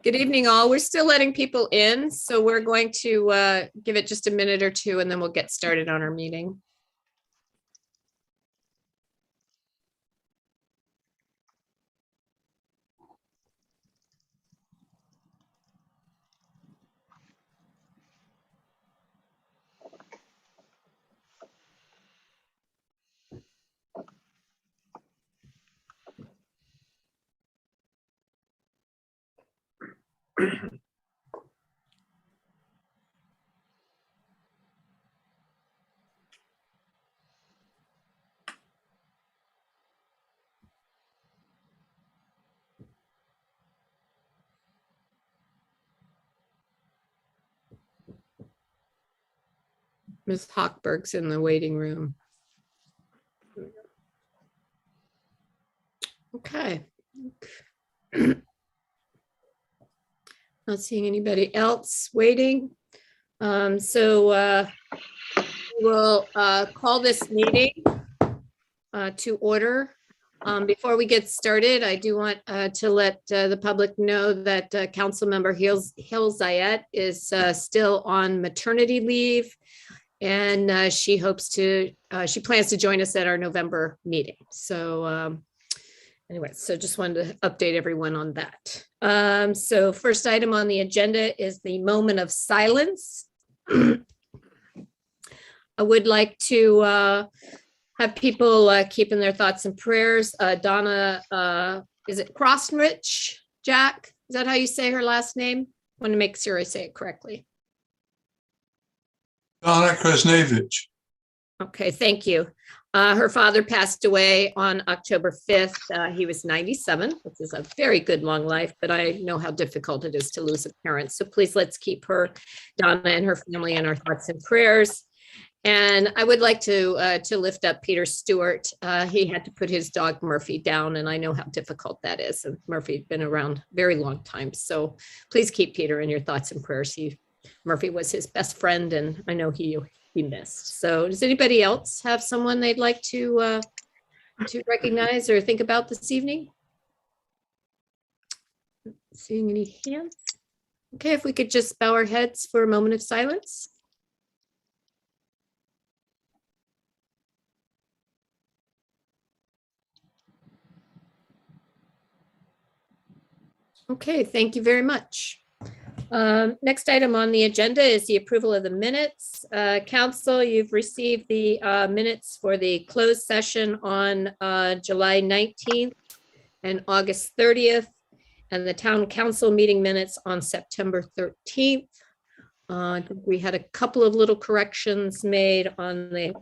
Good evening, all. We're still letting people in, so we're going to give it just a minute or two, and then we'll get started on our meeting. Ms. Hochberg's in the waiting room. Okay. Not seeing anybody else waiting. So we'll call this meeting to order. Before we get started, I do want to let the public know that Councilmember Hill Zayat is still on maternity leave, and she plans to join us at our November meeting. So anyway, so just wanted to update everyone on that. So first item on the agenda is the moment of silence. I would like to have people keeping their thoughts and prayers. Donna, is it Krosnich, Jack? Is that how you say her last name? I want to make sure I say it correctly. Donna Krasnevich. Okay, thank you. Her father passed away on October 5th. He was 97, which is a very good long life, but I know how difficult it is to lose a parent. So please let's keep her, Donna, and her family in our thoughts and prayers. And I would like to lift up Peter Stewart. He had to put his dog Murphy down, and I know how difficult that is. And Murphy's been around a very long time. So please keep Peter in your thoughts and prayers. Murphy was his best friend, and I know he missed. So does anybody else have someone they'd like to recognize or think about this evening? Not seeing any hands. Okay, if we could just bow our heads for a moment of silence. Okay, thank you very much. Next item on the agenda is the approval of the minutes. Council, you've received the minutes for the closed session on July 19th and August 30th, and the town council meeting minutes on September 13th. I think we had a couple of little corrections made on the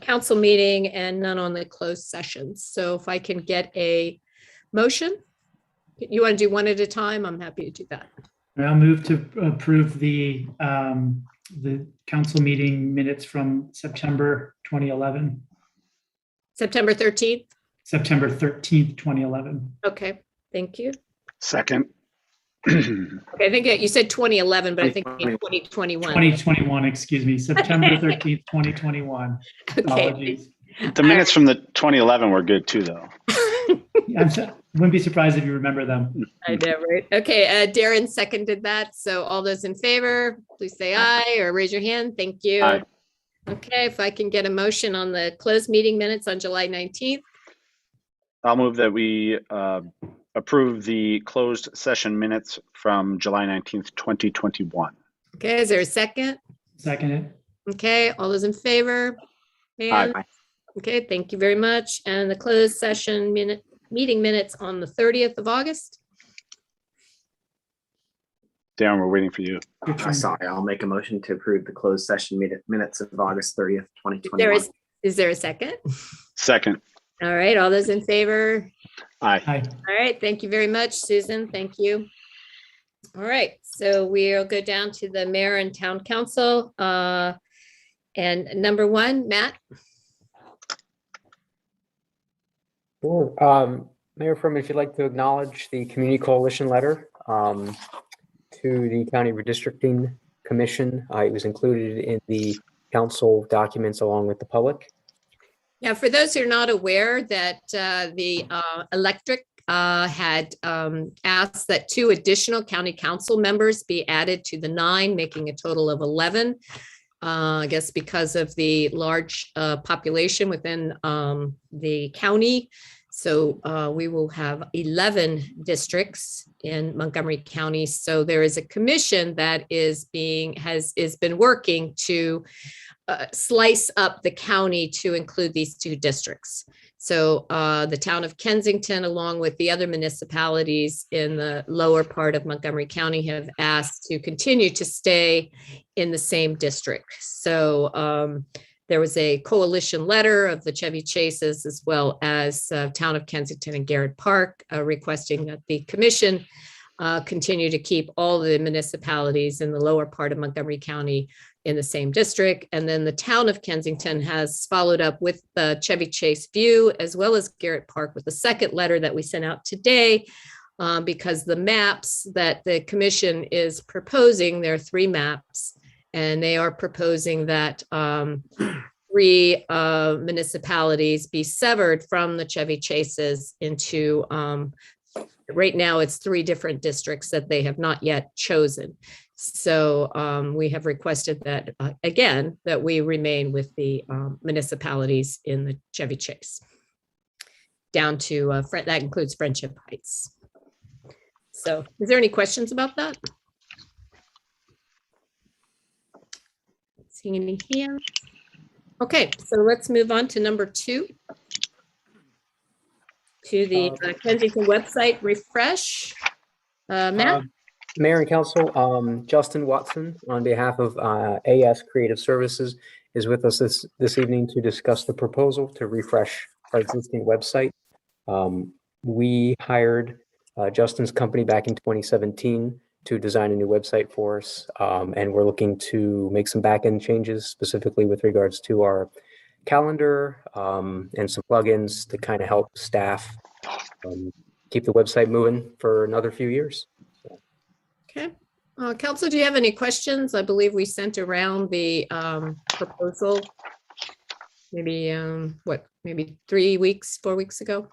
council meeting and none on the closed sessions. So if I can get a motion. You want to do one at a time? I'm happy to do that. I'll move to approve the council meeting minutes from September 2011. September 13th? September 13th, 2011. Okay, thank you. Second. Okay, I think you said 2011, but I think 2021. 2021, excuse me, September 13th, 2021. Okay. Apologies. The minutes from the 2011 were good too, though. Wouldn't be surprised if you remember them. I know, right? Okay, Darren seconded that. So all those in favor, please say aye or raise your hand. Thank you. Aye. Okay, if I can get a motion on the closed meeting minutes on July 19th. I'll move that we approve the closed session minutes from July 19th, 2021. Okay, is there a second? Second it. Okay, all those in favor? Hand? Aye. Okay, thank you very much. And the closed session meeting minutes on the 30th of August. Darren, we're waiting for you. Sorry, I'll make a motion to approve the closed session minutes of August 30th, 2021. Is there a second? Second. All right, all those in favor? Aye. Aye. All right, thank you very much, Susan. Thank you. All right, so we'll go down to the mayor and town council. And number one, Matt. Sure. Mayor Furman, if you'd like to acknowledge the community coalition letter to the County Redistricting Commission. It was included in the council documents along with the public. Yeah, for those who are not aware that the electric had asked that 2 additional county council members be added to the 9, making a total of 11. I guess because of the large population within the county. So we will have 11 districts in Montgomery County. So there is a commission that is been working to slice up the county to include these 2 districts. So the town of Kensington, along with the other municipalities in the lower part of Montgomery County, have asked to continue to stay in the same district. So there was a coalition letter of the Chevy Chases, as well as town of Kensington and Garrett Park, requesting that the commission continue to keep all the municipalities in the lower part of Montgomery County in the same district. And then the town of Kensington has followed up with the Chevy Chase View, as well as Garrett Park, with the second letter that we sent out today, because the maps that the commission is proposing, there are 3 maps, and they are proposing that 3 municipalities be severed from the Chevy Chases into, right now it's 3 different districts that they have not yet chosen. So we have requested that, again, that we remain with the municipalities in the Chevy Chase down to, that includes Friendship Heights. So is there any questions about that? Seeing any hands? Okay, so let's move on to number 2. To the Kensington website refresh. Matt? Mayor and Council, Justin Watson, on behalf of AS Creative Services, is with us this evening to discuss the proposal to refresh our existing website. We hired Justin's company back in 2017 to design a new website for us, and we're looking to make some back-end changes, specifically with regards to our calendar and some plugins to kind of help staff keep the website moving for another few years. Okay. Council, do you have any questions? I believe we sent around the proposal maybe, maybe 4 weeks ago?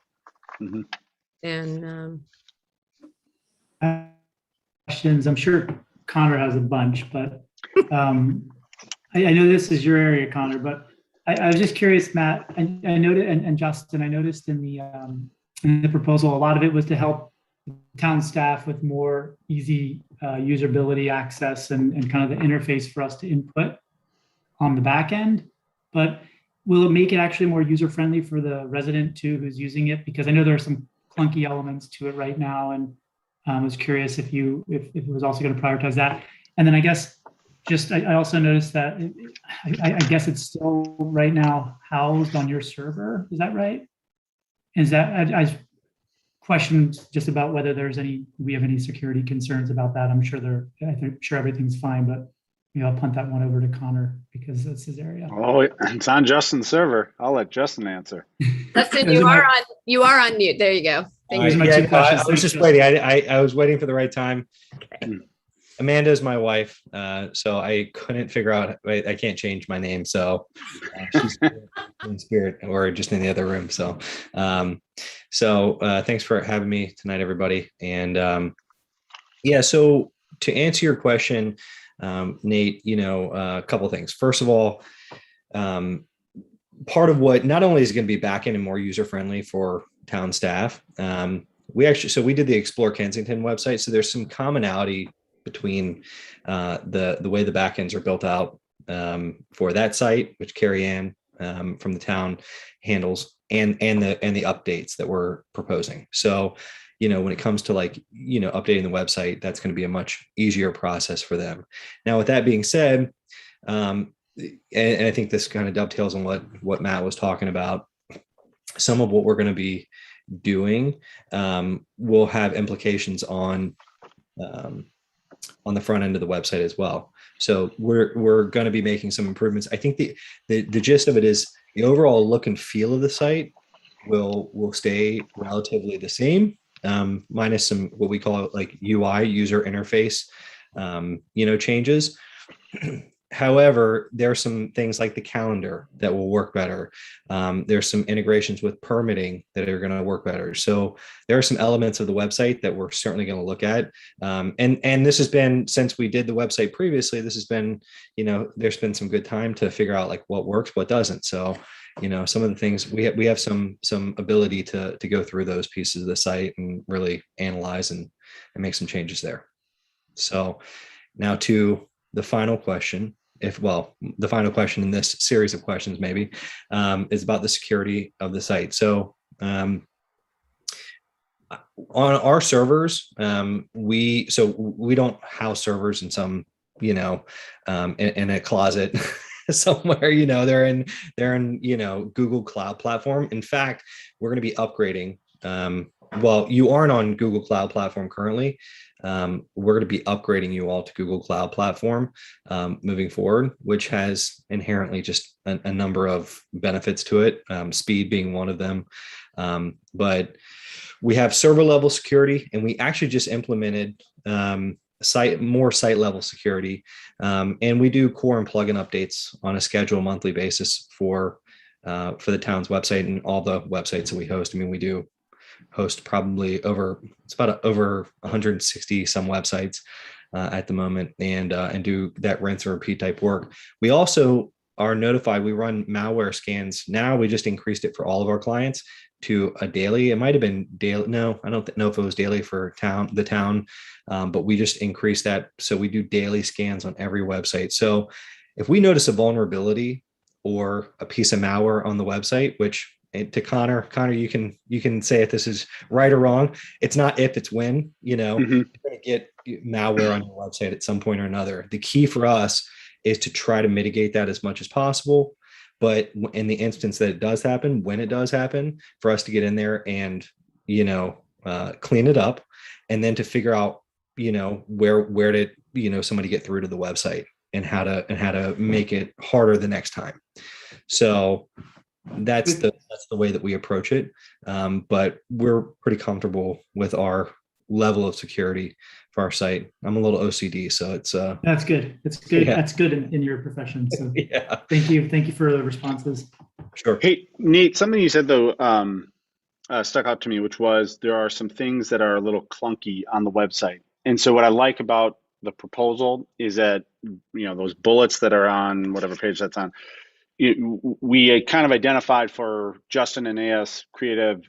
Mhm. And Questions. I'm sure Connor has a bunch, but I know this is your area, Connor, but I was just curious, Matt, I noted, and Justin, I noticed in the proposal, a lot of it was to help town staff with more easy usability access and kind of the interface for us to input on the back end. But will it make it actually more user-friendly for the resident too who's using it? Because I know there are some clunky elements to it right now, and I was curious if it was also going to prioritize that. And then I guess I also noticed that I guess it's still right now housed on your server. Is that right? Is that I questioned just about whether we have any security concerns about that. I'm sure everything's fine, but I'll punt that one over to Connor because that's his area. Oh, it's on Justin's server. I'll let Justin answer. Justin, you are on mute. There you go. Those are my 2 questions. I was just waiting. I was waiting for the right time. Okay. Amanda is my wife, so I couldn't figure out. I can't change my name, so she's in spirit or just in the other room. So, thanks for having me tonight, everybody. And so to answer your question, Nate, a couple of things. First of all, part of what not only is going to be back-end and more user-friendly for town staff, we did the Explore Kensington website, so there's some commonality between the way the backends are built out for that site, which Carrie Ann from the town handles, and the updates that we're proposing. So, when it comes to updating the website, that's going to be a much easier process for them. Now, with that being said, and I think this kind of dovetails on what Matt was talking about, some of what we're going to be doing will have implications on the front end of the website as well. So we're going to be making some improvements. I think the gist of it is the overall look and feel of the site will stay relatively the same, minus some what we call UI, user interface, changes. However, there are some things like the calendar that will work better. There's some integrations with permitting that are going to work better. So there are some elements of the website that we're certainly going to look at. And this has been, since we did the website previously, this has been, there's been some good time to figure out like what works, what doesn't. So, some of the things we have some ability to go through those pieces of the site and really analyze and make some changes there. So now to the final question, the final question in this series of questions maybe is about the security of the site. So on our servers, we don't house servers in some, in a closet somewhere, they're in, Google Cloud Platform. In fact, we're going to be upgrading. You aren't on Google Cloud Platform currently. We're going to be upgrading you all to Google Cloud Platform moving forward, which has inherently just a number of benefits to it, speed being one of them. But we have server level security, and we actually just implemented more site level security. And we do core and plugin updates on a scheduled monthly basis for the town's website and all the websites that we host. I mean, we do host probably over 160 some websites at the moment, and do that rinse and repeat type work. We also are notified. We run malware scans now. We just increased it for all of our clients to a daily. It might have been daily. No, I don't know if it was daily for the town, but we just increased that. So we do daily scans on every website. So if we notice a vulnerability or a piece of malware on the website, which to Connor, you can say if this is right or wrong. It's not if, it's when. You're going to get malware on your website at some point or another. The key for us is to try to mitigate that as much as possible. But in the instance that it does happen, when it does happen, for us to get in there and clean it up, and then to figure out where did somebody get through to the website and how to make it harder the next time. So that's the way that we approach it. But we're pretty comfortable with our level of security for our site. I'm a little OCD, so it's that's good. It's good. Yeah. That's good in your profession. So yeah. Thank you for the responses. Sure. Hey, Nate, something you said though stuck out to me, which was there are some things that are a little clunky on the website. And so what I like about the proposal is that, those bullets that are on whatever page that's on, we kind of identified for Justin and AS Creative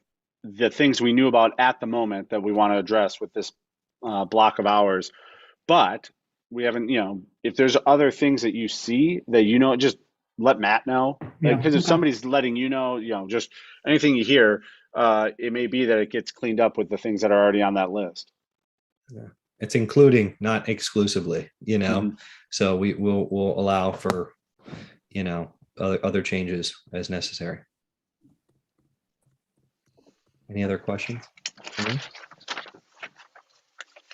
the things we knew about at the moment that we want to address with this block of hours. But we haven't, if there's other things that you see that just let Matt know. Because if somebody's letting just anything you hear, it may be that it gets cleaned up with the things that are already on that list. Yeah. It's including, not exclusively, So we'll allow for, other changes as necessary. Any other questions? I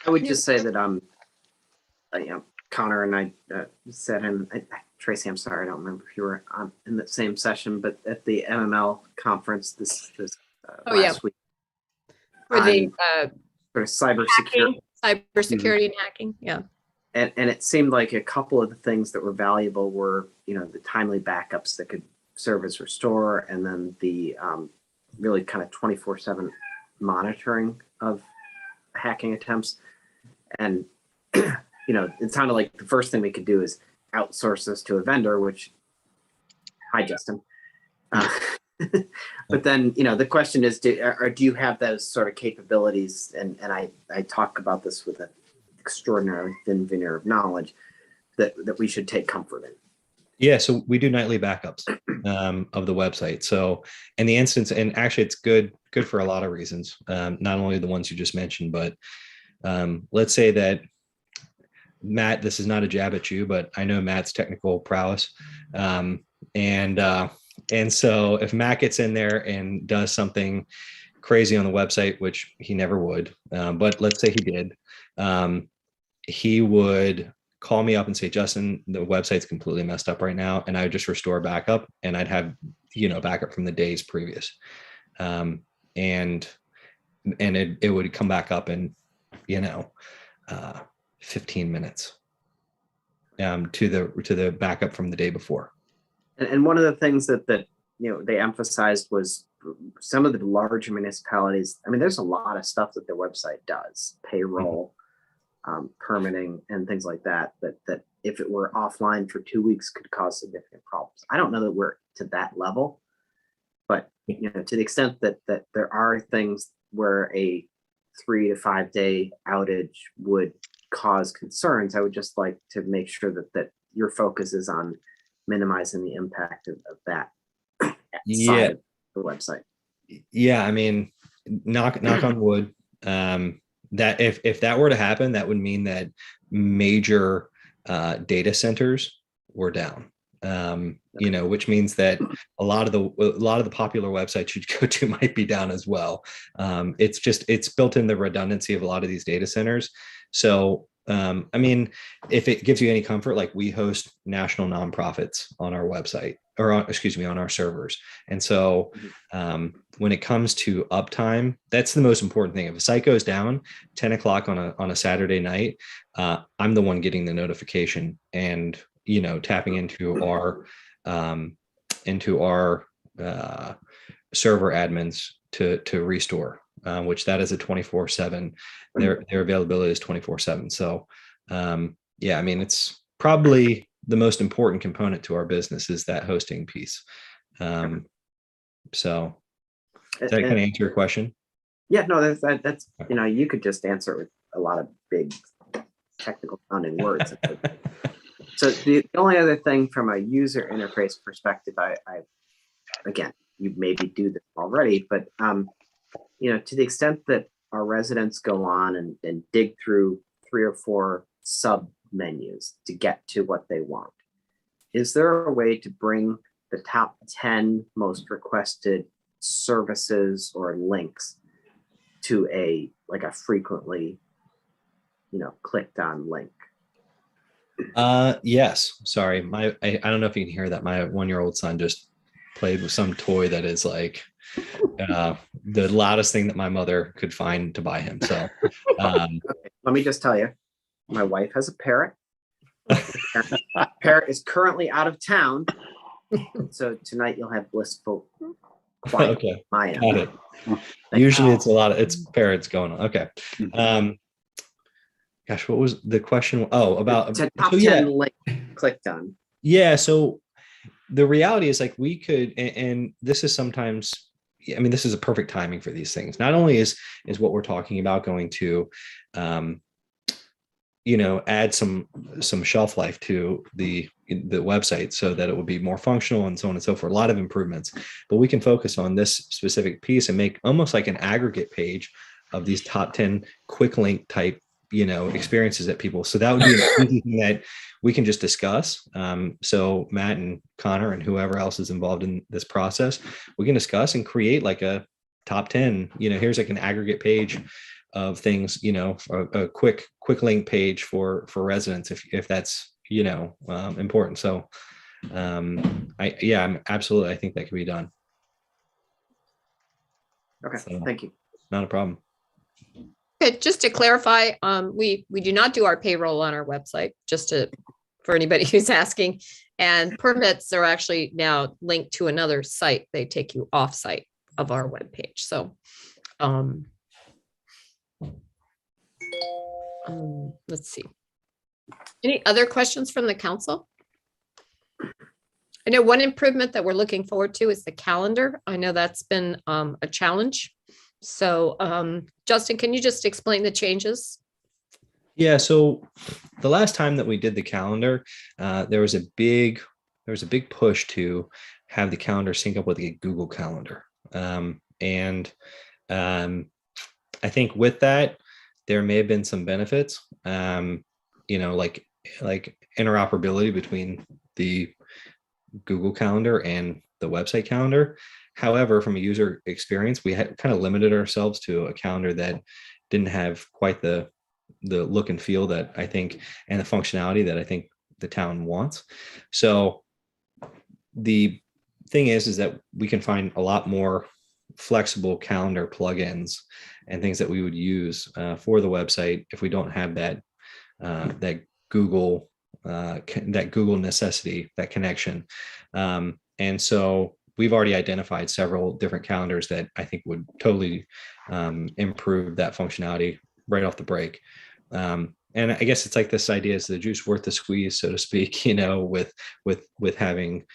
would just say that Connor and I said, and Tracy, I'm sorry, I don't remember if you were in the same session, but at the MML conference this last week for the sort of cybersecurity and hacking. Yeah. And it seemed like a couple of the things that were valuable were, the timely backups that could serve as restore, and then the really kind of 24/7 monitoring of hacking attempts. And, it sounded like the first thing we could do is outsource this to a vendor, which, hi, Justin. But then, the question is, do you have those sort of capabilities? And I talk about this with an extraordinarily thin veneer of knowledge that we should take comfort in. Yeah, so we do nightly backups of the website. So in the instance, and actually it's good for a lot of reasons, not only the ones you just mentioned, but let's say that Matt, this is not a jab at you, but I know Matt's technical prowess. And so if Matt gets in there and does something crazy on the website, which he never would, but let's say he did, he would call me up and say, Justin, the website's completely messed up right now. And I would just restore backup, and I'd have, backup from the days previous. And it would come back up in, 15 minutes. to the backup from the day before. And one of the things that they emphasized was some of the larger municipalities. I mean, there's a lot of stuff that their website does, payroll, permitting, and things like that. That if it were offline for 2 weeks could cause significant problems. I don't know that we're to that level, but to the extent that there are things where a 3 to 5 day outage would cause concerns, I would just like to make sure that your focus is on minimizing the impact of that side of the website. Yeah, I mean, knock on wood. That if that were to happen, that would mean that major data centers were down. Which means that a lot of the popular websites you'd go to might be down as well. It's built in the redundancy of a lot of these data centers. So, I mean, if it gives you any comfort, like we host national nonprofits on our website on our servers. And so, when it comes to uptime, that's the most important thing. If a site goes down 10 o'clock on a Saturday night, I'm the one getting the notification and, tapping into our server admins to restore, which that is a 24/7. Their availability is 24/7. So, I mean, it's probably the most important component to our business is that hosting piece. So does that kind of answer your question? Yeah, no, that's you could just answer it with a lot of big technical sounding words. So the only other thing from a user interface perspective, I again, you maybe do this already, but to the extent that our residents go on and dig through 3 or 4 sub menus to get to what they want, is there a way to bring the top 10 most requested services or links to a frequently clicked on link? Yes. Sorry. I don't know if you can hear that. My 1-year-old son just played with some toy that is like the loudest thing that my mother could find to buy him. So okay, let me just tell you, my wife has a parrot. Parrot is currently out of town. So tonight you'll have blissful quiet. Okay. My end. Got it. Usually it's parrots going on. Okay. Gosh, what was the question? Oh, about top 10 link clicked on. Yeah. So the reality is, like, we could, and this is sometimes, I mean, this is a perfect timing for these things. Not only is what we're talking about going to, add some shelf life to the website so that it would be more functional and so on and so forth, a lot of improvements, but we can focus on this specific piece and make almost like an aggregate page of these top 10 quick link type experiences that people. So that would be an easy thing that we can just discuss. So Matt and Connor and whoever else is involved in this process, we can discuss and create like a top 10, here's like an aggregate page of things, a quick link page for residents if that's, important. So I'm absolutely, I think that can be done. Okay. So, thank you. Not a problem. Okay, just to clarify, we do not do our payroll on our website, for anybody who's asking. And permits are actually now linked to another site. They take you off site of our webpage. So let's see. Any other questions from the council? I know one improvement that we're looking forward to is the calendar. I know that's been a challenge. So Justin, can you just explain the changes? Yeah, so the last time that we did the calendar, there was a big push to have the calendar sync up with a Google Calendar. And I think with that, there may have been some benefits, like interoperability between the Google Calendar and the website calendar. However, from a user experience, we had kind of limited ourselves to a calendar that didn't have quite the look and feel that I think, and the functionality that I think the town wants. So the thing is that we can find a lot more flexible calendar plugins and things that we would use for the website if we don't have that Google that Google necessity, that connection. And so we've already identified several different calendars that I think would totally improve that functionality right off the break. And I guess it's like this idea: is the juice worth the squeeze, so to speak? With having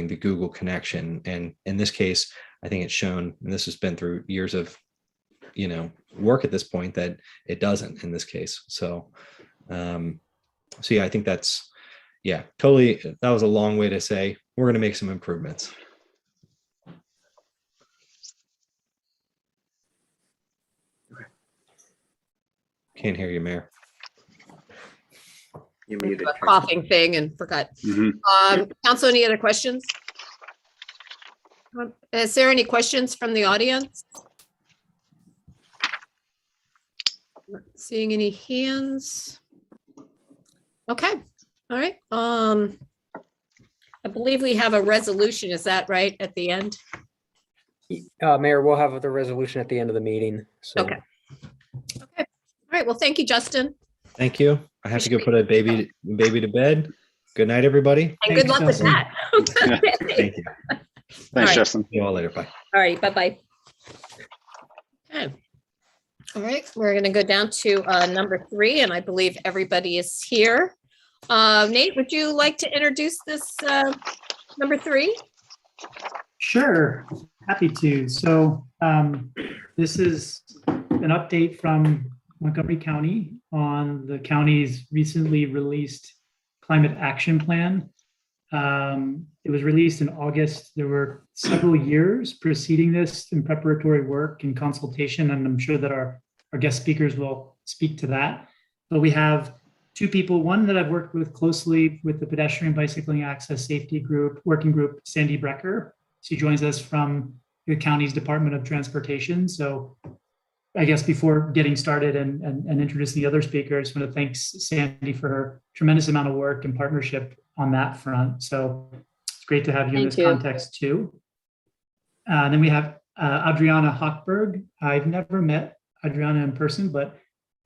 the Google connection. And in this case, I think it's shown, and this has been through years of work at this point, that it doesn't in this case. So yeah, I think that's totally. That was a long way to say we're going to make some improvements. Can't hear you, Mayor. You muted. A coughing thing and forgot. Council, any other questions? Is there any questions from the audience? Not seeing any hands. Okay, all right. I believe we have a resolution. Is that right at the end? Mayor, we'll have the resolution at the end of the meeting. So. Okay. Okay. All right. Well, thank you, Justin. Thank you. I have to go put a baby to bed. Good night, everybody. And good luck with that. Thank you. Thanks, right. Justin. See you all later. Bye. All right. Bye-bye. Okay. All right. We're going to go down to number 3, and I believe everybody is here. Nate, would you like to introduce this number 3? Sure, happy to. So this is an update from Montgomery County on the county's recently released climate action plan. It was released in August. There were several years preceding this in preparatory work and consultation, and I'm sure that our guest speakers will speak to that. But we have 2 people, one that I've worked with closely with the Pedestrian Bicycling Access Safety Group, Working Group, Sandy Brecker. She joins us from the county's Department of Transportation. So I guess before getting started and introducing the other speaker, I just want to thank Sandy for her tremendous amount of work and partnership on that front. So it's great to have you in this context too. Then we have Adriana Hochberg. I've never met Adriana in person, but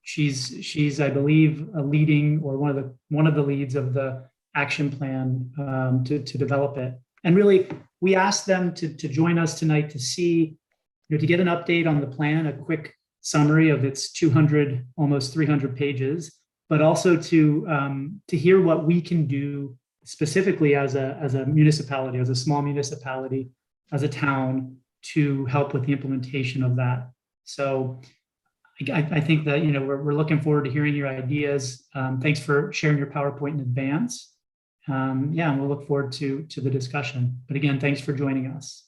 she's I believe a leading or one of the leads of the action plan to develop it. And really, we asked them to join us tonight to see, to get an update on the plan, a quick summary of its 200, almost 300 pages, but also to hear what we can do specifically as a municipality, as a small municipality, as a town, to help with the implementation of that. So I think that we're looking forward to hearing your ideas. Thanks for sharing your PowerPoint in advance. And we'll look forward to the discussion. But again, thanks for joining us.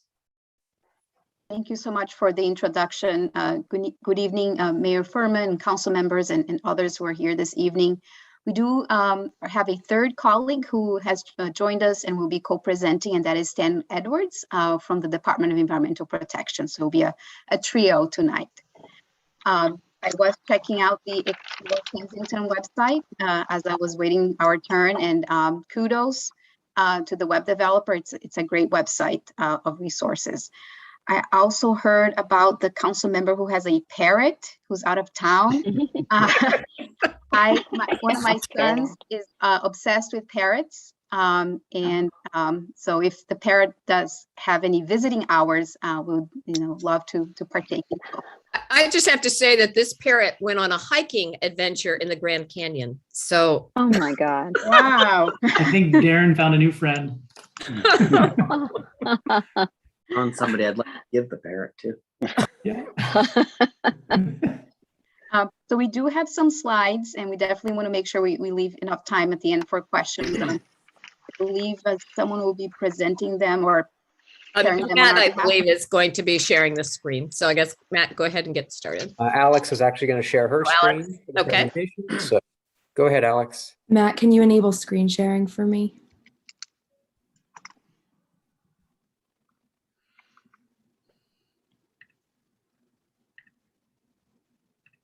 Thank you so much for the introduction. Good evening, Mayor Furman, council members, and others who are here this evening. We do have a third colleague who has joined us and will be co-presenting, and that is Stan Edwards from the Department of Environmental Protection. So it'll be a trio tonight. I was checking out the Explore Kensington website as I was waiting our turn, and kudos to the web developer. It's a great website of resources. I also heard about the council member who has a parrot who's out of town. One of my sons is obsessed with parrots. So if the parrot does have any visiting hours, we would love to partake in those. I just have to say that this parrot went on a hiking adventure in the Grand Canyon. So, oh my God. Wow. I think Darren found a new friend. On somebody I'd like to give the parrot to. Yeah. So we do have some slides, and we definitely want to make sure we leave enough time at the end for questions. I believe someone will be presenting them or sharing them. Matt, I believe, is going to be sharing the screen. So I guess, Matt, go ahead and get started. Alex is actually going to share her Alex, screen. For the okay. presentation. So go ahead, Alex. Matt, can you enable screen sharing for me?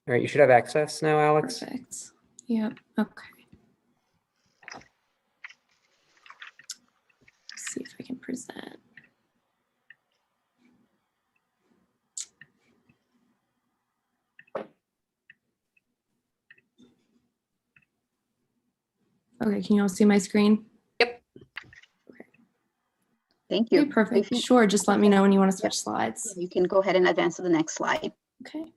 All right, you should have access now, Alex. Perfect. Yep. Okay. Let's see if I can present. Okay, can you all see my screen? Thank you. Okay, perfect. If you- Sure, just let me know when you want to switch slides. You can go ahead and advance to the next slide. Okay.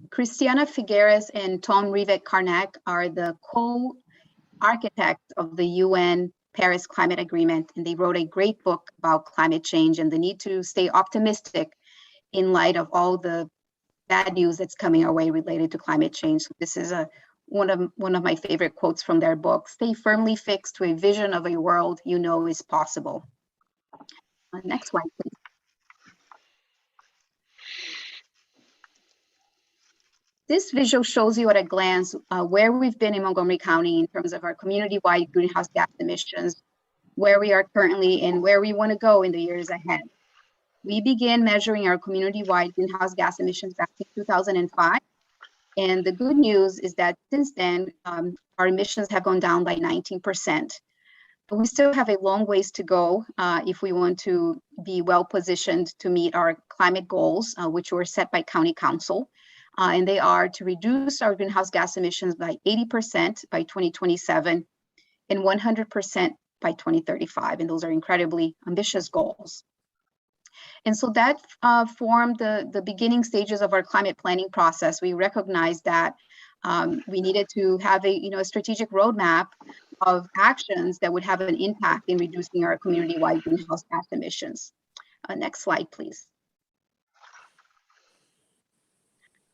Christiana Figueres and Tom Rivett-Carnac are the co-architects of the UN Paris Climate Agreement, and they wrote a great book about climate change and the need to stay optimistic in light of all the bad news that's coming our way related to climate change. This is one of my favorite quotes from their book: "Stay firmly fixed to a vision of a world you know is possible." Next slide, please. This visual shows you at a glance where we've been in Montgomery County in terms of our community-wide greenhouse gas emissions, where we are currently, and where we want to go in the years ahead. We began measuring our community-wide greenhouse gas emissions back in 2005. And the good news is that since then, our emissions have gone down by 19%. But we still have a long ways to go if we want to be well positioned to meet our climate goals, which were set by County Council. And they are to reduce our greenhouse gas emissions by 80% by 2027 and 100% by 2035. And those are incredibly ambitious goals. And so that formed the beginning stages of our climate planning process. We recognized that we needed to have a strategic roadmap of actions that would have an impact in reducing our community-wide greenhouse gas emissions. Next slide, please.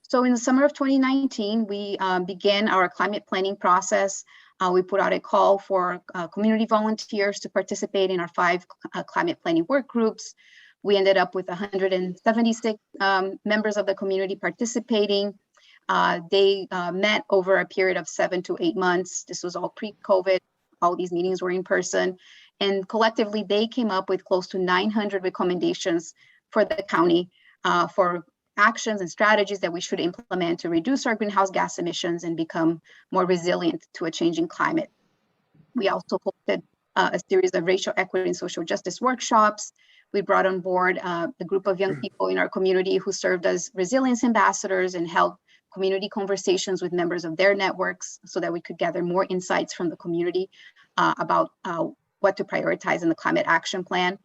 So in the summer of 2019, we began our climate planning process. We put out a call for community volunteers to participate in our 5 climate planning work groups. We ended up with 176 members of the community participating. They met over a period of 7 to 8 months. This was all pre-COVID. All these meetings were in person. And collectively, they came up with close to 900 recommendations for the county for actions and strategies that we should implement to reduce our greenhouse gas emissions and become more resilient to a changing climate. We also hosted a series of racial equity and social justice workshops. We brought on board a group of young people in our community who served as resilience ambassadors and held community conversations with members of their networks so that we could gather more insights from the community about what to prioritize in the climate action plan.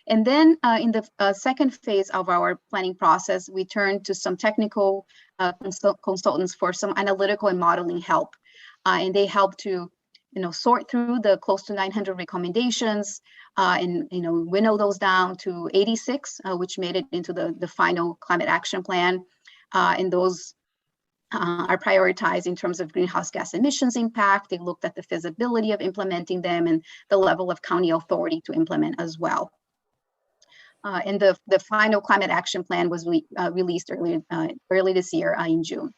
And then in the second phase of our planning process, we turned to some technical consultants for some analytical and modeling help. And they helped to sort through the close to 900 recommendations and winnow those down to 86, which made it into the final climate action plan. And those are prioritized in terms of greenhouse gas emissions impact. They looked at the feasibility of implementing them and the level of county authority to implement as well. And the final climate action plan was released early this year in June.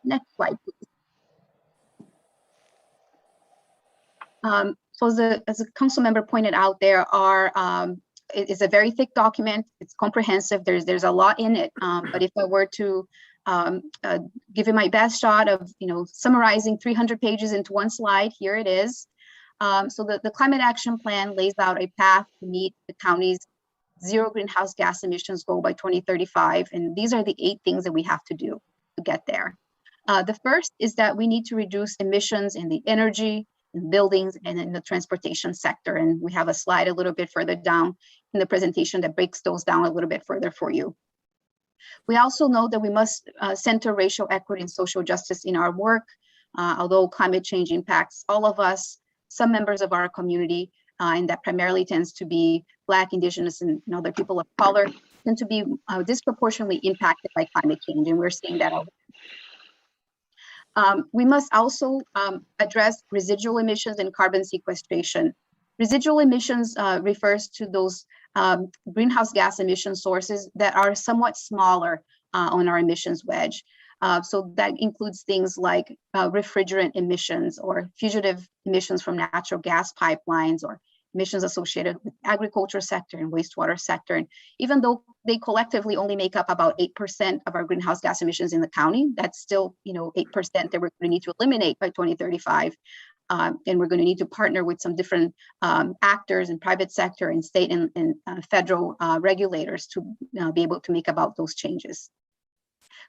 Next slide, please. So as a council member pointed out, it is a very thick document. It's comprehensive. There's a lot in it. But if I were to give it my best shot of summarizing 300 pages into one slide, here it is. So the climate action plan lays out a path to meet the county's zero greenhouse gas emissions goal by 2035. And these are the 8 things that we have to do to get there. The first is that we need to reduce emissions in the energy, in buildings, and in the transportation sector. And we have a slide a little bit further down in the presentation that breaks those down a little bit further for you. We also know that we must center racial equity and social justice in our work. Although climate change impacts all of us, some members of our community, and that primarily tends to be Black, Indigenous, and other people of color, tend to be disproportionately impacted by climate change, and we're seeing that already. We must also address residual emissions and carbon sequestration. Residual emissions refers to those greenhouse gas emission sources that are somewhat smaller on our emissions wedge. So that includes things like refrigerant emissions or fugitive emissions from natural gas pipelines or emissions associated with agriculture sector and wastewater sector. And even though they collectively only make up about 8% of our greenhouse gas emissions in the county, that's still 8% that we're going to need to eliminate by 2035. And we're going to need to partner with some different actors in private sector and state and federal regulators to be able to make about those changes.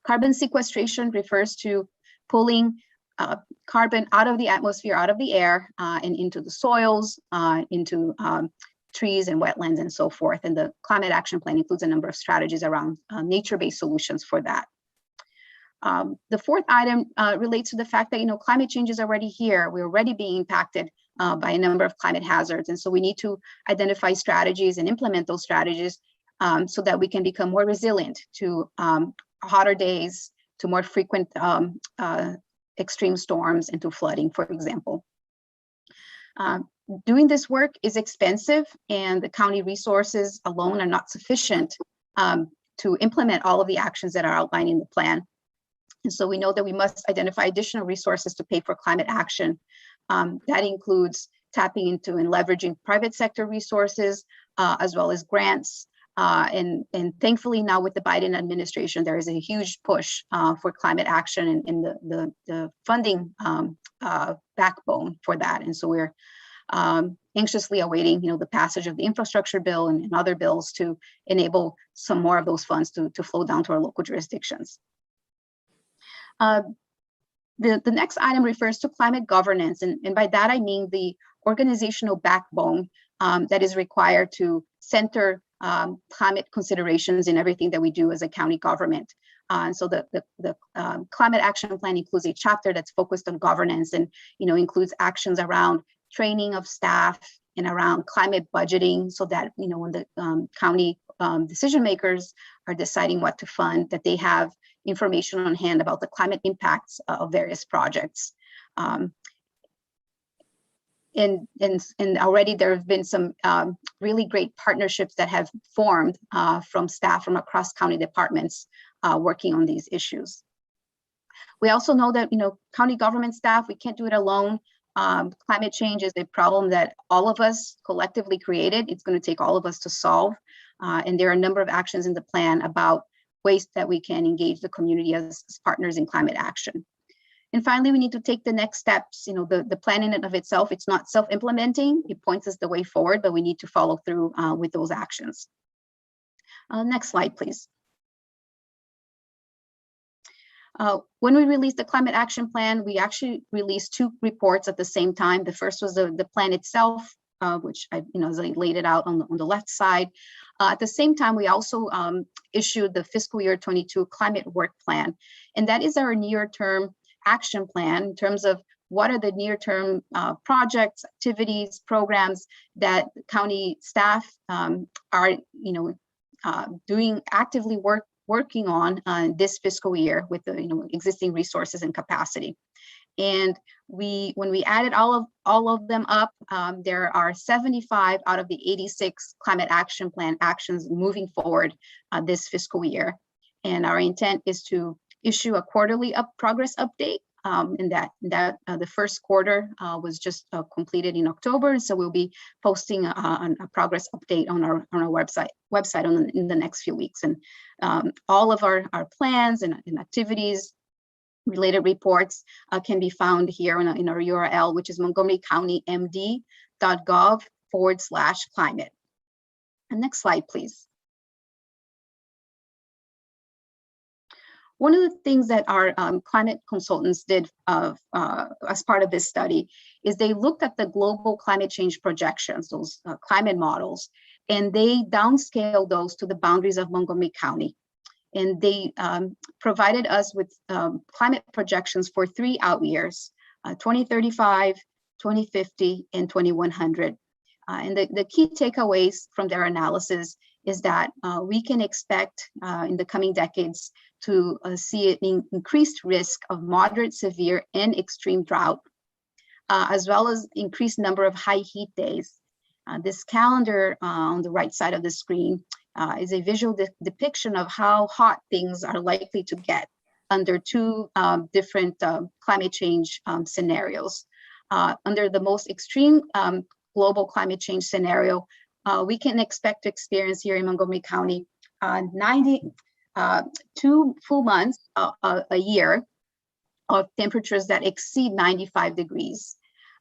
Carbon sequestration refers to pulling carbon out of the atmosphere, out of the air, and into the soils, into trees and wetlands and so forth. And the climate action plan includes a number of strategies around nature-based solutions for that. The fourth item relates to the fact that, climate change is already here. We're already being impacted by a number of climate hazards. And so we need to identify strategies and implement those strategies so that we can become more resilient to hotter days, to more frequent extreme storms, and to flooding, for example. Doing this work is expensive, and the county resources alone are not sufficient to implement all of the actions that are outlined in the plan. And so we know that we must identify additional resources to pay for climate action. That includes tapping into and leveraging private sector resources, as well as grants. And thankfully now with the Biden administration, there is a huge push for climate action and the funding backbone for that. And so we're anxiously awaiting, the passage of the infrastructure bill and other bills to enable some more of those funds to flow down to our local jurisdictions. The next item refers to climate governance, and by that I mean the organizational backbone that is required to center climate considerations in everything that we do as a county government. So the climate action plan includes a chapter that's focused on governance and includes actions around training of staff and around climate budgeting, so that when the county decision makers are deciding what to fund, that they have information on hand about the climate impacts of various projects. And already there have been some really great partnerships that have formed from staff from across county departments working on these issues. We also know that county government staff, we can't do it alone. Climate change is a problem that all of us collectively created. It's going to take all of us to solve. And there are a number of actions in the plan about ways that we can engage the community as partners in climate action. And finally, we need to take the next steps. The plan in and of itself, it's not self-implementing. It points us the way forward, but we need to follow through with those actions. Next slide, please. When we released the climate action plan, we actually released two reports at the same time. The first was the plan itself, which I laid it out on the left side. At the same time, we also issued the fiscal year 22 climate work plan. And that is our near-term action plan in terms of what are the near-term projects, activities, programs that county staff are doing actively working on this fiscal year with the existing resources and capacity. And when we added all of them up, there are 75 out of the 86 climate action plan actions moving forward this fiscal year. And our intent is to issue a quarterly progress update. And that the first quarter was just completed in October, and so we'll be posting a progress update on our website in the next few weeks. And all of our plans and activities, related reports can be found here in our URL, which is montgomerycountymd.gov/climate. And next slide, please. One of the things that our climate consultants did as part of this study is they looked at the global climate change projections, those climate models, and they downscaled those to the boundaries of Montgomery County. And they provided us with climate projections for 3 out years, 2035, 2050, and 2100. And the key takeaways from their analysis is that we can expect in the coming decades to see an increased risk of moderate, severe, and extreme drought, as well as increased number of high heat days. This calendar on the right side of the screen is a visual depiction of how hot things are likely to get under 2 different climate change scenarios. Under the most extreme global climate change scenario, we can expect to experience here in Montgomery County 2 full months a year of temperatures that exceed 95 degrees.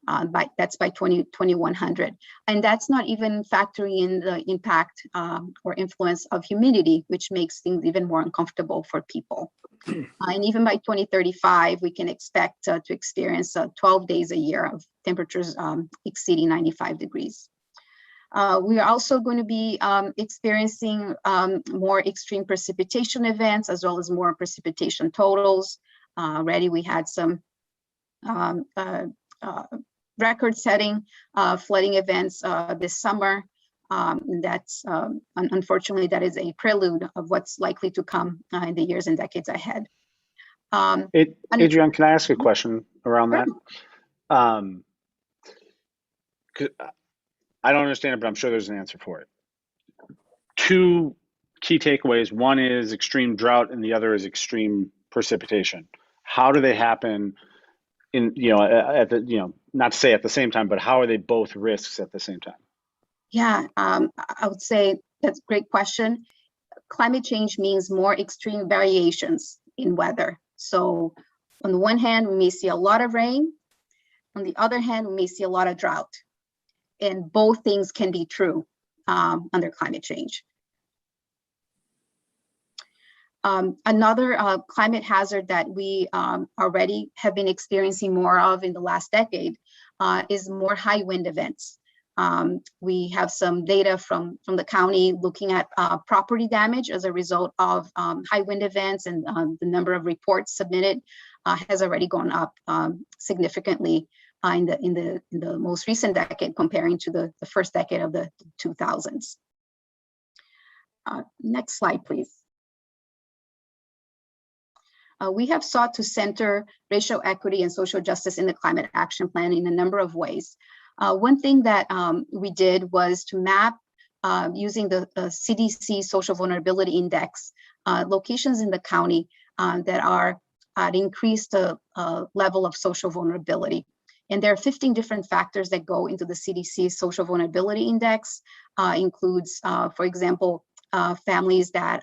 That's by 2100. And that's not even factoring in the impact or influence of humidity, which makes things even more uncomfortable for people. And even by 2035, we can expect to experience 12 days a year of temperatures exceeding 95 degrees. We are also going to be experiencing more extreme precipitation events, as well as more precipitation totals. Already we had some record-setting flooding events this summer. That's unfortunately, that is a prelude of what's likely to come in the years and decades ahead. Adrienne, can I ask a question around that? I don't understand it, but I'm sure there's an answer for it. Two key takeaways. One is extreme drought and the other is extreme precipitation. How do they happen in, at the, not to say at the same time, but how are they both risks at the same time? Yeah, I would say that's a great question. Climate change means more extreme variations in weather. So on the one hand, we may see a lot of rain. On the other hand, we may see a lot of drought. And both things can be true under climate change. Another climate hazard that we already have been experiencing more of in the last decade is more high wind events. We have some data from the county looking at property damage as a result of high wind events, and the number of reports submitted has already gone up significantly in the most recent decade comparing to the first decade of the 2000s. Next slide, please. We have sought to center racial equity and social justice in the climate action plan in a number of ways. One thing that we did was to map using the CDC Social Vulnerability Index locations in the county that are at increased level of social vulnerability. And there are 15 different factors that go into the CDC Social Vulnerability Index, includes, for example, families that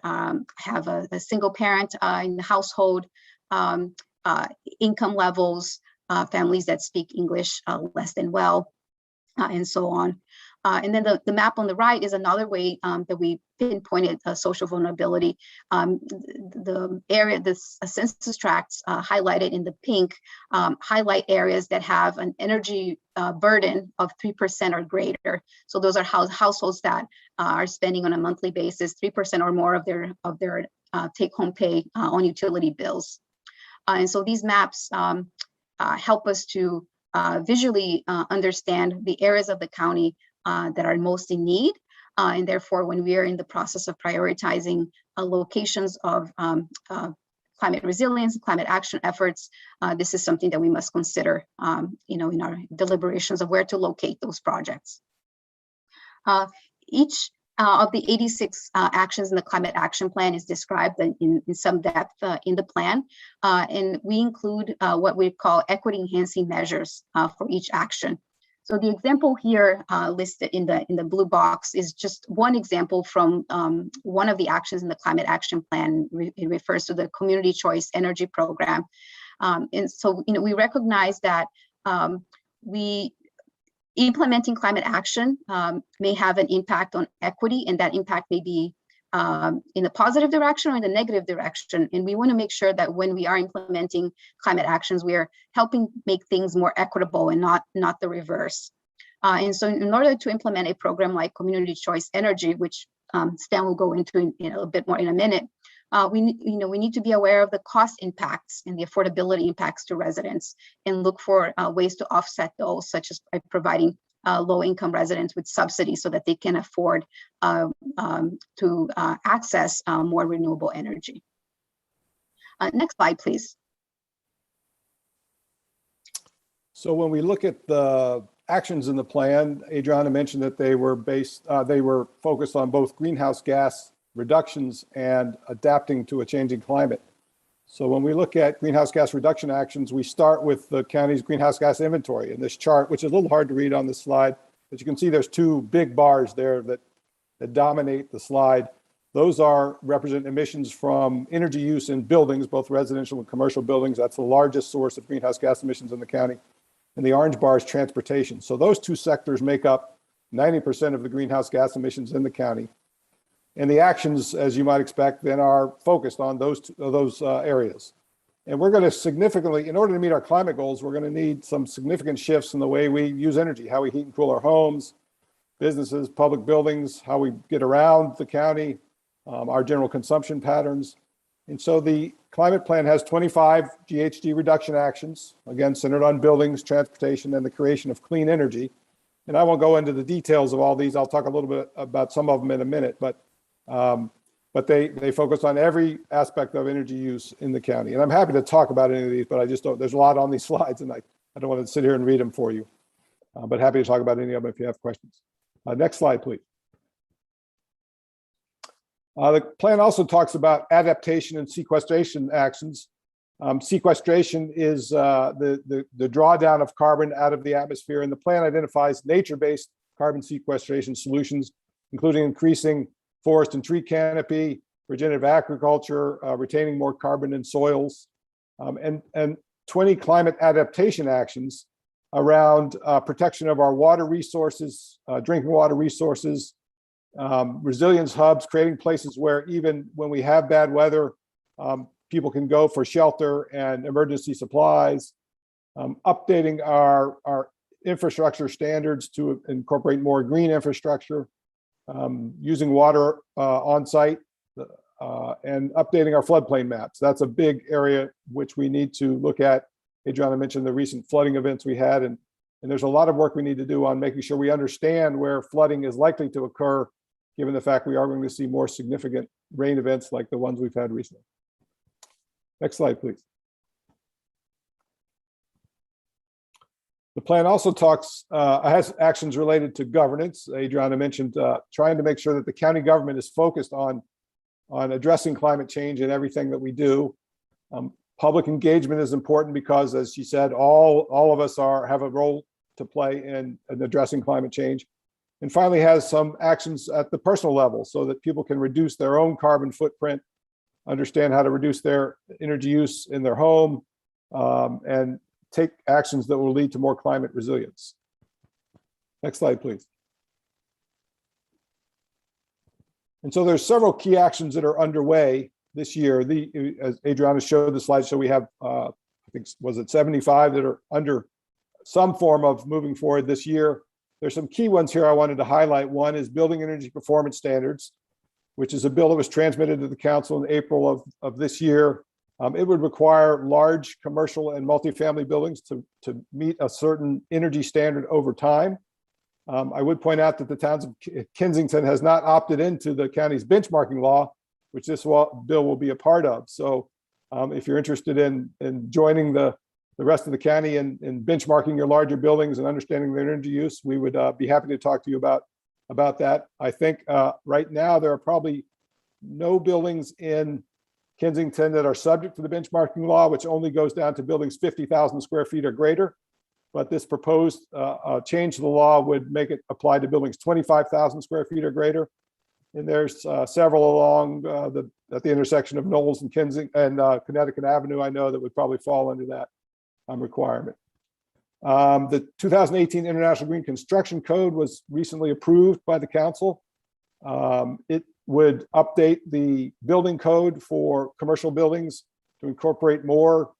have a single parent in the household, income levels, families that speak English less than well, and so on. And then the map on the right is another way that we pinpointed social vulnerability. The area, the census tracts highlighted in the pink, highlight areas that have an energy burden of 3% or greater. So those are households that are spending on a monthly basis 3% or more of their take-home pay on utility bills. And so these maps help us to visually understand the areas of the county that are most in need. And therefore, when we are in the process of prioritizing locations of climate resilience, climate action efforts, this is something that we must consider in our deliberations of where to locate those projects. Each of the 86 actions in the climate action plan is described in some depth in the plan. And we include what we call equity enhancing measures for each action. So the example here listed in the blue box is just one example from one of the actions in the climate action plan. It refers to the community choice energy program. And so we recognize that implementing climate action may have an impact on equity, and that impact may be in the positive direction or in the negative direction. And we want to make sure that when we are implementing climate actions, we are helping make things more equitable and not the reverse. And so in order to implement a program like community choice energy, which Stan will go into a bit more in a minute, we need to be aware of the cost impacts and the affordability impacts to residents and look for ways to offset those, such as by providing low-income residents with subsidies so that they can afford to access more renewable energy. Next slide, please. So when we look at the actions in the plan, Adriana mentioned that they were focused on both greenhouse gas reductions and adapting to a changing climate. So when we look at greenhouse gas reduction actions, we start with the county's greenhouse gas inventory in this chart, which is a little hard to read on this slide, but you can see there's two big bars there that dominate the slide. Those represent emissions from energy use in buildings, both residential and commercial buildings. That's the largest source of greenhouse gas emissions in the county. and the orange bar is transportation. So those two sectors make up 90% of the greenhouse gas emissions in the county. And the actions, as you might expect, then are focused on those areas. And we're going to significantly, in order to meet our climate goals, we're going to need some significant shifts in the way we use energy, how we heat and cool our homes, businesses, public buildings, how we get around the county, our general consumption patterns. And so the climate plan has 25 GHG reduction actions, again, centered on buildings, transportation, and the creation of clean energy. And I won't go into the details of all these. I'll talk a little bit about some of them in a minute, but they focus on every aspect of energy use in the county. And I'm happy to talk about any of these, but I just don't, there's a lot on these slides and I don't want to sit here and read them for you. But happy to talk about any of them if you have questions. Next slide, please. The plan also talks about adaptation and sequestration actions. Sequestration is the drawdown of carbon out of the atmosphere, and the plan identifies nature-based carbon sequestration solutions, including increasing forest and tree canopy, regenerative agriculture, retaining more carbon in soils, and 20 climate adaptation actions around protection of our water resources, drinking water resources, resilience hubs, creating places where even when we have bad weather, people can go for shelter and emergency supplies, updating our infrastructure standards to incorporate more green infrastructure, using water on site, and updating our floodplain maps. That's a big area which we need to look at. Adriana mentioned the recent flooding events we had, and there's a lot of work we need to do on making sure we understand where flooding is likely to occur, given the fact we are going to see more significant rain events like the ones we've had recently. Next slide, please. The plan also has actions related to governance. Adriana mentioned trying to make sure that the county government is focused on addressing climate change in everything that we do. Public engagement is important because, as she said, all of us have a role to play in addressing climate change. And finally has some actions at the personal level so that people can reduce their own carbon footprint, understand how to reduce their energy use in their home, and take actions that will lead to more climate resilience. Next slide, please. And so there's several key actions that are underway this year. As Adriana showed the slide, so we have, I think, was it 75 that are under some form of moving forward this year. There's some key ones here I wanted to highlight. One is building energy performance standards, which is a bill that was transmitted to the council in April of this year. It would require large commercial and multifamily buildings to meet a certain energy standard over time. I would point out that the towns of Kensington has not opted into the county's benchmarking law, which this bill will be a part of. So if you're interested in joining the rest of the county and benchmarking your larger buildings and understanding their energy use, we would be happy to talk to you about that. I think right now there are probably no buildings in Kensington that are subject to the benchmarking law, which only goes down to buildings 50,000 square feet or greater. But this proposed change to the law would make it apply to buildings 25,000 square feet or greater. And there's several along at the intersection of Knowles and Kensington and Connecticut Avenue, I know, that would probably fall under that requirement. The 2018 International Green Construction Code was recently approved by the council. It would update the building code for commercial buildings to incorporate more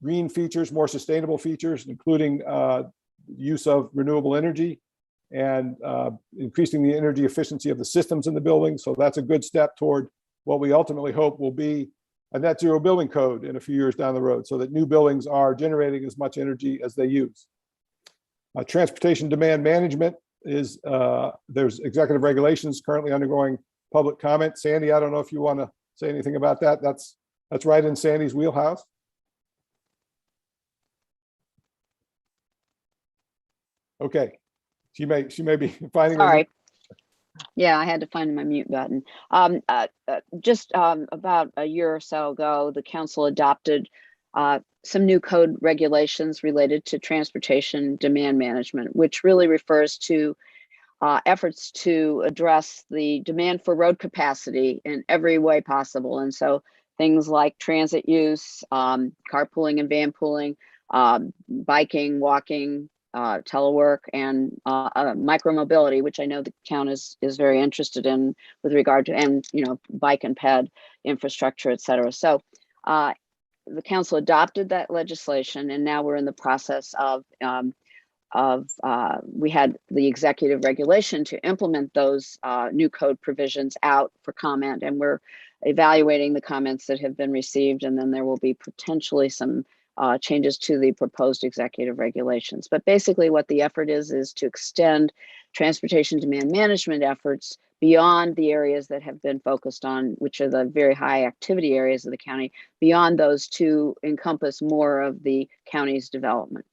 green features, more sustainable features, including use of renewable energy and increasing the energy efficiency of the systems in the building. So that's a good step toward what we ultimately hope will be a net zero building code in a few years down the road, so that new buildings are generating as much energy as they use. Transportation demand management is, there's executive regulations currently undergoing public comment. Sandy, I don't know if you want to say anything about that. That's right in Sandy's wheelhouse. Okay, she may be finding. Sorry. Yeah, I had to find my mute button. Just about a year or so ago, the council adopted some new code regulations related to transportation demand management, which really refers to efforts to address the demand for road capacity in every way possible. And so things like transit use, carpooling and vanpooling, biking, walking, telework, and micromobility, which I know the town is very interested in with regard to, and bike and ped infrastructure, et cetera. So the council adopted that legislation, and now we're in the process of we had the executive regulation to implement those new code provisions out for comment, and we're evaluating the comments that have been received, and then there will be potentially some changes to the proposed executive regulations. But basically what the effort is to extend transportation demand management efforts beyond the areas that have been focused on, which are the very high activity areas of the county, beyond those to encompass more of the county's development.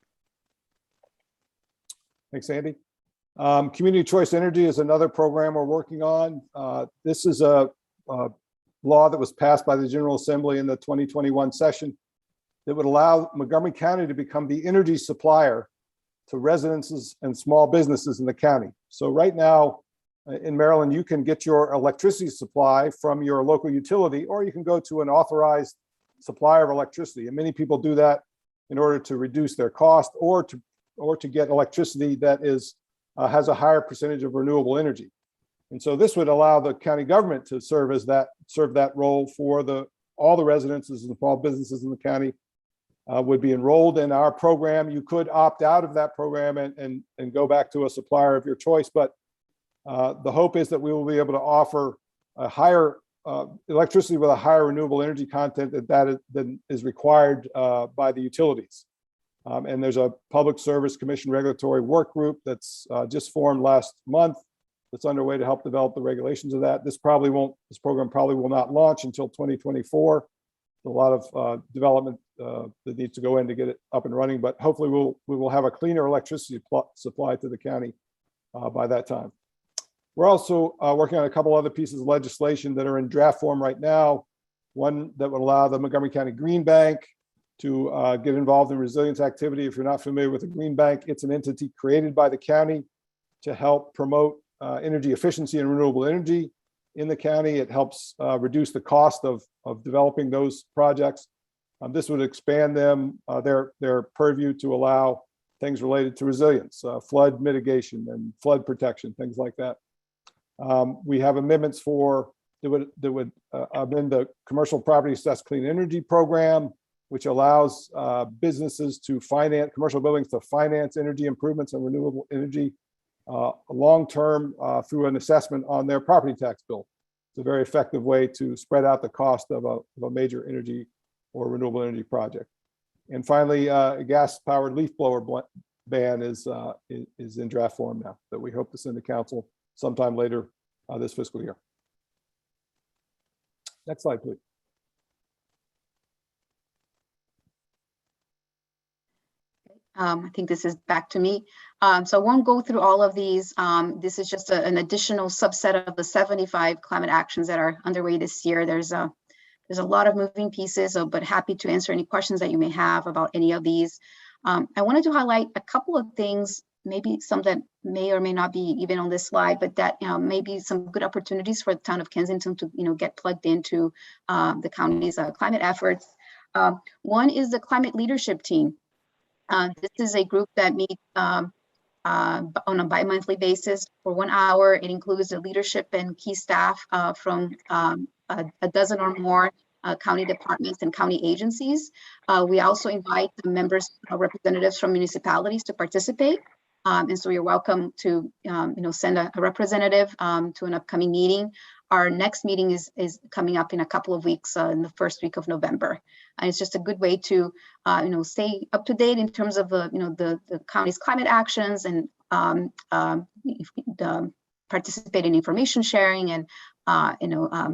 Thanks, Andy. Community Choice Energy is another program we're working on. This is a law that was passed by the General Assembly in the 2021 session that would allow Montgomery County to become the energy supplier to residences and small businesses in the county. So right now in Maryland, you can get your electricity supply from your local utility, or you can go to an authorized supplier of electricity. And many people do that in order to reduce their cost, or to get electricity that has a higher percentage of renewable energy. And so this would allow the county government to serve that role for all the residences and small businesses in the county. Would be enrolled in our program. You could opt out of that program and go back to a supplier of your choice, but the hope is that we will be able to offer a higher electricity with a higher renewable energy content than is required by the utilities. And there's a Public Service Commission regulatory work group that's just formed last month that's underway to help develop the regulations of that. This program probably will not launch until 2024. A lot of development that needs to go in to get it up and running, but hopefully we will have a cleaner electricity supply to the county by that time. We're also working on a couple other pieces of legislation that are in draft form right now. One that would allow the Montgomery County Green Bank to get involved in resilience activity. If you're not familiar with the Green Bank, it's an entity created by the county to help promote energy efficiency and renewable energy in the county. It helps reduce the cost of developing those projects. This would expand their purview to allow things related to resilience, flood mitigation and flood protection, things like that. We have amendments that would amend the Commercial Property Assessed Clean Energy Program, which allows businesses to finance, commercial buildings to finance energy improvements and renewable energy long-term through an assessment on their property tax bill. It's a very effective way to spread out the cost of a major energy or renewable energy project. And finally, a gas-powered leaf blower ban is in draft form now that we hope to send to council sometime later this fiscal year. Next slide, please. I think this is back to me. So I won't go through all of these. This is just an additional subset of the 75 climate actions that are underway this year. There's a lot of moving pieces, but happy to answer any questions that you may have about any of these. I wanted to highlight a couple of things, maybe some that may or may not be even on this slide, but that may be some good opportunities for the town of Kensington to get plugged into the county's climate efforts. One is the climate leadership team. This is a group that meets on a bi-monthly basis for 1 hour. It includes the leadership and key staff from a dozen or more county departments and county agencies. We also invite the members, representatives from municipalities to participate. And so you're welcome to send a representative to an upcoming meeting. Our next meeting is coming up in a couple of weeks in the first week of November. And it's just a good way to stay up to date in terms of the county's climate actions and participate in information sharing and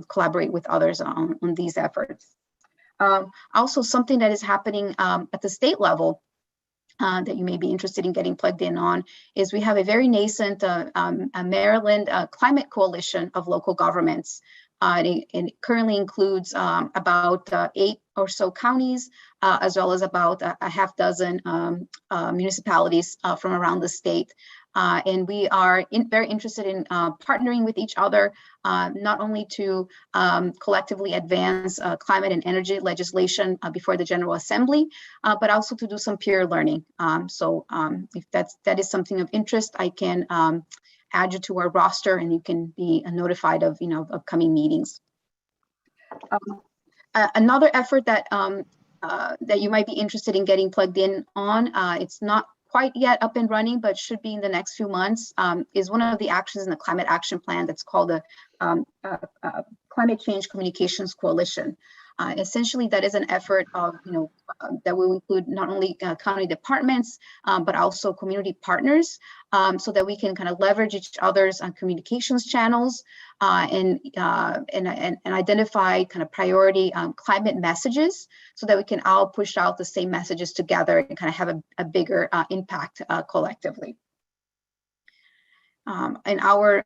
collaborate with others on these efforts. Also, something that is happening at the state level that you may be interested in getting plugged in on is we have a very nascent Maryland climate coalition of local governments. It currently includes about 8 or so counties, as well as about a half dozen municipalities from around the state. And we are very interested in partnering with each other, not only to collectively advance climate and energy legislation before the General Assembly, but also to do some peer learning. If that is something of interest, I can add you to our roster, and you can be notified of upcoming meetings. Another effort that that you might be interested in getting plugged in on, it's not quite yet up and running, but should be in the next few months, is one of the actions in the Climate Action Plan that's called the Climate Change Communications Coalition. Essentially, that is an effort of, that will include not only county departments, but also community partners, so that we can kind of leverage each other's communications channels and identify kind of priority climate messages, so that we can all push out the same messages together and kind of have a bigger impact collectively. In our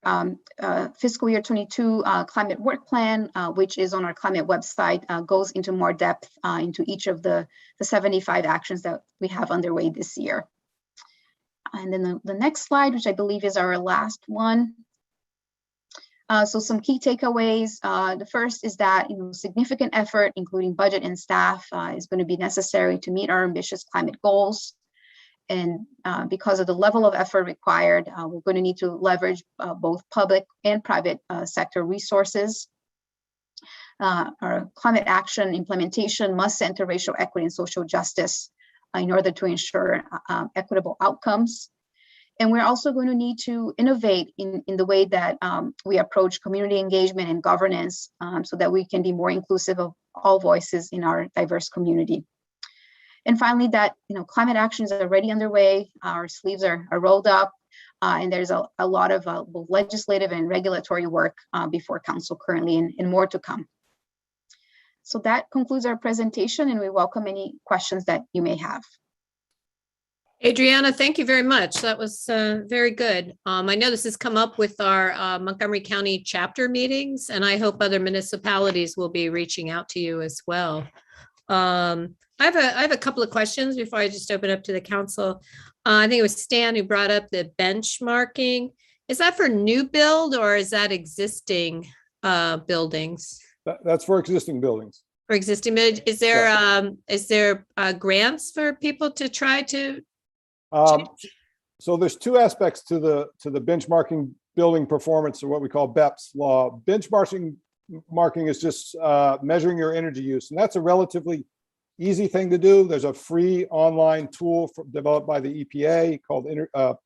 fiscal year 22 climate work plan, which is on our climate website, goes into more depth into each of the 75 actions that we have underway this year. And then the next slide, which I believe is our last one. So some key takeaways. The first is that significant effort, including budget and staff, is going to be necessary to meet our ambitious climate goals. And because of the level of effort required, we're going to need to leverage both public and private sector resources. Our climate action implementation must center racial equity and social justice in order to ensure equitable outcomes. And we're also going to need to innovate in the way that we approach community engagement and governance, so that we can be more inclusive of all voices in our diverse community. And finally, that climate actions are already underway. Our sleeves are rolled up, and there's a lot of both legislative and regulatory work before council currently, and more to come. So that concludes our presentation, and we welcome any questions that you may have. Adriana, thank you very much. That was very good. I know this has come up with our Montgomery County chapter meetings, and I hope other municipalities will be reaching out to you as well. I have a couple of questions before I just open up to the council. I think it was Stan who brought up the benchmarking. Is that for new build, or is that existing buildings? That's for existing buildings. For existing, is there grants for people to try to? So there's two aspects to the benchmarking building performance, or what we call BEPS law. Benchmarking is just measuring your energy use, and that's a relatively easy thing to do. There's a free online tool developed by the EPA called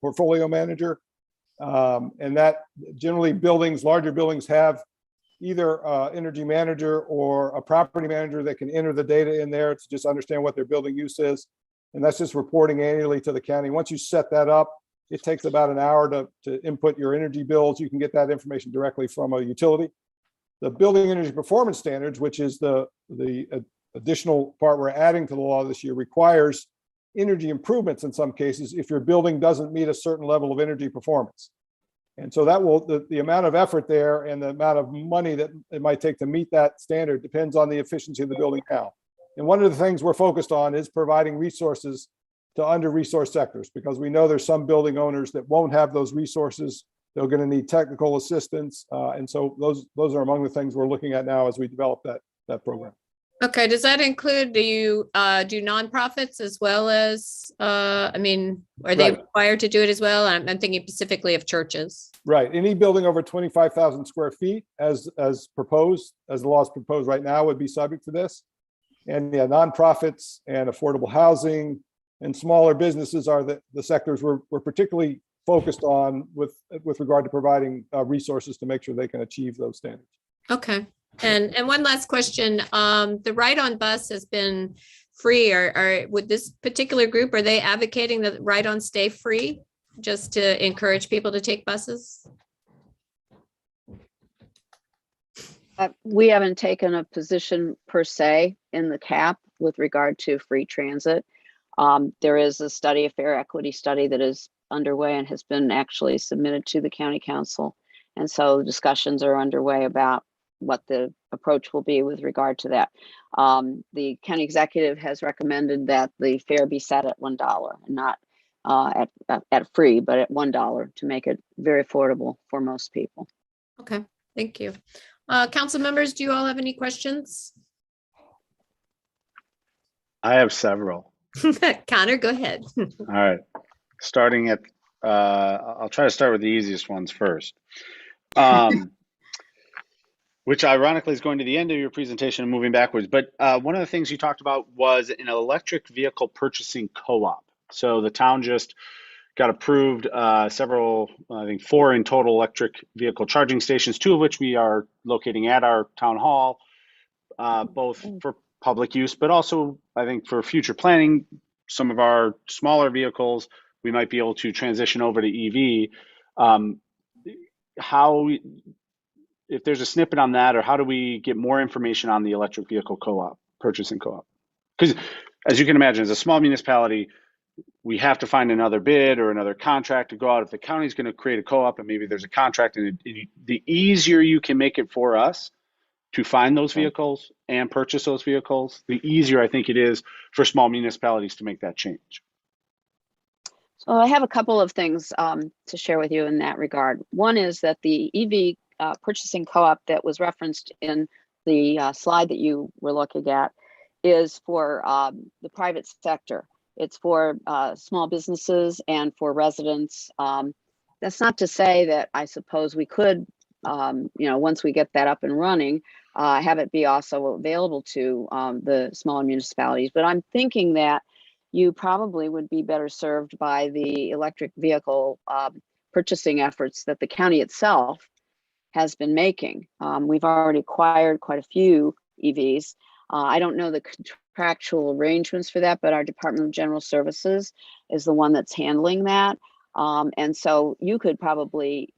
Portfolio Manager, and that generally larger buildings have either energy manager or a property manager that can enter the data in there to just understand what their building use is. And that's just reporting annually to the county. Once you set that up, it takes about an hour to input your energy bills. You can get that information directly from a utility. The Building Energy Performance Standards, which is the additional part we're adding to the law this year, requires energy improvements in some cases if your building doesn't meet a certain level of energy performance. And so that will, the amount of effort there and the amount of money that it might take to meet that standard depends on the efficiency of the building now. And one of the things we're focused on is providing resources to under-resourced sectors, because we know there's some building owners that won't have those resources. They're going to need technical assistance. And so those are among the things we're looking at now as we develop that program. Okay, does that include, do you do nonprofits as well as, are they required to do it as well? I'm thinking specifically of churches. Right, any building over 25,000 square feet as proposed, as the law is proposed right now, would be subject to this. And yeah, nonprofits and affordable housing and smaller businesses are the sectors we're particularly focused on with regard to providing resources to make sure they can achieve those standards. Okay. And one last question, the ride on bus has been free, or with this particular group, are they advocating that ride on stay free just to encourage people to take buses? We haven't taken a position per se in the CAP with regard to free transit. There is a study, a fair equity study that is underway and has been actually submitted to the county council. And so discussions are underway about what the approach will be with regard to that. The county executive has recommended that the fare be set at $1 and not at free, but at $1 to make it very affordable for most people. Okay, thank you. Council members, do you all have any questions? I have several. Connor, go ahead. All right. Starting at, I'll try to start with the easiest ones first. Which ironically is going to the end of your presentation and moving backwards. But one of the things you talked about was an electric vehicle purchasing co-op. So the town just got approved several, I think 4 in total electric vehicle charging stations, 2 of which we are locating at our town hall, both for public use, but also I think for future planning, some of our smaller vehicles, we might be able to transition over to EV. If there's a snippet on that, or how do we get more information on the electric vehicle co-op, purchasing co-op? Because as you can imagine, as a small municipality, we have to find another bid or another contract to go out. If the county's going to create a co-op and maybe there's a contract, and the easier you can make it for us to find those vehicles and purchase those vehicles, the easier I think it is for small municipalities to make that change. So I have a couple of things to share with you in that regard. One is that the EV purchasing co-op that was referenced in the slide that you were looking at is for the private sector. It's for small businesses and for residents. That's not to say that I suppose we could, once we get that up and running, have it be also available to the smaller municipalities. But I'm thinking that you probably would be better served by the electric vehicle purchasing efforts that the county itself has been making. We've already acquired quite a few EVs. I don't know the contractual arrangements for that, but our Department of General Services is the one that's handling that. And so you could probably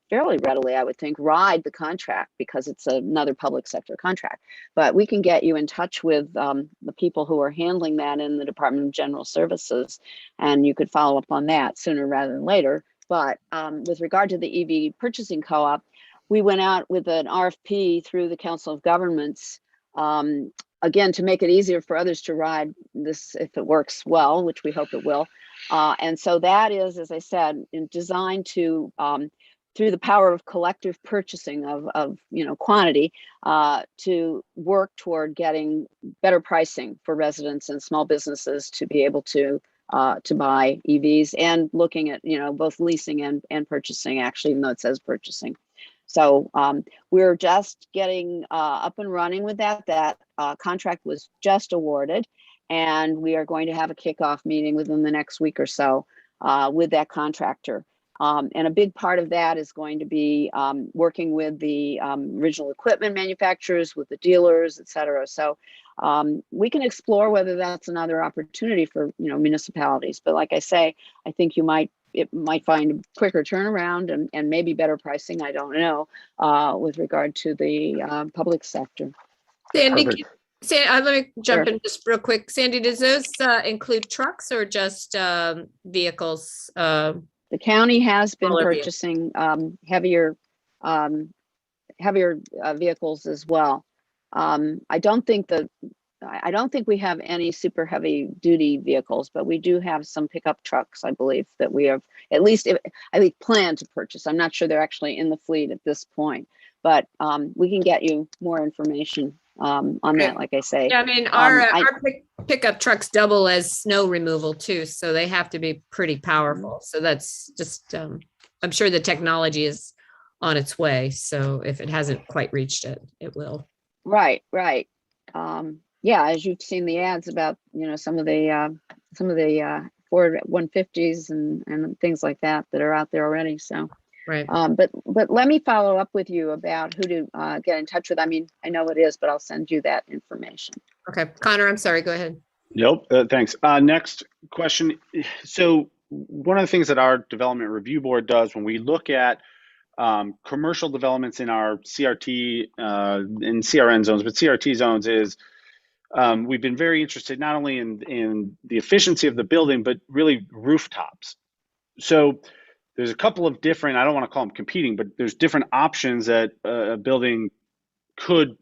fairly readily, I would think, ride the contract because it's another public sector contract. But we can get you in touch with the people who are handling that in the Department of General Services, and you could follow up on that sooner rather than later. But with regard to the EV purchasing co-op, we went out with an RFP through the Council of Governments, again, to make it easier for others to ride this if it works well, which we hope it will. And so that is, as I said, designed to, through the power of collective purchasing of quantity, to work toward getting better pricing for residents and small businesses to be able to buy EVs, and looking at both leasing and purchasing, actually, even though it says purchasing. So we're just getting up and running with that. That contract was just awarded, and we are going to have a kickoff meeting within the next week or so with that contractor. And a big part of that is going to be working with the original equipment manufacturers, with the dealers, et cetera. So we can explore whether that's another opportunity for municipalities. But like I say, I think it might find a quicker turnaround and maybe better pricing, I don't know, with regard to the public sector. Sandy, let me jump Sure. in just real quick. Sandy, does those include trucks or just vehicles? The county has been Smaller purchasing heavier vehicles as well. I don't think we have any super heavy duty vehicles, but we do have some pickup trucks, I believe, that we have at least, I think, planned to purchase. I'm not sure they're actually in the fleet at this point, but we can get you more information on that, like I say. Yeah, I mean, our pickup trucks double as snow removal too, so they have to be pretty powerful. So that's just, I'm sure the technology is on its way. So if it hasn't quite reached it, it will. Right. Yeah, as you've seen the ads about, some of the Ford 150s and things like that are out there already. So, right. But let me follow up with you about who to get in touch with. I mean, I know it is, but I'll send you that information. Okay, Connor, I'm sorry. Go ahead. Nope. Thanks. Next question. So one of the things that our development review board does when we look at commercial developments in our CRT and CRN zones, but CRT zones is we've been very interested not only in the efficiency of the building, but really rooftops. So there's a couple of different, I don't want to call them competing, but there's different options that a building could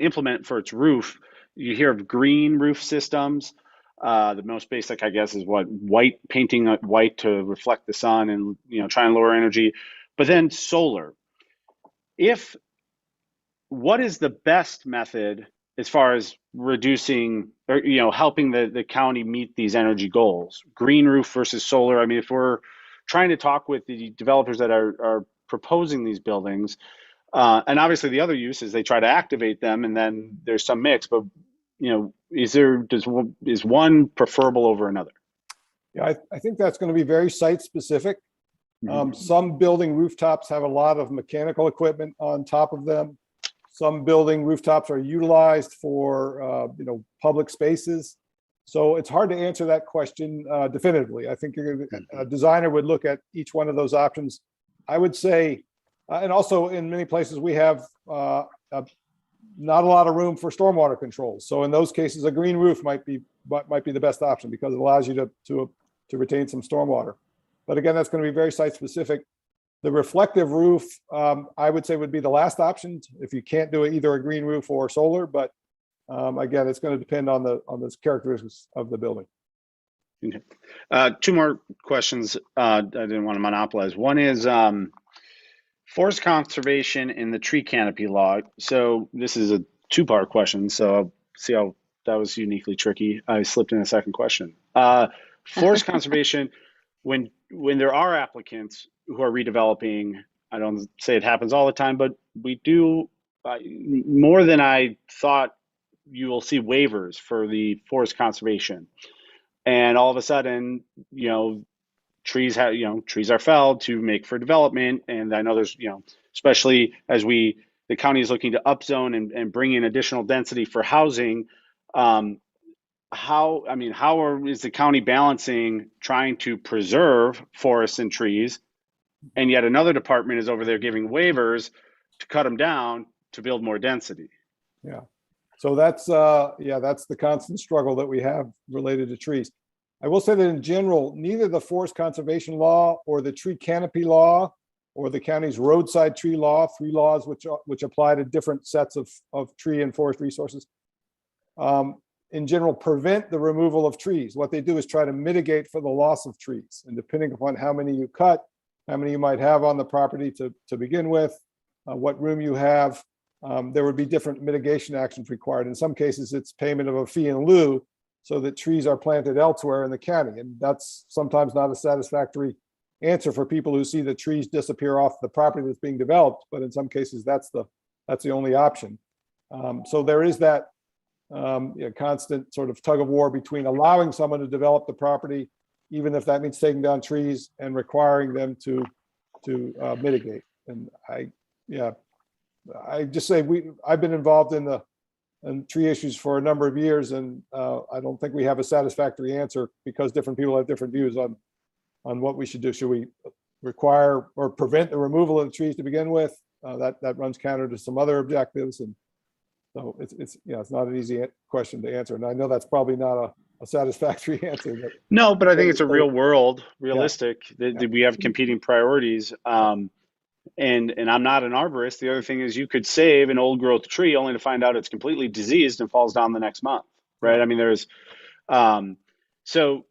implement for its roof. You hear of green roof systems. The most basic, I guess, is what white, painting white to reflect the sun and, try and lower energy. But then solar. What is the best method as far as reducing or, helping the county meet these energy goals? Green roof versus solar. I mean, if we're trying to talk with the developers that are proposing these buildings, and obviously the other use is they try to activate them and then there's some mix, but is one preferable over another? Yeah, I think that's going to be very site specific. Some building rooftops have a lot of mechanical equipment on top of them. Some building rooftops are utilized for, public spaces. So it's hard to answer that question definitively. I think a designer would look at each one of those options. I would say, and also in many places we have not a lot of room for stormwater control. So in those cases, a green roof might be the best option because it allows you to retain some stormwater. But again, that's going to be very site specific. The reflective roof, I would say, would be the last option if you can't do either a green roof or solar. But again, it's going to depend on the characteristics of the building. Okay. Two more questions. I didn't want to monopolize. One is forest conservation in the tree canopy law. So this is a two-part question. So I'll see how that was uniquely tricky. I slipped in a second question. Forest conservation, when there are applicants who are redeveloping, I don't say it happens all the time, but we do more than I thought. You will see waivers for the forest conservation, and all of a sudden, trees are felled to make for development. And I know there's, especially as the county is looking to upzone and bring in additional density for housing. How is the county balancing trying to preserve forests and trees, and yet another department is over there giving waivers to cut them down to build more density? Yeah. So that's the constant struggle that we have related to trees. I will say that in general, neither the forest conservation law or the tree canopy law or the county's roadside tree law, three laws which apply to different sets of tree and forest resources, in general prevent the removal of trees. What they do is try to mitigate for the loss of trees. And depending upon how many you cut, how many you might have on the property to begin with, what room you have, there would be different mitigation actions required. In some cases, it's payment of a fee in lieu so that trees are planted elsewhere in the county. And that's sometimes not a satisfactory answer for people who see the trees disappear off the property that's being developed. But in some cases, that's the only option. So there is that constant sort of tug of war between allowing someone to develop the property, even if that means taking down trees, and requiring them to mitigate. And I just say I've been involved in tree issues for a number of years, and I don't think we have a satisfactory answer because different people have different views on what we should do. Should we require or prevent the removal of the trees to begin with? That runs counter to some other objectives, and so it's not an easy question to answer. And I know that's probably not a satisfactory answer. But I think it's a realistic that we have competing priorities. And I'm not an arborist. The other thing is you could save an old growth tree only to find out it's completely diseased and falls down the next month, right? I mean, there's, so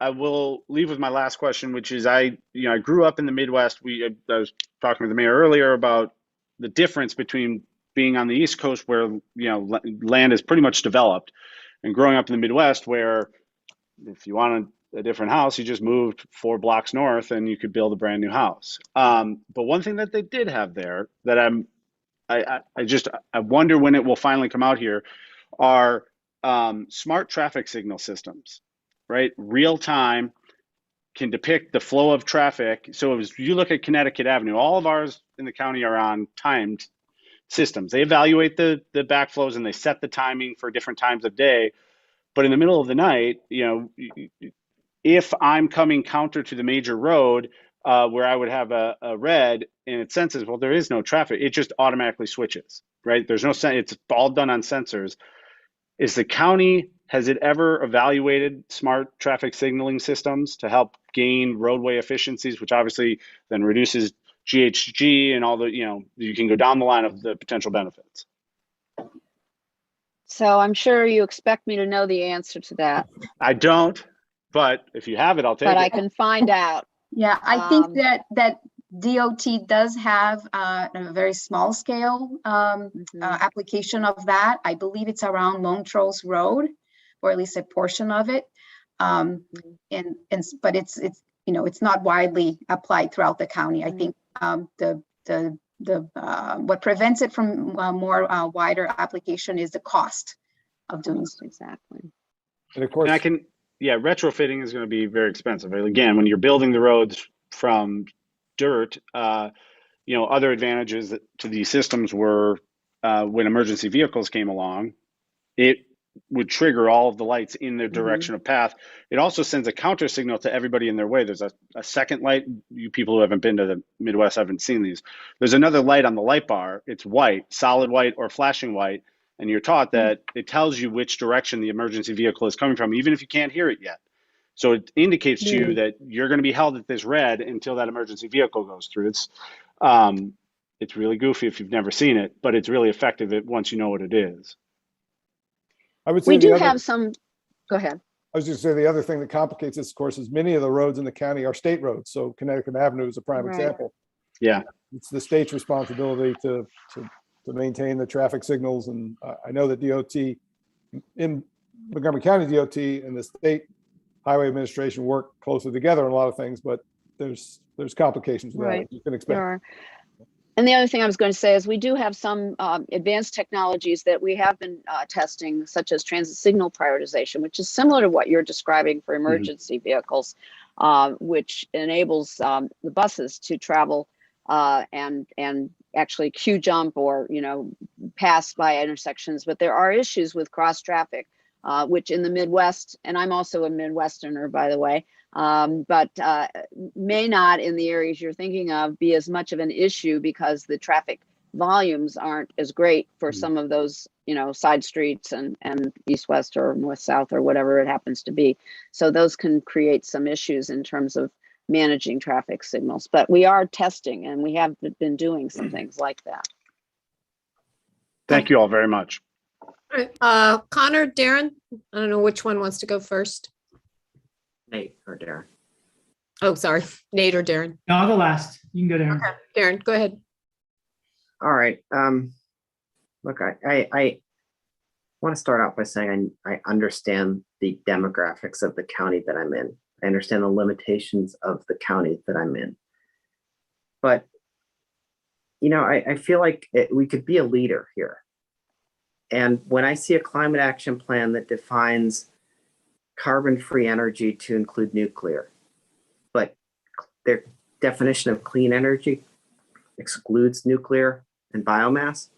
I will leave with my last question, which is I grew up in the Midwest. I was talking with the mayor earlier about the difference between being on the East Coast where, land is pretty much developed, and growing up in the Midwest where if you wanted a different house, you just moved 4 blocks north and you could build a brand new house. But one thing that they did have there that I wonder when it will finally come out here are smart traffic signal systems, right? Real time can depict the flow of traffic. So as you look at Connecticut Avenue, all of ours in the county are on timed systems. They evaluate the backflows and they set the timing for different times of day. But in the middle of the night, if I'm coming counter to the major road where I would have a red and it senses, well, there is no traffic, it just automatically switches, right? There's no sense, it's all done on sensors. Has it ever evaluated smart traffic signaling systems to help gain roadway efficiencies, which obviously then reduces GHG and all the, you can go down the line of the potential benefits? So I'm sure you expect me to know the answer to that, I don't, but if you have it, I'll take but it. I can find out. Yeah, I think Um, that DOT does have a very small scale application of that. I believe it's around Montrose Road, or at least a portion of it. But it's you know, it's not widely applied throughout the county. I think what prevents it from more wider application is the cost of doing so. Exactly. And of course, And retrofitting is going to be very expensive. Again, when you're building the roads from dirt, other advantages to these systems were when emergency vehicles came along, it would trigger all of the lights in their direction of path. It also sends a counter signal to everybody in their way. There's a second light. You people who haven't been to the Midwest haven't seen these. There's another light on the light bar. It's white, solid white or flashing white. And you're taught that it tells you which direction the emergency vehicle is coming from, even if you can't hear it yet. So it indicates to you that you're going to be held at this red until that emergency vehicle goes through. It's really goofy if you've never seen it, but it's really effective once you know what it is. I would say We do the other, have some, go ahead. I was just saying the other thing that complicates this, of course, is many of the roads in the county are state roads. So Connecticut Avenue is a prime Right. example. Yeah. It's the state's responsibility to maintain the traffic signals. And I know that DOT in Montgomery County DOT and the state highway administration work closely together on a lot of things, but there's complications with Right. that. You can expect. There are. And the other thing I was going to say is we do have some advanced technologies that we have been testing, such as transit signal prioritization, which is similar to what you're describing for emergency vehicles, which enables the buses to travel and actually queue jump or, pass by intersections. But there are issues with cross traffic, which in the Midwest, and I'm also a Midwesterner, by the way, but may not in the areas you're thinking of be as much of an issue because the traffic volumes aren't as great for some of those, side streets and east-west or north-south or whatever it happens to be. So those can create some issues in terms of managing traffic signals, but we are testing and we have been doing some things like that. Thank you all very much. All right, Connor, Darren, I don't know which one wants to go first. Nate or Darren. Oh, sorry, Nate or Darren. No, I'll go last. You can go Darren. Okay, Darren, go ahead. All right. Look, I want to start out by saying I understand the demographics of the county that I'm in. I understand the limitations of the county that I'm in. But, I feel like we could be a leader here. And when I see a climate action plan that defines carbon-free energy to include nuclear, but their definition of clean energy excludes nuclear and biomass,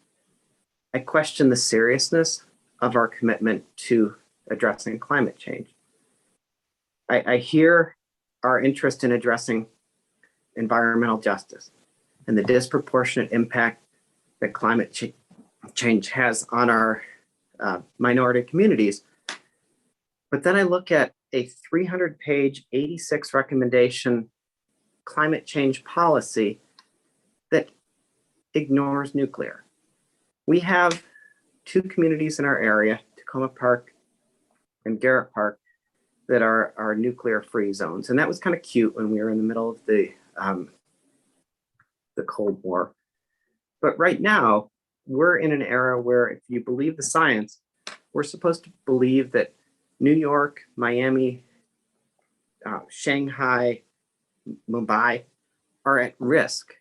I question the seriousness of our commitment to addressing climate change. I hear our interest in addressing environmental justice and the disproportionate impact that climate change has on our minority communities. But then I look at a 300-page, 86 recommendation climate change policy that ignores nuclear. We have two communities in our area, Tacoma Park and Garrett Park, that are nuclear-free zones. And that was kind of cute when we were in the middle of the Cold War. But right now, we're in an era where, if you believe the science, we're supposed to believe that New York, Miami, Shanghai, Mumbai are at risk.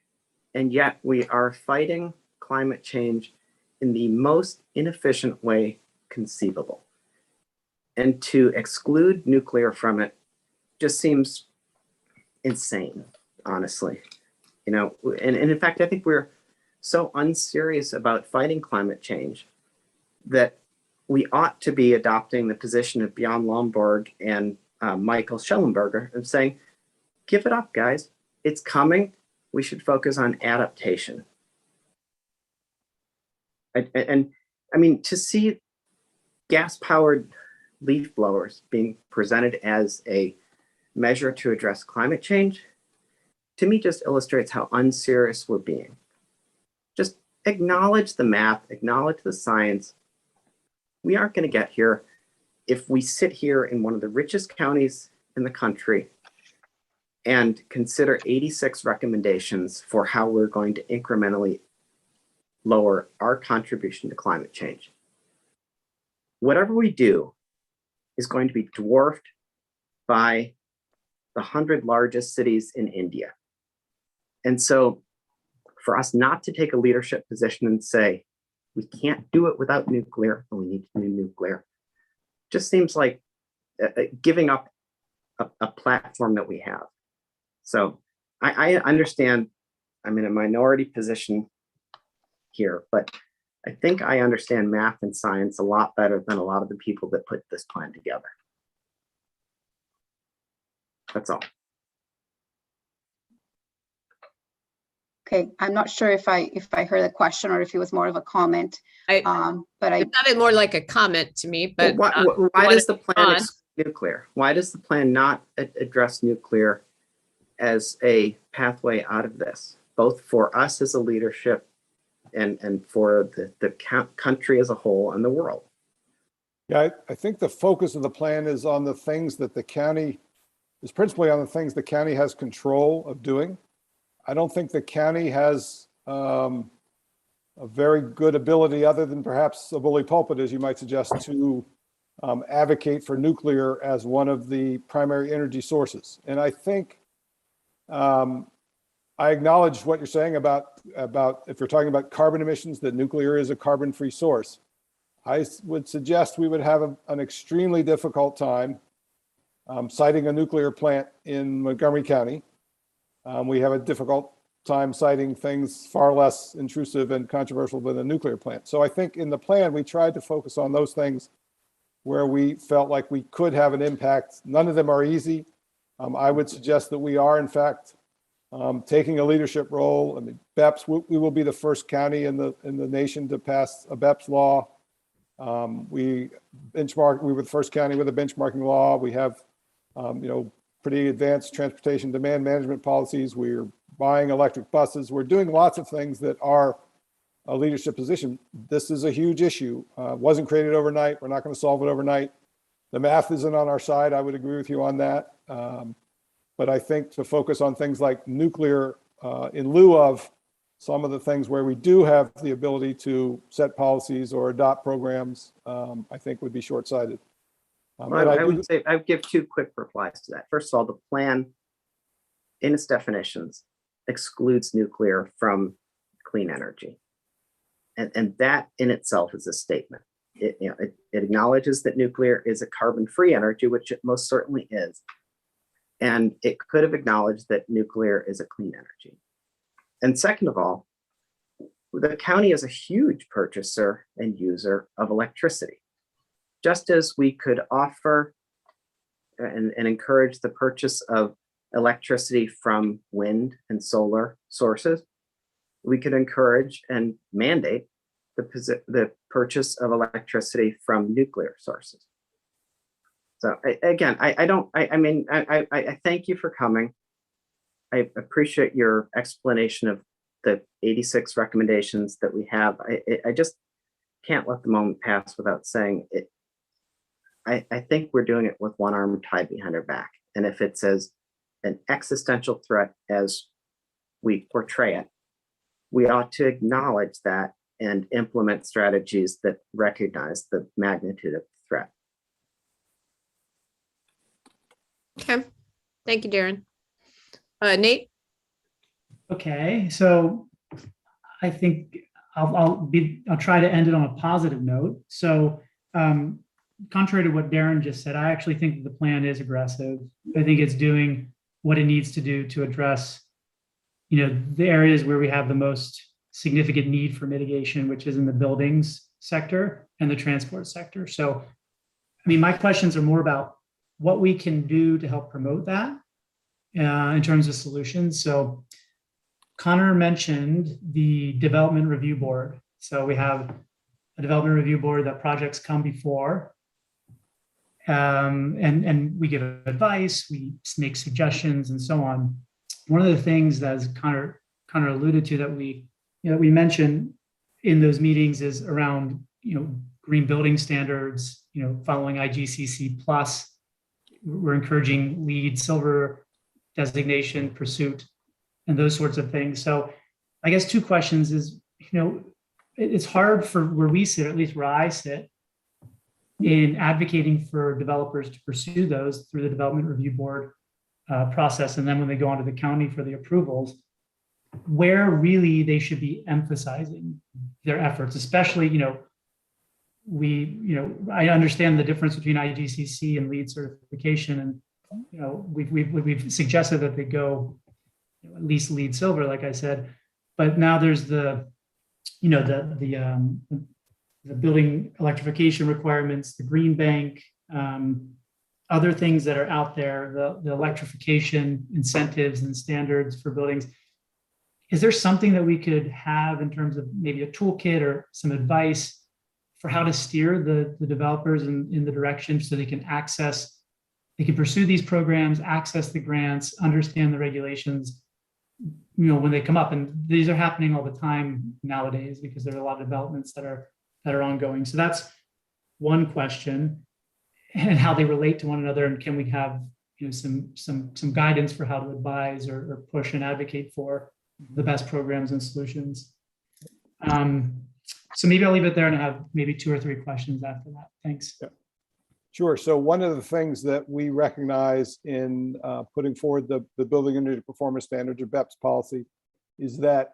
And yet we are fighting climate change in the most inefficient way conceivable. And to exclude nuclear from it just seems insane, honestly. And in fact, I think we're so unserious about fighting climate change that we ought to be adopting the position of Bjorn Lomborg and Michael Schellenberger and saying, give it up, guys. It's coming. We should focus on adaptation. And I mean, to see gas-powered leaf blowers being presented as a measure to address climate change, to me just illustrates how unserious we're being. Just acknowledge the math, acknowledge the science, We aren't going to get here if we sit here in one of the richest counties in the country and consider 86 recommendations for how we're going to incrementally lower our contribution to climate change. Whatever we do is going to be dwarfed by the 100 largest cities in India. And so for us not to take a leadership position and say, we can't do it without nuclear, and we need to do nuclear, just seems like giving up a platform that we have. So I understand I'm in a minority position here, but I think I understand math and science a lot better than a lot of the people that put this plan together. That's all. Okay, I'm not sure if I heard a question or if it was more of a comment. It sounded more like a comment to me, but Why does the plan exclude nuclear? Why does the plan not address nuclear as a pathway out of this, both for us as a leadership and for the country as a whole and the world? Yeah, I think the focus of the plan is on the things that the county is principally on the things the county has control of doing. I don't think the county has a very good ability, other than perhaps a bully pulpit, as you might suggest, to advocate for nuclear as one of the primary energy sources. And I think I acknowledge what you're saying about if you're talking about carbon emissions, that nuclear is a carbon-free source. I would suggest we would have an extremely difficult time citing a nuclear plant in Montgomery County. We have a difficult time citing things far less intrusive and controversial than a nuclear plant. So I think in the plan, we tried to focus on those things where we felt like we could have an impact. None of them are easy. I would suggest that we are, in fact, taking a leadership role. I mean, BEPS, we will be the first county in the nation to pass a BEPS law. We were the first county with a benchmarking law. We have, pretty advanced transportation demand management policies. We're buying electric buses. We're doing lots of things that are a leadership position. This is a huge issue. Wasn't created overnight. We're not going to solve it overnight. The math isn't on our side. I would agree with you on that. But I think to focus on things like nuclear in lieu of some of the things where we do have the ability to set policies or adopt programs, I think would be short-sighted. I would say I would give two quick replies to that. First of all, the plan in its definitions excludes nuclear from clean energy. And that in itself is a statement. It acknowledges that nuclear is a carbon-free energy, which it most certainly is. And it could have acknowledged that nuclear is a clean energy. And second of all, the county is a huge purchaser and user of electricity. Just as we could offer and encourage the purchase of electricity from wind and solar sources, we could encourage and mandate the purchase of electricity from nuclear sources. So again, I thank you for coming. I appreciate your explanation of the 86 recommendations that we have. I just can't let the moment pass without saying it. I think we're doing it with one arm tied behind our back. And if it's as an existential threat as we portray it, we ought to acknowledge that and implement strategies that recognize the magnitude of the threat. okay. Thank you, Darren. Nate? Okay, so I think I'll try to end it on a positive note. So contrary to what Darren just said, I actually think that the plan is aggressive. I think it's doing what it needs to do to address, the areas where we have the most significant need for mitigation, which is in the buildings sector and the transport sector. So, my questions are more about what we can do to help promote that in terms of solutions. So Connor mentioned the development review board. So we have a development review board that projects come before. And we give advice, we make suggestions, and so on. One of the things that, as Connor alluded to, that we mentioned in those meetings is around green building standards, following IGCC plus. We're encouraging LEED Silver designation pursuit and those sorts of things. So I guess two questions is, it's hard for where we sit, at least where I sit, in advocating for developers to pursue those through the development review board process. And then when they go onto the county for the approvals, where really they should be emphasizing their efforts, especially, I understand the difference between IGCC and LEED certification. And, we've suggested that they go at least LEED Silver, like I said, but now there's the building electrification requirements, the green bank, other things that are out there, the electrification incentives and standards for buildings. Is there something that we could have in terms of maybe a toolkit or some advice for how to steer the developers in the direction so they can pursue these programs, access the grants, understand the regulations, when they come up? And these are happening all the time nowadays because there are a lot of developments that are ongoing. So that's one question, and how they relate to one another. And can we have some guidance for how to advise or push and advocate for the best programs and solutions? So maybe I'll leave it there and have maybe 2 or 3 questions after that. Thanks. Yeah. Sure. So one of the things that we recognize in putting forward the Building Energy Performance Standards, or BEPS policy, is that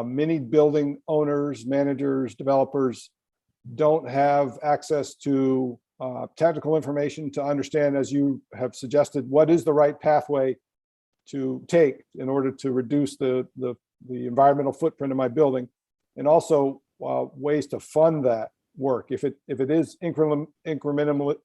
many building owners, managers, developers don't have access to technical information to understand, as you have suggested, what is the right pathway to take in order to reduce the environmental footprint of my building, and also ways to fund that work. If it is incrementally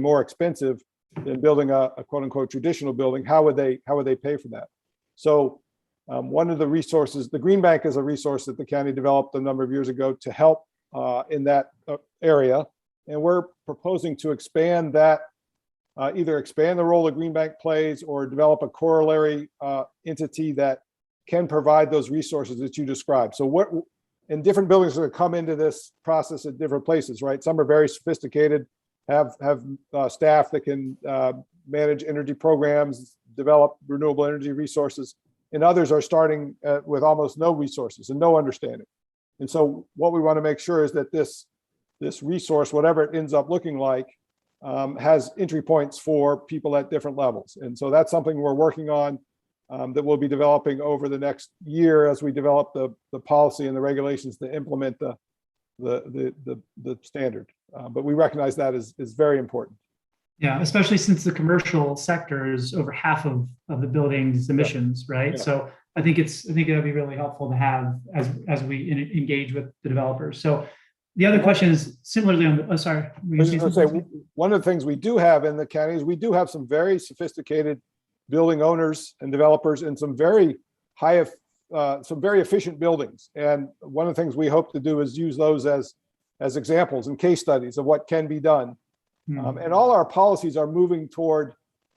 more expensive than building a quote unquote traditional building, how would they pay for that? So one of the resources, the Green Bank, is a resource that the county developed a number of years ago to help in that area, and we're proposing to expand that, either expand the role the Green Bank plays or develop a corollary entity that can provide those resources that you described. So and different buildings are going to come into this process at different places, right? Some are very sophisticated, have staff that can manage energy programs, develop renewable energy resources, and others are starting with almost no resources and no understanding. And so what we want to make sure is that this resource, whatever it ends up looking like, has entry points for people at different levels. And so that's something we're working on, that we'll be developing over the next year as we develop the policy and the regulations to implement the standard. But we recognize that is very important. Yeah, especially since the commercial sector is over half of the building's emissions, right? Yeah. So I think that'd be really helpful to have as we engage with the developers. So the other question is similarly on the, sorry. I was just going to say, one of the things we do have in the county is we do have some very sophisticated building owners and developers and some very efficient buildings. And one of the things we hope to do is use those as examples and case studies of what can be done. And all our policies are moving toward,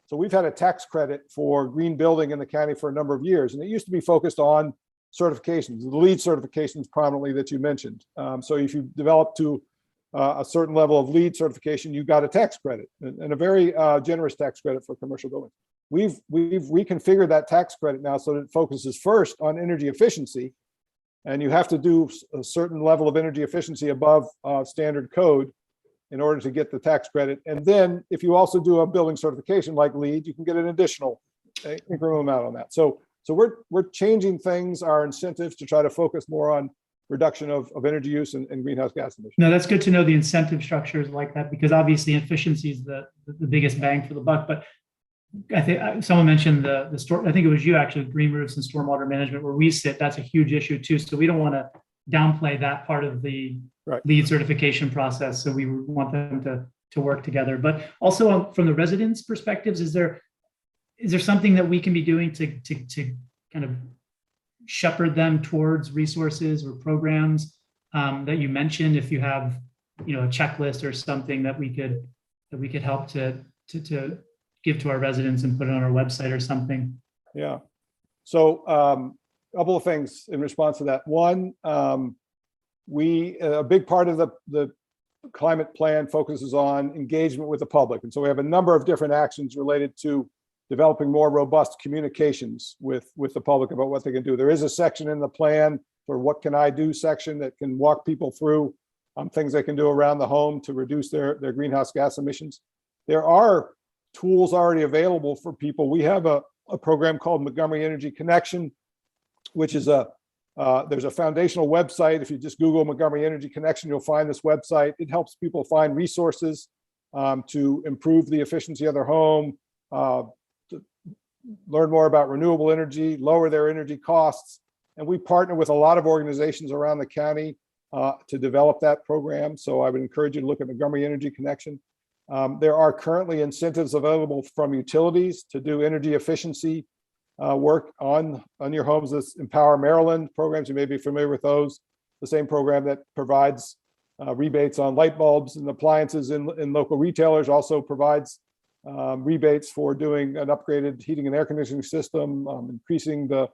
so we've had a tax credit for green building in the county for a number of years, and it used to be focused on certifications, the LEED certifications prominently that you mentioned. So if you develop to a certain level of LEED certification, you got a tax credit, and a very generous tax credit for commercial buildings. We've reconfigured that tax credit now so that it focuses first on energy efficiency, and you have to do a certain level of energy efficiency above standard code in order to get the tax credit. And then if you also do a building certification like LEED, you can get an additional incremental amount on that. So we're changing things, our incentives, to try to focus more on reduction of energy use and greenhouse gas emissions. No, that's good to know the incentive structures like that, because obviously efficiency is the biggest bang for the buck. But I think someone mentioned the storm. I think it was you actually, green roofs and stormwater management, where we sit. That's a huge issue too. So we don't want to downplay that part of the LEED certification process. So we want them to work together. But also from the residents' perspectives, is there something that we can be doing to kind of shepherd them towards resources or programs that you mentioned? If you have, a checklist or something that we could help to give to our residents and put it on our website or something. Yeah. So a couple of things in response to that. One, a big part of the climate plan focuses on engagement with the public. And so we have a number of different actions related to developing more robust communications with the public about what they can do. There is a section in the plan for what can I do section that can walk people through things they can do around the home to reduce their greenhouse gas emissions. There are tools already available for people. We have a program called Montgomery Energy Connection, which is there's a foundational website. If you just Google Montgomery Energy Connection, you'll find this website. It helps people find resources to improve the efficiency of their home, to learn more about renewable energy, lower their energy costs. And we partner with a lot of organizations around the county to develop that program. So I would encourage you to look at Montgomery Energy Connection. There are currently incentives available from utilities to do energy efficiency work on your homes. This Empower Maryland programs, you may be familiar with those. The same program that provides rebates on light bulbs and appliances in local retailers also provides rebates for doing an upgraded heating and air conditioning system, increasing the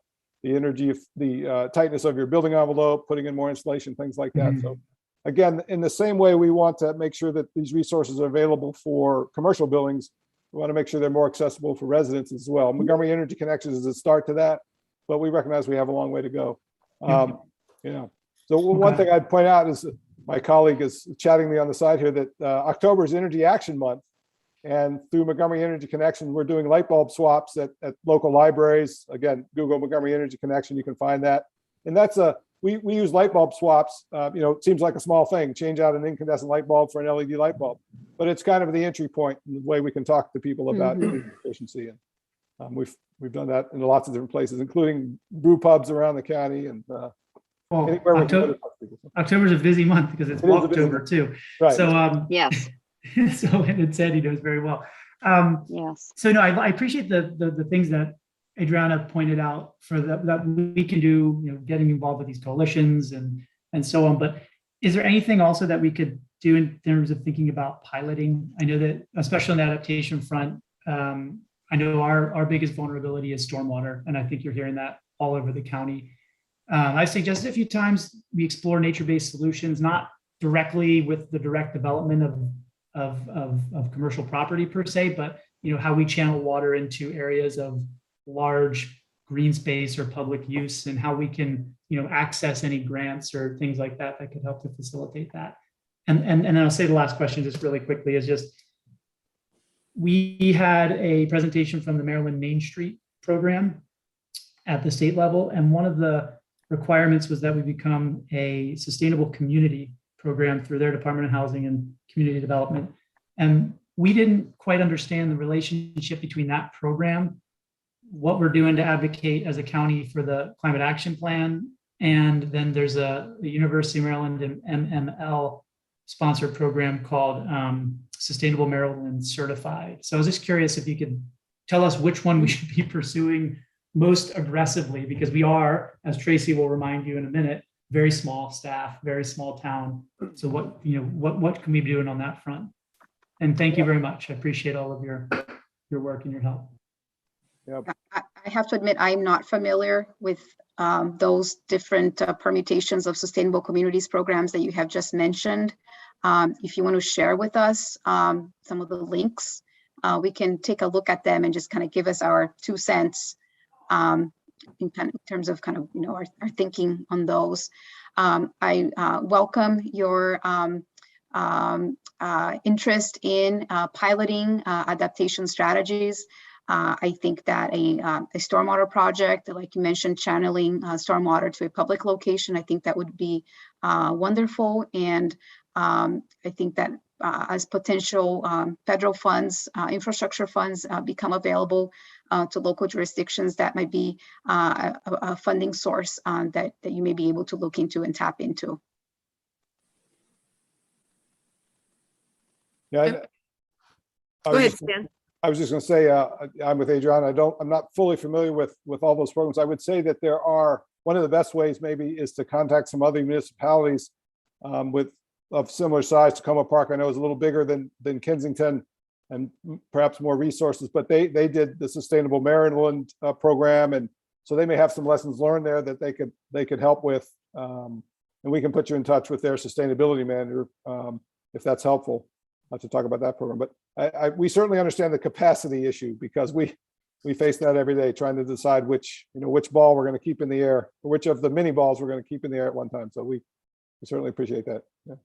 energy, the tightness of your building envelope, putting in more insulation, things like that. So again, in the same way we want to make sure that these resources are available for commercial buildings, we want to make sure they're more accessible for residents as well. Montgomery Energy Connections is a start to that, but we recognize we have a long way to go. So one thing I'd point out is my colleague is chatting me on the side here that October is Energy Action Month. And through Montgomery Energy Connection, we're doing light bulb swaps at local libraries. Again, Google Montgomery Energy Connection, you can find that. And that's we use light bulb swaps. It seems like a small thing, change out an incandescent light bulb for an LED light bulb, but it's kind of the entry point and the way we can talk to people about efficiency. And we've done that in lots of different places, including brew pubs around the county and anywhere. October is a busy month because it's October too. Right. So yes. So and said he knows very well. Yes. So no, I appreciate the things that Adriana pointed out for that we can do, getting involved with these coalitions and so on. But is there anything also that we could do in terms of thinking about piloting? I know that, especially on the adaptation front, I know our biggest vulnerability is stormwater, and I think you're hearing that all over the county. I've suggested a few times we explore nature-based solutions, not directly with the direct development of commercial property per se, but how we channel water into areas of large green space or public use, and how we can access any grants or things like that could help to facilitate that. And then I'll say the last question just really quickly is just, we had a presentation from the Maryland Main Street program at the state level, and one of the requirements was that we become a sustainable community program through their Department of Housing and Community Development. And we didn't quite understand the relationship between that program, what we're doing to advocate as a county for the climate action plan, and then there's the University of Maryland and MML sponsored program called Sustainable Maryland Certified. So I was just curious if you could tell us which one we should be pursuing most aggressively, because we are, as Tracy will remind you in a minute, very small staff, very small town. So what can we be doing on that front? And thank you very much. I appreciate all of your work and your help. Yep. I have to admit, I'm not familiar with those different permutations of sustainable communities programs that you have just mentioned. If you want to share with us some of the links, we can take a look at them and just kind of give us our 2 cents in terms of our thinking on those. I welcome your interest in piloting adaptation strategies. I think that a stormwater project, like you mentioned, channeling stormwater to a public location, I think that would be wonderful. And I think that as potential federal funds, infrastructure funds become available to local jurisdictions, that might be a funding source that you may be able to look into and tap into. Yeah. Go ahead, Stan. I was just going to say, I'm with Adriana. I'm not fully familiar with all those programs. I would say that there are, one of the best ways maybe is to contact some other municipalities of similar size. Tacoma Park, I know, is a little bigger than Kensington and perhaps more resources, but they did the Sustainable Maryland program, and so they may have some lessons learned there that they could help with. And and we can put you in touch with their sustainability manager if that's helpful to talk about that program. But we certainly understand the capacity issue, because we face that every day, trying to decide which ball we're going to keep in the air, or which of the mini balls we're going to keep in the air at one time. So we certainly appreciate that. Yeah.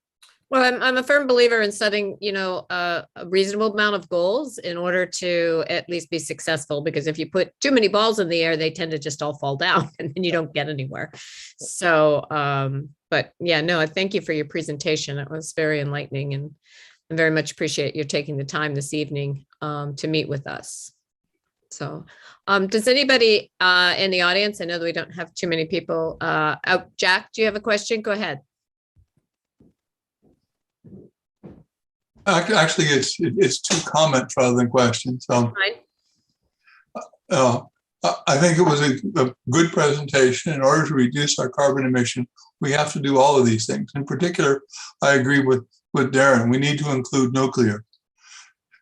Well, I'm a firm believer in setting, a reasonable amount of goals in order to at least be successful, because if you put too many balls in the air, they tend to just all fall down and then you don't get anywhere. So, but yeah, no, I thank you for your presentation. It was very enlightening, and I very much appreciate you taking the time this evening to meet with us. So, does anybody in the audience, I know that we don't have too many people. Jack, do you have a question? Go ahead. Actually, it's two comments rather than questions. I think it was a good presentation. In order to reduce our carbon emission, we have to do all of these things. In particular, I agree with Darren. We need to include nuclear.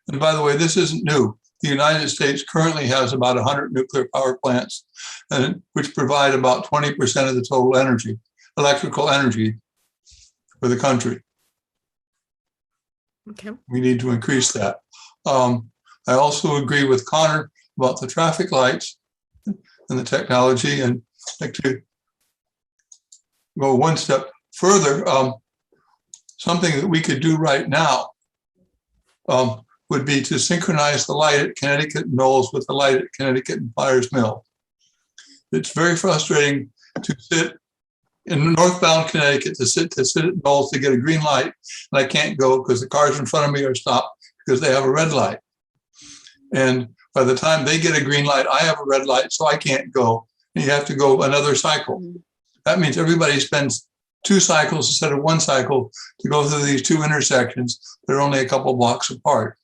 And by the way, this isn't new. The United States currently has about 100 nuclear power plants, which provide about 20% of the total energy, electrical energy for the country. Okay. We need to increase that. I also agree with Connor about the traffic lights and the technology, and like to go one step further. Something that we could do right now would be to synchronize the light at Connecticut Knolls with the light at Connecticut and Byers Mill. It's very frustrating to sit in northbound Connecticut to sit at Knolls to get a green light, and I can't go because the cars in front of me are stopped because they have a red light. And by the time they get a green light, I have a red light, so I can't go. And you have to go another cycle. That means everybody spends 2 cycles instead of 1 cycle to go through these 2 intersections that are only a couple blocks apart.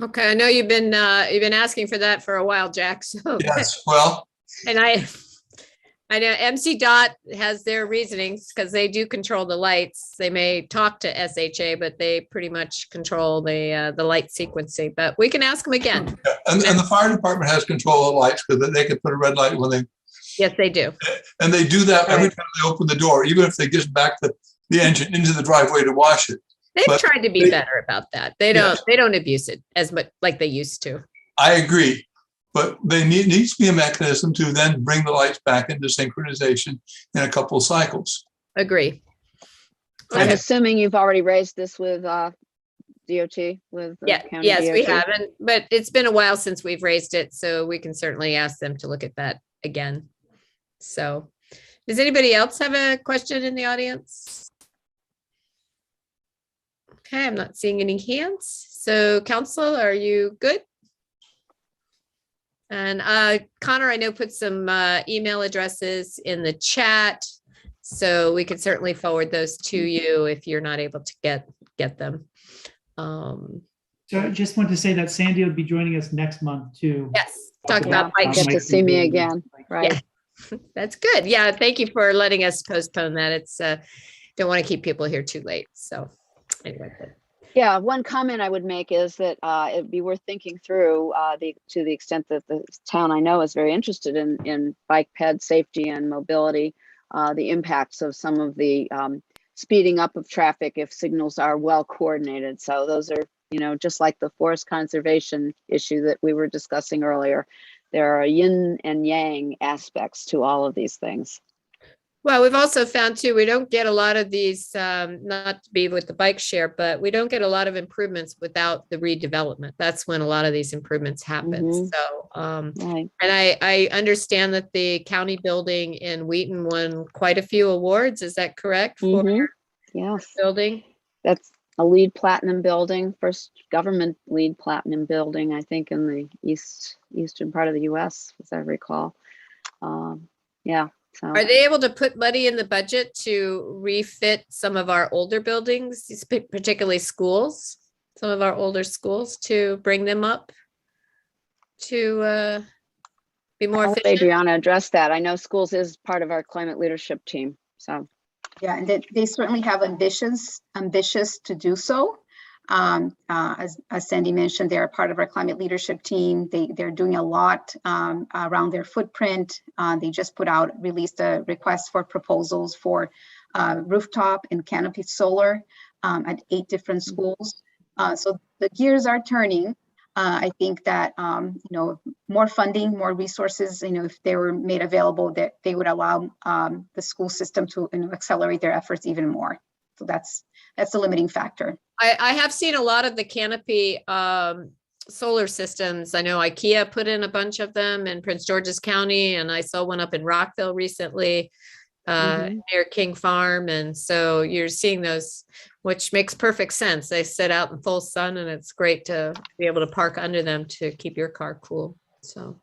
Okay, I know you've been asking for that for a while, Jack. So yes, well, and I know MC.DOT has their reasonings because they do control the lights. They may talk to SHA, but they pretty much control the light sequencing. But we can ask them again. Yeah. And the fire department has control of the lights because they can put a red light when they. Yes, they do. And they do that every time they open the door, even if they just back the engine into the driveway to wash it. They've tried to be better about that. They don't abuse it as much like they used to. I agree. But there needs to be a mechanism to then bring the lights back into synchronization in a couple of cycles. Agree. I'm assuming you've already raised this with DOT, with county yes, DOT. we haven't, but it's been a while since we've raised it, so we can certainly ask them to look at that again. So, does anybody else have a question in the audience? Okay, I'm not seeing any hands. So, Council, are you good? And Connor, I know, put some email addresses in the chat, so we can certainly forward those to you if you're not able to get them. So I just want to say that Sandy will be joining us next month too. Yes, talk about bike. Get to see me again, right? Yeah. That's good. Yeah, thank you for letting us postpone that. It's don't want to keep people here too late. So anyway. Yeah, one comment I would make is that it'd be worth thinking through to the extent that the town I know is very interested in bike ped safety and mobility, the impacts of some of the speeding up of traffic if signals are well coordinated. So those are, just like the forest conservation issue that we were discussing earlier, there are yin and yang aspects to all of these things. Well, we've also found too, we don't get a lot of these, not to be with the bike share, but we don't get a lot of improvements without the redevelopment. That's when a lot of these improvements happen. So, Right. and I understand that the county building in Wheaton won quite a few awards. Is that correct? For Yes. building? That's a LEED Platinum building, first government LEED Platinum building, I think, in the eastern part of the US, as I recall. Yeah. So. Are they able to put money in the budget to refit some of our older buildings, particularly schools, some of our older schools, to bring them up to be more I'll let efficient? Adriana address that. I know schools is part of our climate leadership team. So Yeah, and they certainly have ambitious to do so. As Sandy mentioned, they're a part of our climate leadership team. They're doing a lot around their footprint. They just released a request for proposals for rooftop and canopy solar at 8 different schools. So the gears are turning. I think that, more funding, more resources, if they were made available, that they would allow the school system to accelerate their efforts even more. So that's the limiting factor. I have seen a lot of the canopy solar systems. I know IKEA put in a bunch of them in Prince George's County, and I saw one up in Rockville recently near King Farm. And so you're seeing those, which makes perfect sense. They sit out in full sun, and it's great to be able to park under them to keep your car cool. So,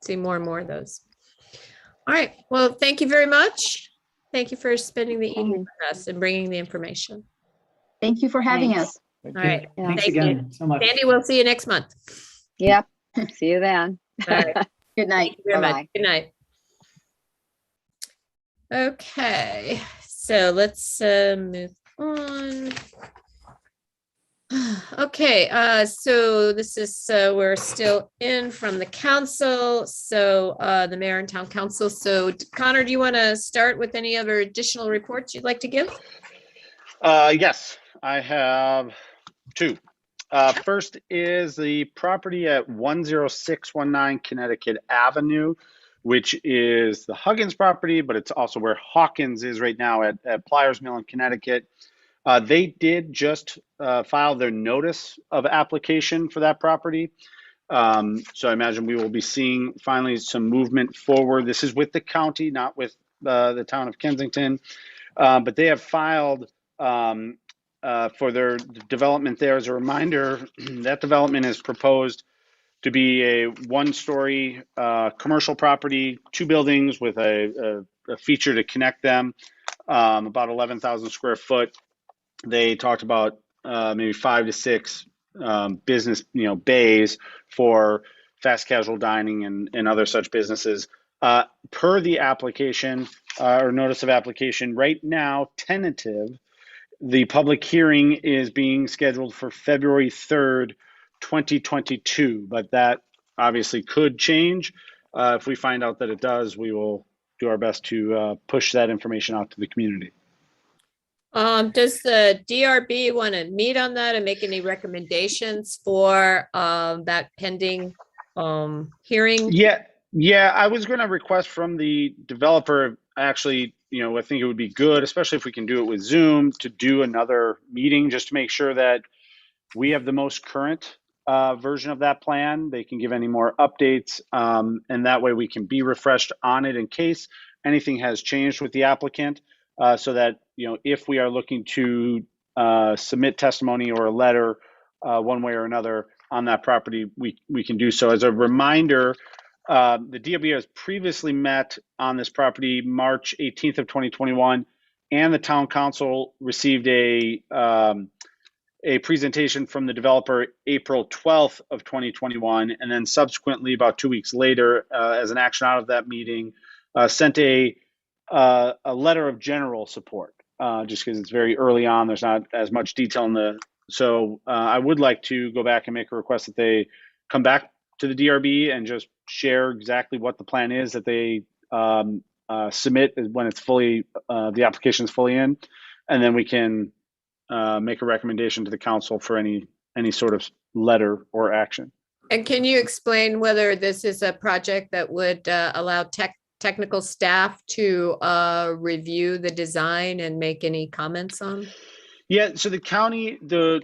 see more and more of those. All right. Well, thank you very much. Thank you for spending the evening with us and bringing the information. Thank you for having us. Thank All you. right. Yeah. Thanks Thank again so much. Sandy, we'll see you next month. Yep. See you then. All right. Good night. Thank you very much. Bye-bye. Good night. Okay, so let's move on. Okay, so this is, we're still in from the council. So the mayor and town council. So Connor, do you want to start with any other additional reports you'd like to give? Yes, I have 2. First is the property at 10619 Connecticut Avenue, which is the Huggins property, but it's also where Hawkins is right now at Pliers Mill in Connecticut. They did just file their notice of application for that property. So I imagine we will be seeing finally some movement forward. This is with the county, not with the town of Kensington, but they have filed for their development there. As a reminder, that development is proposed to be a 1-story commercial property, 2 buildings with a feature to connect them, about 11,000 square foot. They talked about maybe 5 to 6 business, bays for fast casual dining and other such businesses. Per the application or notice of application, right now, tentative, the public hearing is being scheduled for February 3rd, 2022, but that obviously could change. If we find out that it does, we will do our best to push that information out to the community. Does the DRB want to meet on that and make any recommendations for that pending hearing? Yeah, I was going to request from the developer, actually, I think it would be good, especially if we can do it with Zoom, to do another meeting just to make sure that we have the most current version of that plan. They can give any more updates, and that way we can be refreshed on it in case anything has changed with the applicant, so that if we are looking to submit testimony or a letter one way or another on that property, we can do so. As a reminder, the DRB has previously met on this property March 18th of 2021, and the town council received a presentation from the developer April 12th of 2021, and then subsequently, about 2 weeks later, as an action out of that meeting, sent a letter of general support, just because it's very early on. There's not as much detail in the, so I would like to go back and make a request that they come back to the DRB and just share exactly what the plan is that they submit when it's fully, the application is fully in, and then we can make a recommendation to the council for any sort of letter or action. And can you explain whether this is a project that would allow technical staff to review the design and make any comments on? Yeah, so the county, the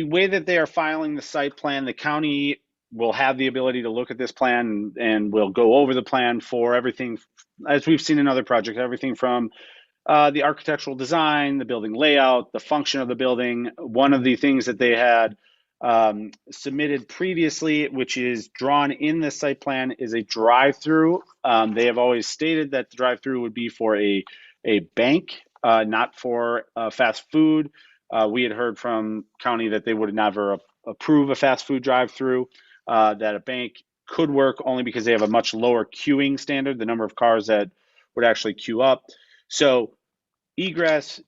way that they are filing the site plan, the county will have the ability to look at this plan and we'll go over the plan for everything, as we've seen in other projects, everything from the architectural design, the building layout, the function of the building. One of the things that they had submitted previously, which is drawn in the site plan, is a drive-through. They have always stated that the drive-through would be for a bank, not for fast food. We had heard from county that they would never approve a fast food drive-through, that a bank could work only because they have a much lower queuing standard, the number of cars that would actually queue up. So ingress,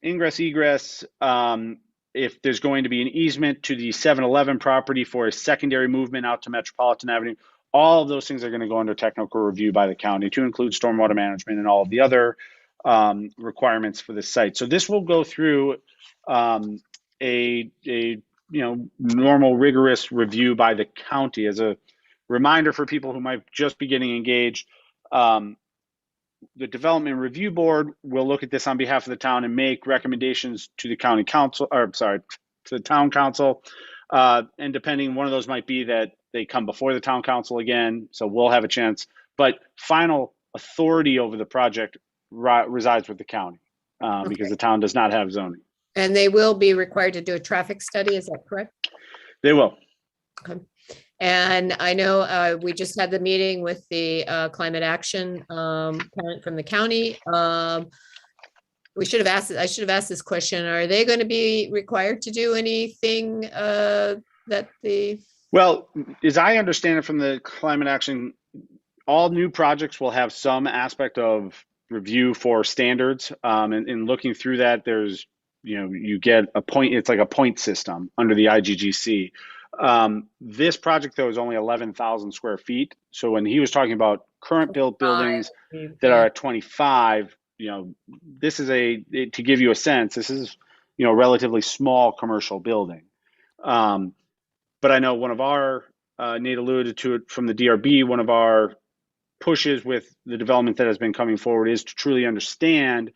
if there's going to be an easement to the 7-Eleven property for a secondary movement out to Metropolitan Avenue. All of those things are going to go under technical review by the county, to include stormwater management and all of the other requirements for this site. So this will go through a normal rigorous review by the county. As a reminder for people who might just be getting engaged, the Development Review Board will look at this on behalf of the town and make recommendations to the county council, or sorry, to the town council. And depending, one of those might be that they come before the town council again, so we'll have a chance. But final authority over the project resides with the county because the town does not have zoning. And they will be required to do a traffic study, is that correct? They will. Okay. And I know we just had the meeting with the climate action parent from the county. I should have asked this question. Are they going to be required to do anything Well, as I understand it from the climate action, all new projects will have some aspect of review for standards. And looking through that, there's, you get a point, it's like a point system under the IGGC. This project, though, is only 11,000 square feet. So when he was talking about current built buildings that are at 25, this is to give you a sense, this is, a relatively small commercial building. But I know one of our, Nate alluded to it from the DRB, one of our pushes with the development that has been coming forward is to truly understand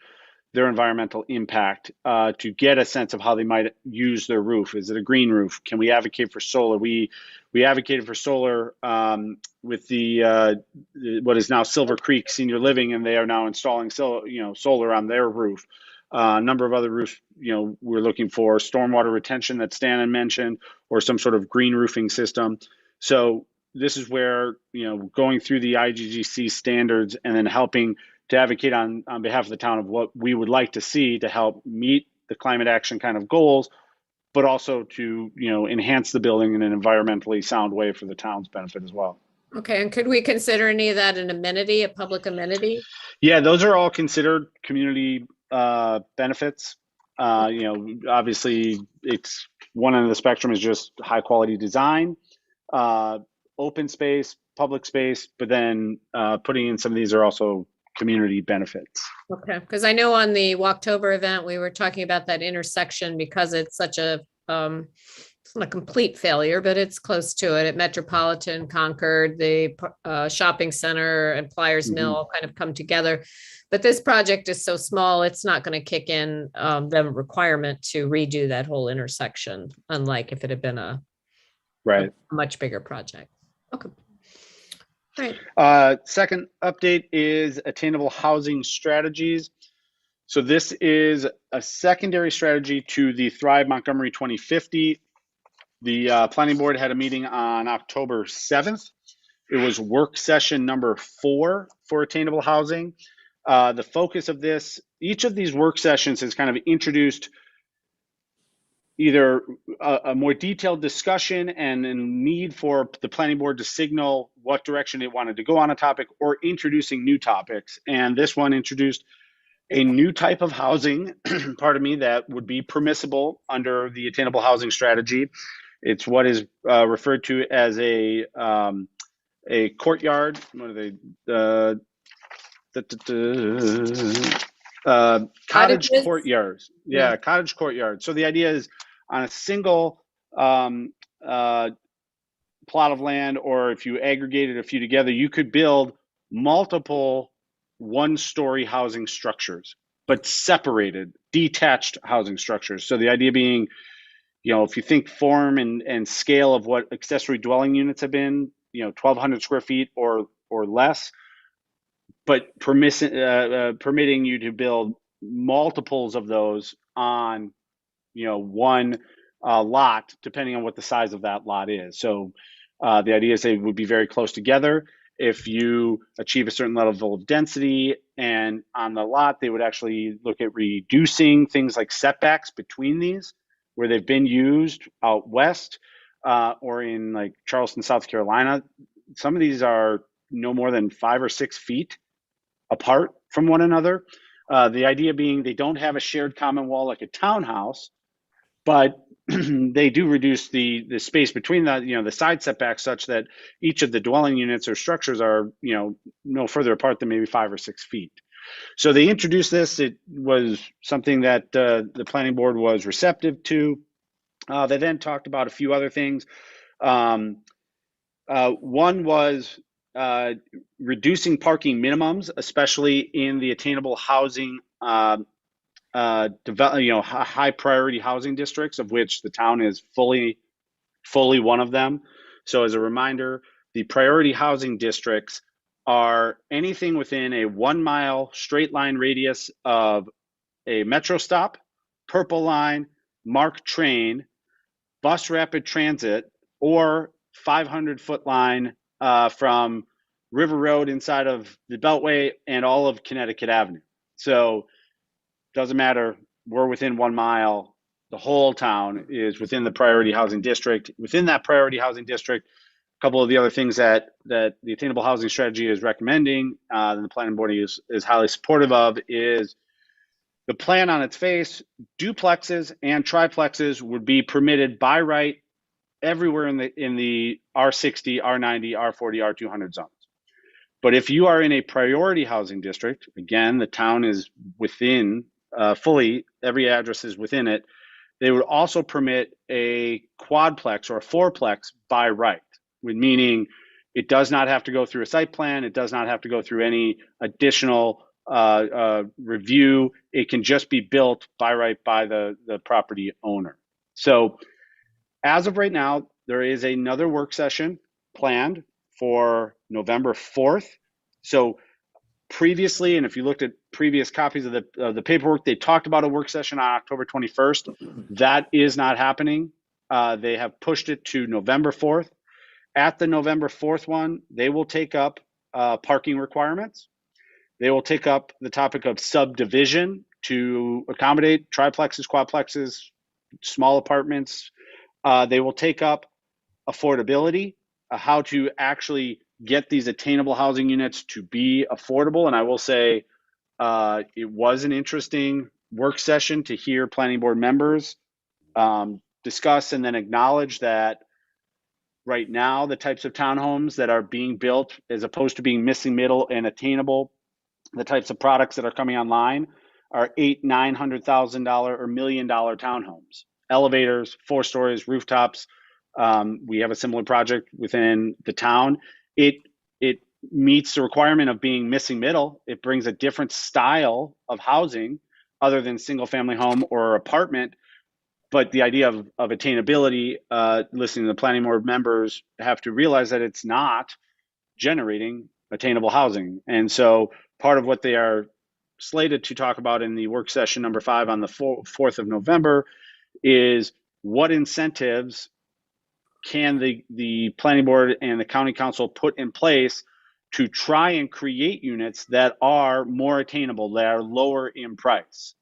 their environmental impact, to get a sense of how they might use their roof. Is it a green roof? Can we advocate for solar? We advocated for solar with the what is now Silver Creek Senior Living, and they are now installing solar on their roof. A number of other roofs, we're looking for stormwater retention that Stan had mentioned, or some sort of green roofing system. So this is where, going through the IGGC standards and then helping to advocate on behalf of the town of what we would like to see to help meet the climate action kind of goals, but also to, enhance the building in an environmentally sound way for the town's benefit as well. Okay, and could we consider any of that an amenity, a public amenity? Yeah, those are all considered community benefits. Obviously it's one end of the spectrum is just high quality design, open space, public space, but then putting in some of these are also community benefits. Okay, because I know on the Walktober event, we were talking about that intersection because it's such a, it's not a complete failure, but it's close to it. At Metropolitan, Concord, the shopping center and Pliers Mill kind of come together. But this project is so small, it's not going to kick in the requirement to redo that whole intersection, unlike if it had been a much bigger project. Okay. Right. Second update is Attainable Housing Strategies. So this is a secondary strategy to the Thrive Montgomery 2050. The planning board had a meeting on October 7th. It was work session number 4 for Attainable Housing. The focus of this, each of these work sessions has kind of introduced either a more detailed discussion and a need for the planning board to signal what direction it wanted to go on a topic, or introducing new topics. And this one introduced a new type of housing, that would be permissible under the Attainable Housing Strategy. It's what is referred to as a courtyard. What are they? Cottage courtyards. Yeah, cottage courtyard. So the idea is on a single plot of land, or if you aggregated a few together, you could build multiple one-story housing structures, but separated, detached housing structures. So the idea being, if you think form and scale of what accessory dwelling units have been, 1,200 square feet or less, but permitting you to build multiples of those on, one lot, depending on what the size of that lot is. So the idea is they would be very close together. If you achieve a certain level of density and on the lot, they would actually look at reducing things like setbacks between these, where they've been used out west or in like Charleston, South Carolina. Some of these are no more than 5 or 6 feet apart from one another. The idea being they don't have a shared common wall like a townhouse, but they do reduce the space between the side setbacks such that each of the dwelling units or structures are no further apart than maybe 5 or 6 feet. So they introduced this. It was something that the planning board was receptive to. They then talked about a few other things. One was reducing parking minimums, especially in the attainable housing, high priority housing districts, of which the town is fully one of them. So as a reminder, the priority housing districts are anything within a 1 mile straight line radius of a metro stop, Purple Line, MARC train, bus rapid transit, or 500-foot line from River Road inside of the Beltway and all of Connecticut Avenue. So doesn't matter, we're within 1 mile. The whole town is within the priority housing district. Within that priority housing district, a couple of the other things that the Attainable Housing Strategy is recommending, and the planning board is highly supportive of, is the plan on its face. Duplexes and triplexes would be permitted by right everywhere in the R60, R90, R40, R200 zones. But if you are in a priority housing district, again, the town is within fully, every address is within it, they would also permit a quadplex or a fourplex by right, meaning it does not have to go through a site plan. It does not have to go through any additional review. It can just be built by right by the property owner. So as of right now, there is another work session planned for November 4th. So previously, and if you looked at previous copies of the paperwork, they talked about a work session on October 21st. That is not happening. They have pushed it to November 4th. At the November 4th one, they will take up parking requirements. They will take up the topic of subdivision to accommodate triplexes, quadplexes, small apartments. They will take up affordability, how to actually get these attainable housing units to be affordable. And I will say it was an interesting work session to hear planning board members discuss and then acknowledge that right now the types of townhomes that are being built, as opposed to being missing middle and attainable, the types of products that are coming online are $800,000-$900,000 or $1 million townhomes, elevators, 4 stories, rooftops. We have a similar project within the town. It meets the requirement of being missing middle. It brings a different style of housing other than single family home or apartment. But the idea of attainability, listening to the planning board members, have to realize that it's not generating attainable housing. And so part of what they are slated to talk about in the work session number 5 on the 4th of November is what incentives can the planning board and the county council put in place to try and create units that are more attainable, that are lower in price.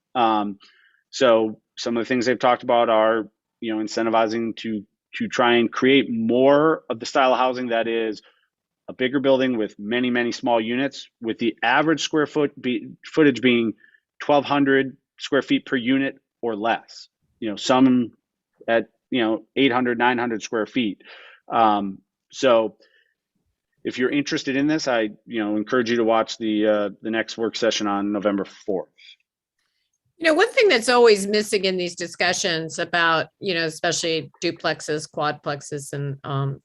So some of the things they've talked about are, incentivizing to try and create more of the style of housing that is a bigger building with many, many small units, with the average square footage being 1,200 square feet per unit or less. Some at 800, 900 square feet. So if you're interested in this, I encourage you to watch the next work session on November 4th. One thing that's always missing in these discussions about, especially duplexes, quadplexes, and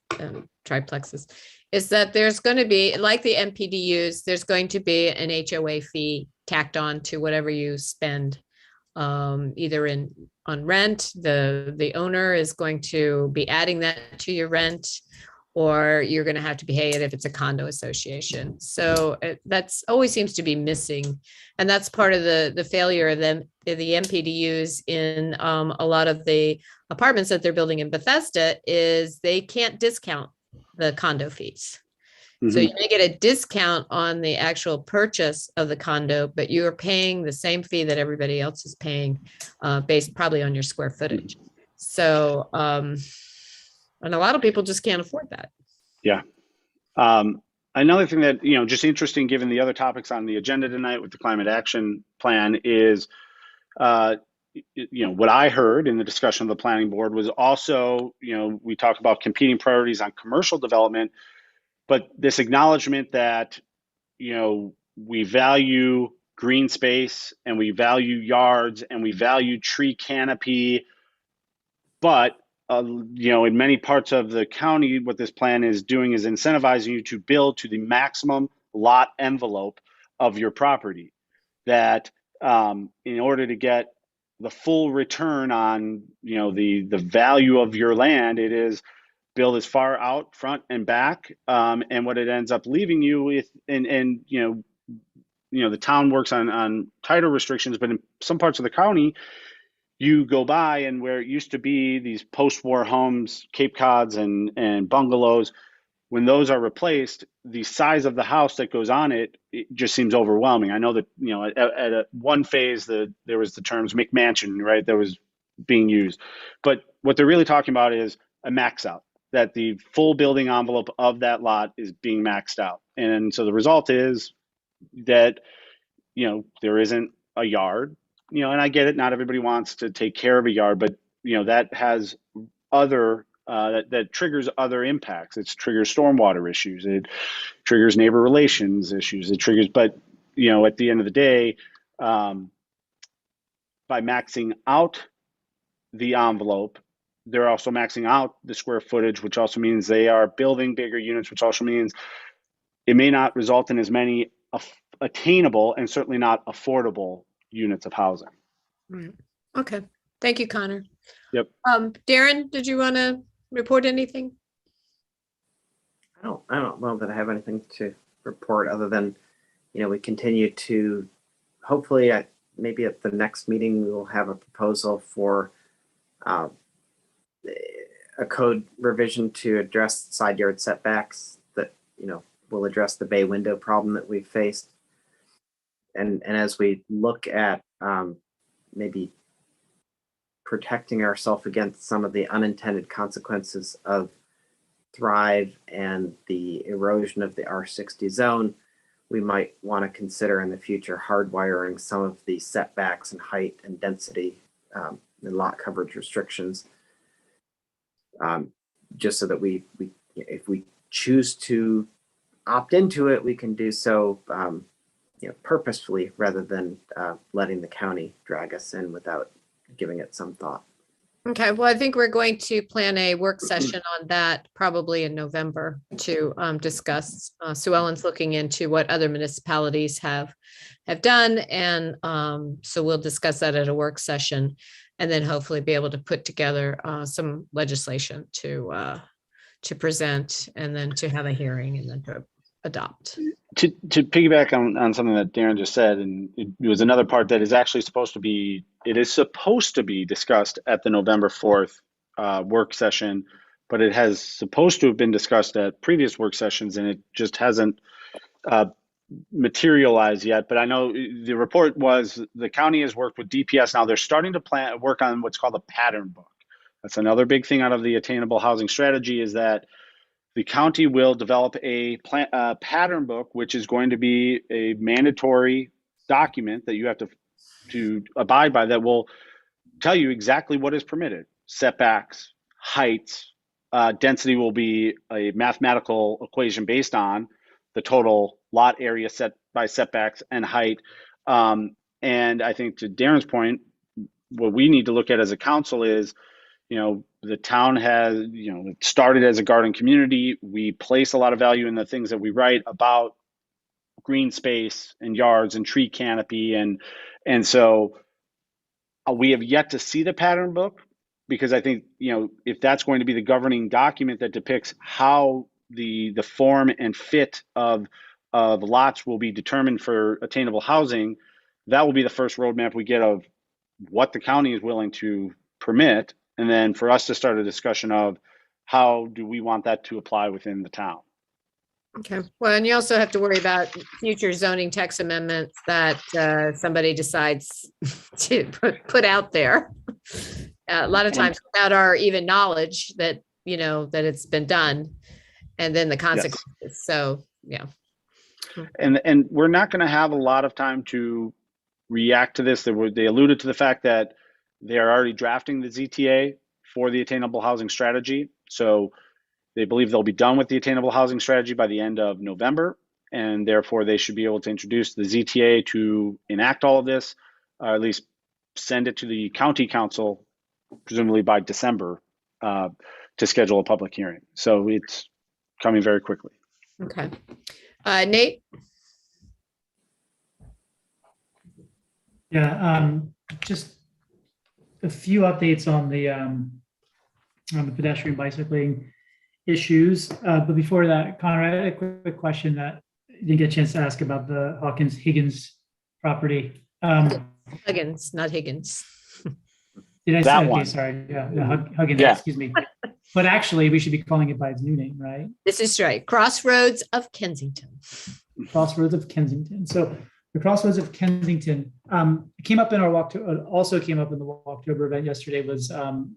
triplexes, is that there's going to be, like the MPDUs, there's going to be an HOA fee tacked on to whatever you spend, either on rent. The owner is going to be adding that to your rent, or you're going to have to pay it if it's a condo association. So that's always seems to be missing. And that's part of the failure of the MPDUs in a lot of the apartments that they're building in Bethesda, is they can't discount the condo fees. Mm-hmm. So you may get a discount on the actual purchase of the condo, but you're paying the same fee that everybody else is paying, based probably on your square footage. So, and a lot of people just can't afford that. Yeah. Another thing that, just interesting given the other topics on the agenda tonight with the climate action plan is, what I heard in the discussion of the planning board was also, we talked about competing priorities on commercial development, but this acknowledgement that, we value green space and we value yards and we value tree canopy, but in many parts of the county, what this plan is doing is incentivizing you to build to the maximum lot envelope of your property. That in order to get the full return on the value of your land, it is build as far out front and back, and what it ends up leaving you with, and the town works on title restrictions, but in some parts of the county, you go by and where it used to be these post-war homes, Cape Cods and bungalows, when those are replaced, the size of the house that goes on it just seems overwhelming. I know that, at one phase, there was the terms McMansion, right, that was being used. But what they're really talking about is a max out, that the full building envelope of that lot is being maxed out. And so the result is that, there isn't a yard, and I get it, not everybody wants to take care of a yard, but, that has other that triggers other impacts. It triggers stormwater issues. It triggers neighbor relations issues. It triggers, but at the end of the day, by maxing out the envelope, they're also maxing out the square footage, which also means they are building bigger units, which also means it may not result in as many attainable and certainly not affordable units of housing. Right. Okay. Thank you, Connor. Yep. Darren, did you want to report anything? I don't know that I have anything to report other than, we continue to, hopefully maybe at the next meeting, we will have a proposal for a code revision to address side yard setbacks that, will address the bay window problem that we've faced. And as we look at maybe protecting ourselves against some of the unintended consequences of Thrive and the erosion of the R60 zone, we might want to consider in the future hardwiring some of the setbacks and height and density and lot coverage restrictions, just so that we if we choose to opt into it, we can do so purposefully rather than letting the county drag us in without giving it some thought. Okay, well, I think we're going to plan a work session on that probably in November to discuss. Sue Ellen's looking into what other municipalities have done, and so we'll discuss that at a work session, and then hopefully be able to put together some legislation to present, and then to have a hearing, and then to adopt. To piggyback on something that Darren just said, and it was another part that is actually supposed to be discussed at the November 4th work session, but it has supposed to have been discussed at previous work sessions, and it just hasn't materialized yet. But I know the report was the county has worked with DPS. Now they're starting to work on what's called a pattern book. That's another big thing out of the attainable housing strategy, is that the county will develop a pattern book, which is going to be a mandatory document that you have to abide by, that will tell you exactly what is permitted. Setbacks, heights, density will be a mathematical equation based on the total lot area set by setbacks and height. And I think, to Darren's point, what we need to look at as a council is, the town has, it started as a garden community. We place a lot of value in the things that we write about green space and yards and tree canopy. And so we have yet to see the pattern book, because I think, if that's going to be the governing document that depicts how the form and fit of lots will be determined for attainable housing, that will be the first roadmap we get of what the county is willing to permit. And then for us to start a discussion of how do we want that to apply within the town. Okay, well, and you also have to worry about future zoning text amendments that somebody decides to put out there. A lot of times without our even knowledge that, that it's been done, and then the consequences. Yes. So, yeah. And we're not going to have a lot of time to react to this. They alluded to the fact that They are already drafting the ZTA for the Attainable Housing Strategy. So they believe they'll be done with the Attainable Housing Strategy by the end of November, and therefore they should be able to introduce the ZTA to enact all of this, or at least send it to the county council, presumably by December, to schedule a public hearing. So it's coming very quickly. Okay. Nate? Yeah, just a few updates on the pedestrian bicycling issues. But before that, Connor, I had a quick question that I didn't get a chance to ask about the Higgins property. Huggins, not Higgins. Did I That say, one. okay, sorry, yeah, Huggins, Yeah. excuse me. But actually, we should be calling it by its new name, right? This is right. Crossroads of Kensington. Crossroads of Kensington. So the Crossroads of Kensington came up in our also came up in the Walktober event yesterday. Was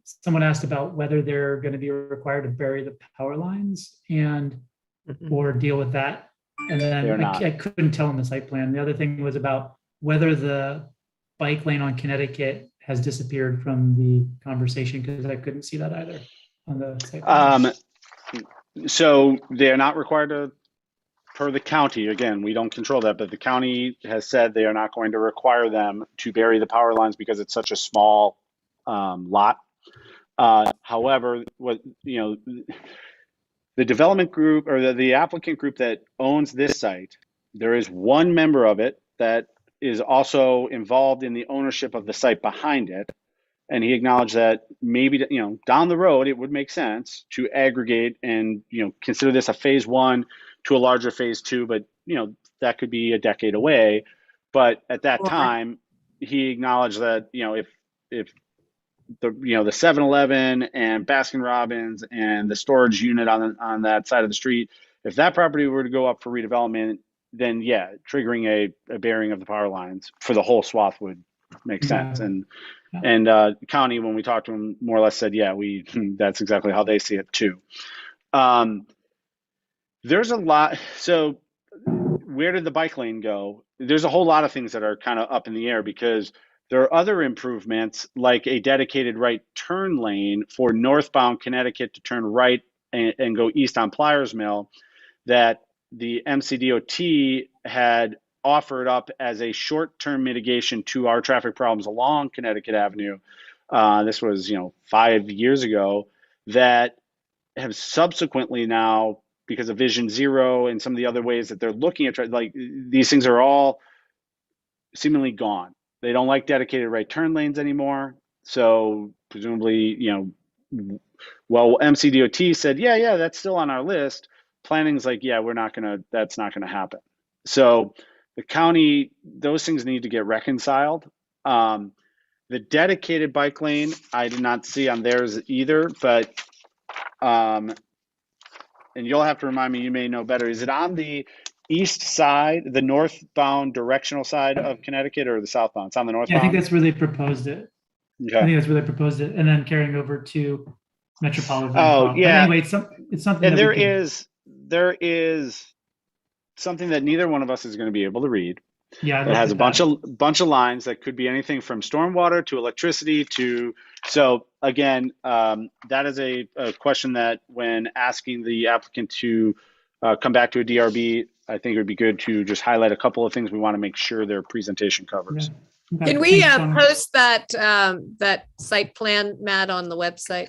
someone asked about whether they're going to be required to bury the power lines and or deal with that, and then I couldn't tell in the site plan. The other thing was about whether the bike lane on Connecticut has disappeared from the conversation, because I couldn't see that either on the site plan. So they're not required to, per the county, again, we don't control that, but the county has said they are not going to require them to bury the power lines because it's such a small lot. However, the development group or the applicant group that owns this site, there is one member of it that is also involved in the ownership of the site behind it. And he acknowledged that maybe, down the road, it would make sense to aggregate and, consider this a phase 1 to a larger phase 2, but, that could be a decade away. But at that time, he acknowledged that, if the 7-Eleven and Baskin Robbins and the storage unit on that side of the street, if that property were to go up for redevelopment, then yeah, triggering a burying of the power lines for the whole swath would make sense. And county, when we talked to him, more or less said, yeah, that's exactly how they see it too. There's a lot. So where did the bike lane go? There's a whole lot of things that are kind of up in the air, because there are other improvements like a dedicated right turn lane for northbound Connecticut to turn right and go east on Pliers Mill that the MCDOT had offered up as a short-term mitigation to our traffic problems along Connecticut Avenue. This was, 5 years ago, that have subsequently now, because of Vision Zero and some of the other ways that they're looking at, like, these things are all seemingly gone. They don't like dedicated right turn lanes anymore. So presumably, MCDOT said, yeah, that's still on our list. Planning's like, yeah, that's not gonna happen. So the county, those things need to get reconciled. The dedicated bike lane, I did not see on theirs either, but, and you'll have to remind me, you may know better. Is it on the east side, the northbound directional side of Connecticut, or the southbound? It's on the northbound. Yeah, I think that's where they proposed it. Okay. I think that's where they proposed it, and then carrying over to Metropolitan. Oh, yeah. But anyway, it's something. And that there is something that neither one of us is going to be able to read. Yeah, it has a bunch of lines that could be anything from stormwater to electricity to. So again, that is a question that, when asking the applicant to come back to a DRB, I think it would be good to just highlight a couple of things we want to make sure their presentation covers. Yeah. Okay. Can we Thanks, Connor. post that site plan, Matt, on the website?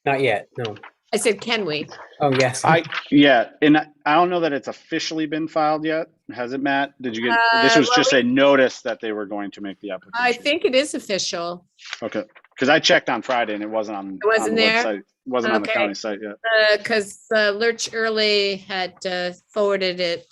Not yet, no. I said, can we? Oh, yes. And I don't know that it's officially been filed yet. Has it, Matt? Did you get, this was just a notice that they were going to make the application. I think it is official. Okay. Because I checked on Friday and it wasn't on, It wasn't on the there? website. It wasn't on the Okay. county site yet. Because Lurch Early had forwarded it.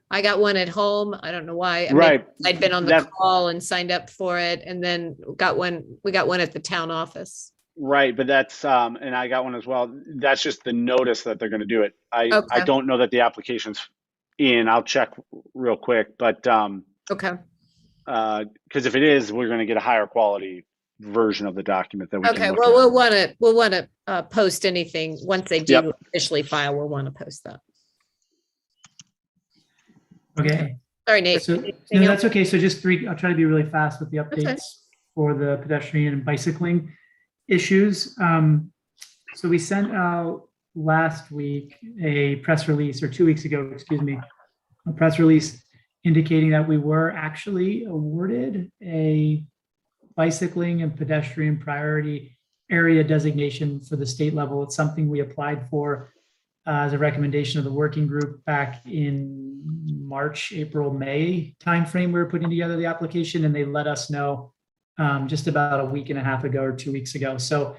I got one at home. I don't know why. Right. I'd been on the call and signed up for it, and then we got one at the town office. Right, but that's and I got one as well. That's just the notice that they're going to do it. I don't know that the application's in. I'll check real quick, but Okay. because if it is, we're going to get a higher quality version of the document that we Okay. can look Well, at. we'll want to post anything once they do officially file. We'll want to post that. Okay. Sorry, Nate. So Anything no, else? that's okay. So just 3. I'll try to be really fast with the Okay. updates. for the pedestrian and bicycling issues. So we sent out last week a press release, or 2 weeks ago, excuse me, a press release indicating that we were actually awarded a bicycling and pedestrian priority area designation for the state level. It's something we applied for as a recommendation of the working group back in March, April, May timeframe. We were putting together the application, and they let us know just about a week and a half ago or 2 weeks ago. So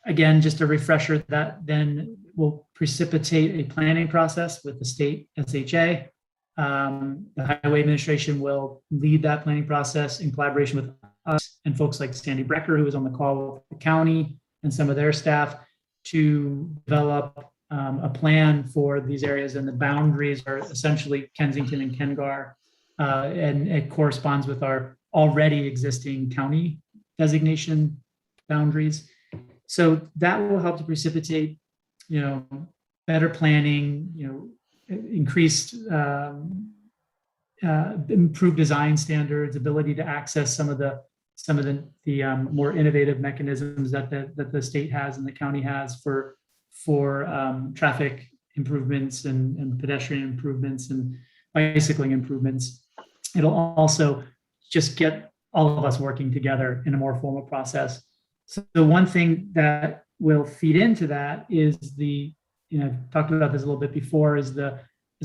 again, just a refresher, that then will precipitate a planning process with the state SHA. The Highway Administration will lead that planning process in collaboration with us and folks like Sandy Brecker, who was on the call with the county and some of their staff, to develop a plan for these areas. And the boundaries are essentially Kensington and Kengar, and it corresponds with our already existing county designation boundaries. So that will help to precipitate, better planning, increased, improved design standards, ability to access some of the more innovative mechanisms that the state has and the county has for traffic improvements and pedestrian improvements and bicycling improvements. It'll also just get all of us working together in a more formal process. So the one thing that will feed into that is I've talked about this a little bit before, is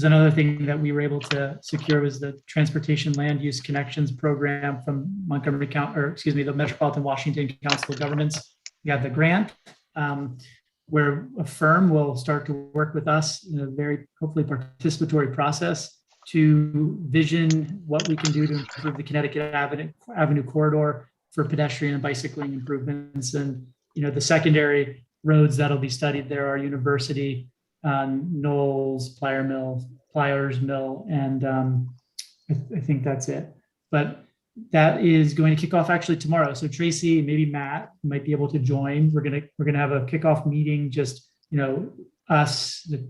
another thing that we were able to secure was the Transportation Land Use Connections Program from Montgomery County, the Metropolitan Washington Council of Governments. We have the grant where a firm will start to work with us in a very hopefully participatory process to vision what we can do to improve the Connecticut Avenue corridor for pedestrian and bicycling improvements. And the secondary roads that'll be studied there are University, Knowles, Pliers Mill, and I think that's it. But that is going to kick off actually tomorrow. So Tracy, maybe Matt might be able to join. We're gonna have a kickoff meeting. Just us, the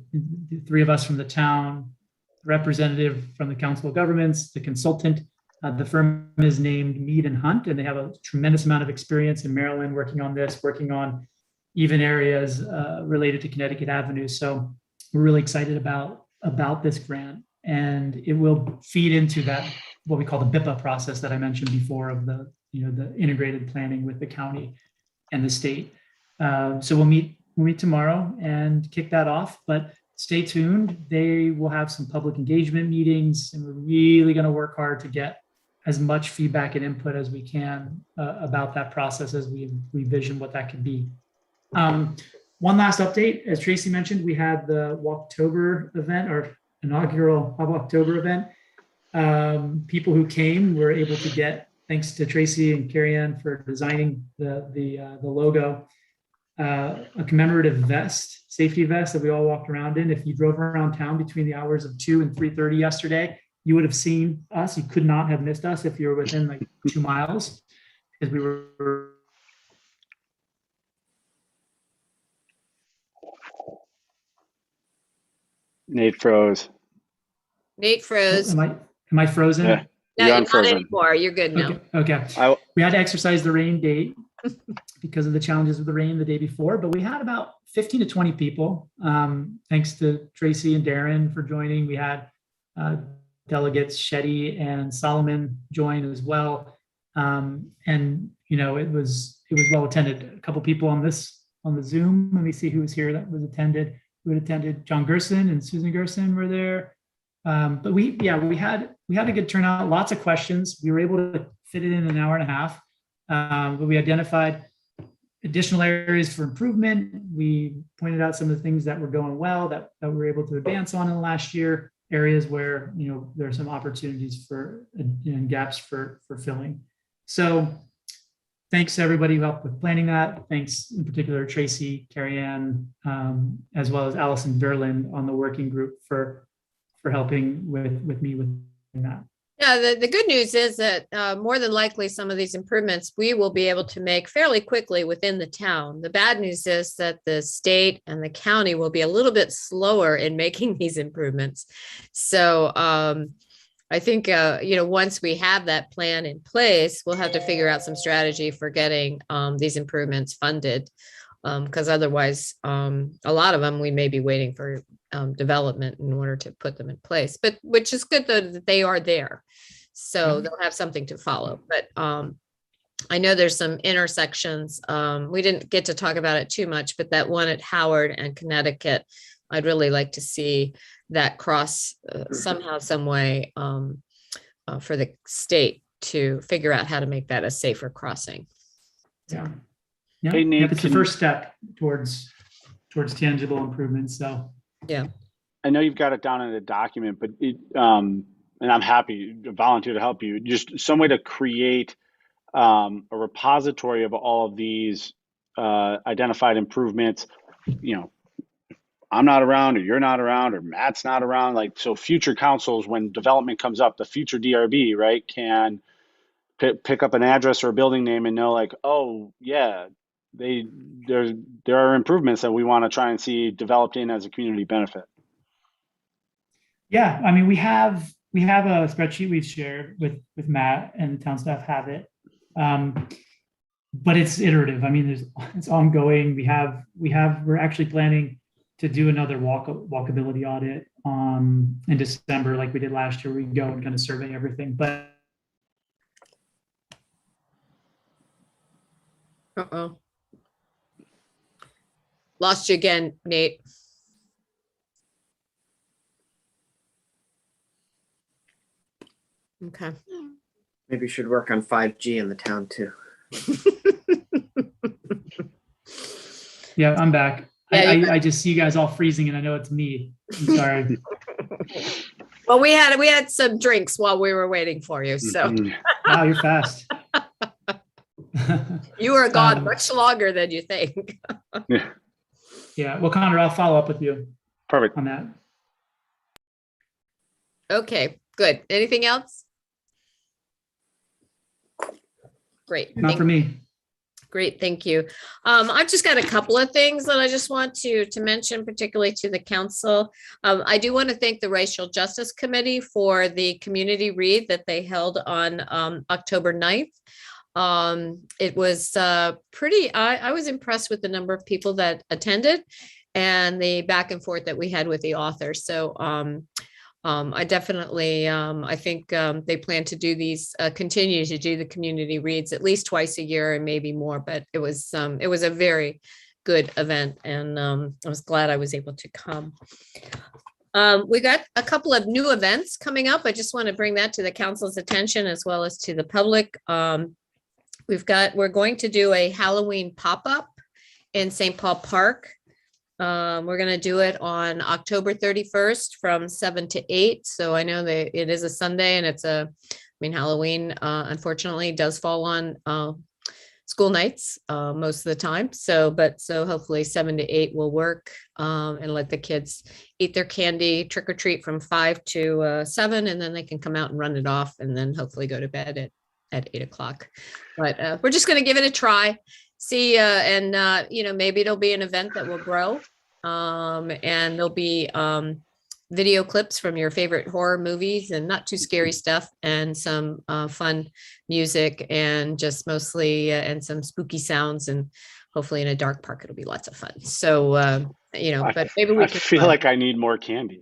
three of us from the town, representative from the Council of Governments, the consultant. The firm is named Mead and Hunt, and they have a tremendous amount of experience in Maryland working on this, working on even areas related to Connecticut Avenue. So we're really excited about this grant, and it will feed into that, what we call the BIPA process that I mentioned before, of the integrated planning with the county and the state. So we'll meet tomorrow and kick that off, but stay tuned. They will have some public engagement meetings, and we're really going to work hard to get as much feedback and input as we can about that process as we vision what that could be. One last update, as Tracy mentioned, we had the Walktober event, our inaugural Walktober event. People who came were able to get, thanks to Tracy and Carrie Ann for designing the logo, a commemorative vest, safety vest that we all walked around in. If you drove around town between the hours of 2 and 3:30 yesterday, you would have seen us. You could not have missed us if you were within like 2 miles, because we were. Nate froze. Am I frozen? Yeah, No, you're you're not unfrozen. anymore. You're good now. Okay. We had to exercise the rain date because of the challenges of the rain the day before, but we had about 15 to 20 people. Thanks to Tracy and Darren for joining. We had delegates Shetty and Solomon join as well. And it was well attended. A couple people on the Zoom. Let me see who was here that was attended. Who had attended? John Gerson and Susan Gerson were there. But we had a good turnout. Lots of questions. We were able to fit it in an hour and a half. But we identified additional areas for improvement. We pointed out some of the things that were going well that we were able to advance on in the last year. Areas where there are some opportunities for and gaps for filling. So thanks to everybody who helped with planning that. Thanks in particular Tracy, Carrie Ann, as well as Allison Derlin on the working group for helping with me with that. Yeah, the good news is that more than likely some of these improvements we will be able to make fairly quickly within the town. The bad news is that the state and the county will be a little bit slower in making these improvements. So I think, once we have that plan in place, we'll have to figure out some strategy for getting these improvements funded. Because otherwise, a lot of them, we may be waiting for development in order to put them in place, but which is good though that they are there. So they'll have something to follow. But I know there's some intersections. We didn't get to talk about it too much, but that one at Howard and Connecticut, I'd really like to see that cross somehow, some way for the state to figure out how to make that a safer crossing. Yeah. Yeah, Hey, Nate, it's the first step towards tangible improvements. So I know you've got it down in a document, but and I'm happy to volunteer to help you. Just some way to create a repository of all of these identified improvements. I'm not around, or you're not around, or Matt's not around. Like, so future councils, when development comes up, the future DRB, right, can pick up an address or a building name and know, like, oh yeah, there are improvements that we want to try and see developed in as a community benefit. yeah, I mean, we have a spreadsheet we've shared with Matt, and town staff have it, but it's iterative. I mean, it's ongoing. We're actually planning to do another walkability audit in December, like we did last year. We go and kind of survey everything, but. Uh-oh. Lost you again, Nate. Okay. Maybe you should work on 5G in the town too. Yeah, I'm back. Yeah, I just see you guys all freezing, and I know it's me. I'm sorry. Well, we had some drinks while we were waiting for you, so Wow, you're fast. you were gone much longer than you think. Yeah. Well, Connor, I'll follow up with you Perfect. on that. Okay, good. Anything else? Great. Not for me. Great, thank you. I've just got a couple of things that I just want to mention, particularly to the council. I do want to thank the Racial Justice Committee for the community read that they held on October 9th. It was pretty, I was impressed with the number of people that attended and the back and forth that we had with the author. So I definitely, I think they plan to do these, continue to do the community reads at least twice a year and maybe more, but it was a very good event, and I was glad I was able to come. We got a couple of new events coming up. I just want to bring that to the council's attention as well as to the public. We're going to do a Halloween pop-up in St. Paul Park. We're going to do it on October 31st from 7 to 8. So I know that it is a Sunday, and Halloween, unfortunately, does fall on school nights most of the time. So hopefully 7 to 8 will work, and let the kids eat their candy, trick or treat from 5 to 7, and then they can come out and run it off, and then hopefully go to bed at 8 o'clock. But we're just going to give it a try. See, and maybe it'll be an event that will grow, and there'll be video clips from your favorite horror movies, and not too scary stuff, and some fun music, and just mostly and some spooky sounds, and hopefully in a dark park it'll be lots of fun. So but maybe we can feel like I need more candy.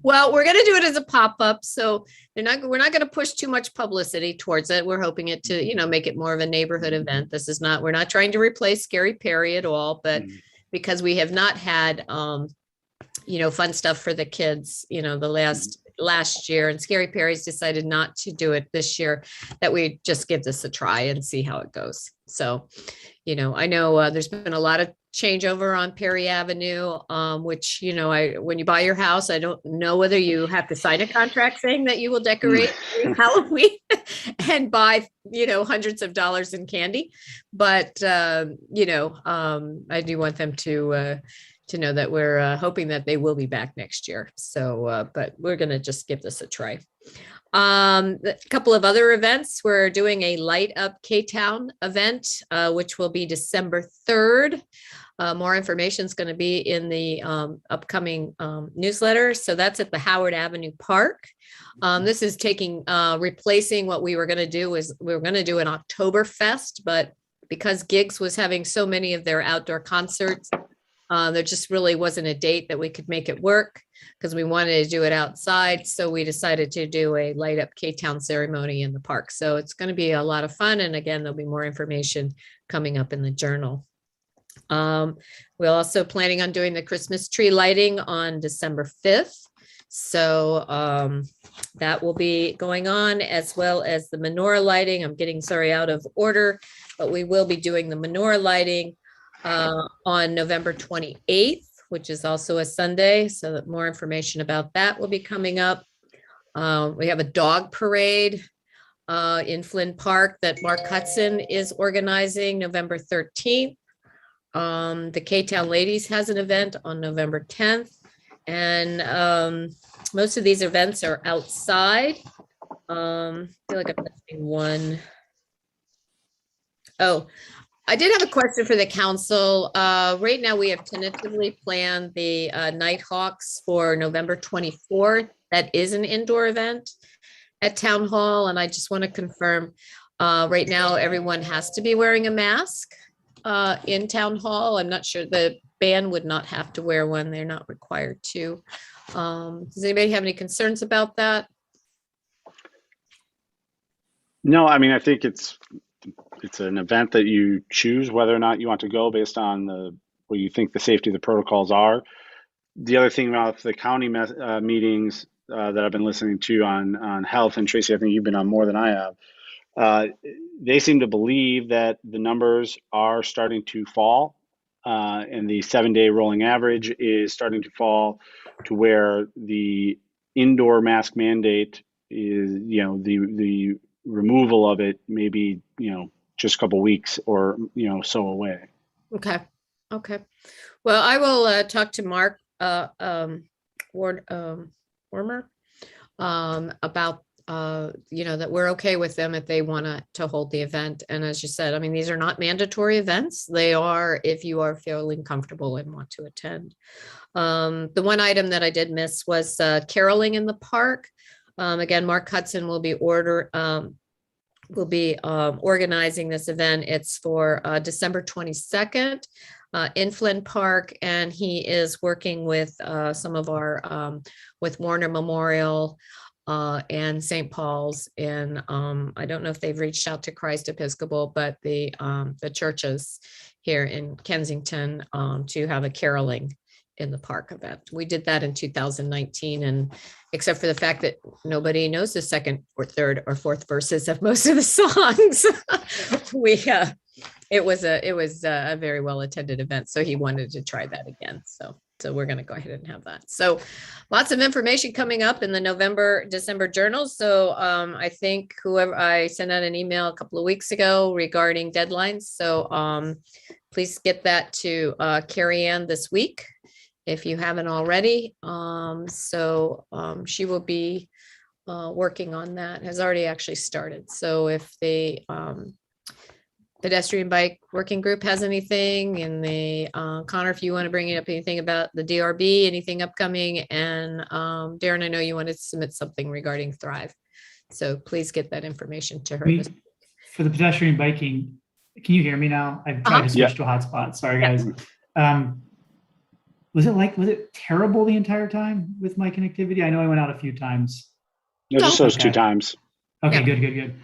Well, we're going to do it as a pop-up, so we're not going to push too much publicity towards it. We're hoping it to, make it more of a neighborhood event. We're not trying to replace Scary Perry at all, but because we have not had, fun stuff for the kids, the last year, and Scary Perry's decided not to do it this year, that we just give this a try and see how it goes. So, I know there's been a lot of changeover on Perry Avenue, which, when you buy your house, I don't know whether you have to sign a contract saying that you will decorate Halloween and buy, hundreds of dollars in candy. But, I do want them to know that we're hoping that they will be back next year. So, but we're going to just give this a try. A couple of other events. We're doing a Light Up K-Town event, which will be December 3rd. More information is going to be in the upcoming newsletter. So that's at the Howard Avenue Park. This is replacing what we were going to do we were going to do an Oktoberfest, but because Gigs was having so many of their outdoor concerts, there just really wasn't a date that we could make it work because we wanted to do it outside. So we decided to do a Light Up K-Town ceremony in the park. So it's going to be a lot of fun. And again, there'll be more information coming up in the journal. We're also planning on doing the Christmas tree lighting on December 5th. So that will be going on, as well as the menorah lighting. I'm getting, out of order, but we will be doing the menorah lighting on November 28th, which is also a Sunday. So that more information about that will be coming up. We have a dog parade in Flynn Park that Mark Hudson is organizing November 13th. The K-Town Ladies has an event on November 10th. And most of these events are outside. I feel like I'm missing one. Oh, I did have a question for the council. Right now, we have tentatively planned the Nighthawks for November 24th. That is an indoor event at Town Hall. And I just want to confirm, right now, everyone has to be wearing a mask in Town Hall. I'm not sure the band would not have to wear one. They're not required to. Does anybody have any concerns about that? No, I mean, I think it's an event that you choose whether or not you want to go based on what you think the safety of the protocols are. The other thing about the county meetings that I've been listening to on health, and Tracy, I think you've been on more than I have, they seem to believe that the numbers are starting to fall, and the 7-day rolling average is starting to fall to where the indoor mask mandate is, the removal of it may be, just a couple weeks or, so away. Okay. Well, I will talk to Mark Wormer about that we're okay with them if they want to hold the event. And as you said, I mean, these are not mandatory events. They are if you are feeling comfortable and want to attend. The one item that I did miss was caroling in the park. Again, Mark Hudson will be organizing this event. It's for December 22nd in Flynn Park, and he is working with some of our with Warner Memorial and St. Paul's, and I don't know if they've reached out to Christ Episcopal, but the churches here in Kensington to have a caroling in the park event. We did that in 2019, and except for the fact that nobody knows the second or third or fourth verses of most of the songs, it was a very well attended event. So he wanted to try that again. So we're going to go ahead and have that. So lots of information coming up in the December journals. So I think I sent out an email a couple of weeks ago regarding deadlines. So please get that to Carrie Ann this week if you haven't already. She will be working on that, has already actually started. So if the pedestrian bike working group has anything, and the Connor, if you want to bring up anything about the DRB, anything upcoming, and Darren, I know you wanted to submit something regarding Thrive. So please get that information to her. For the pedestrian biking, can you hear me now? I've tried to switch to a hotspot. Sorry, guys. Was it terrible the entire time with my connectivity? I know I went out a few times. No, just those 2 times. Okay, good.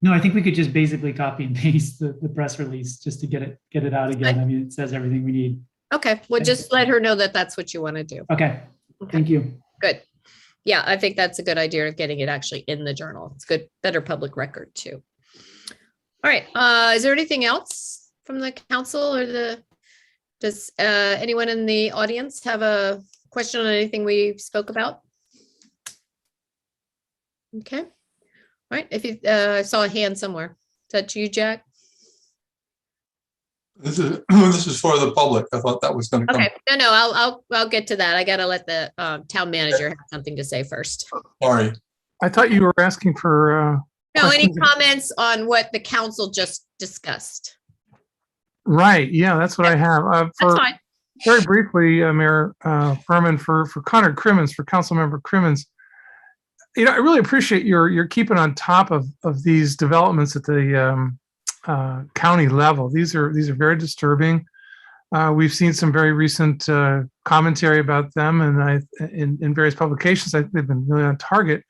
No, I think we could just basically copy and paste the press release just to get it out again. I mean, it says everything we need. Okay, well, just let her know that that's what you want to do. Okay, thank you. Good. Yeah, I think that's a good idea of getting it actually in the journal. It's good, better public record too. All right, is there anything else from the council or does anyone in the audience have a question on anything we spoke about? Okay. All right. If you I saw a hand somewhere. Is that you, Jack? This is this is for the public. I thought that was going to come. Okay, no, I'll get to that. I gotta let the town manager have something to say first. Sorry. I thought you were asking for, No, any questions. comments on what the council just discussed? Right, yeah, that's what I have. That's For fine. very briefly, Mayor Furman, for Connor Crimmins, for Councilmember Crimmins, I really appreciate your keeping on top of these developments at the county level. These are very disturbing. We've seen some very recent commentary about them, and in various publications, I think they've been really on target.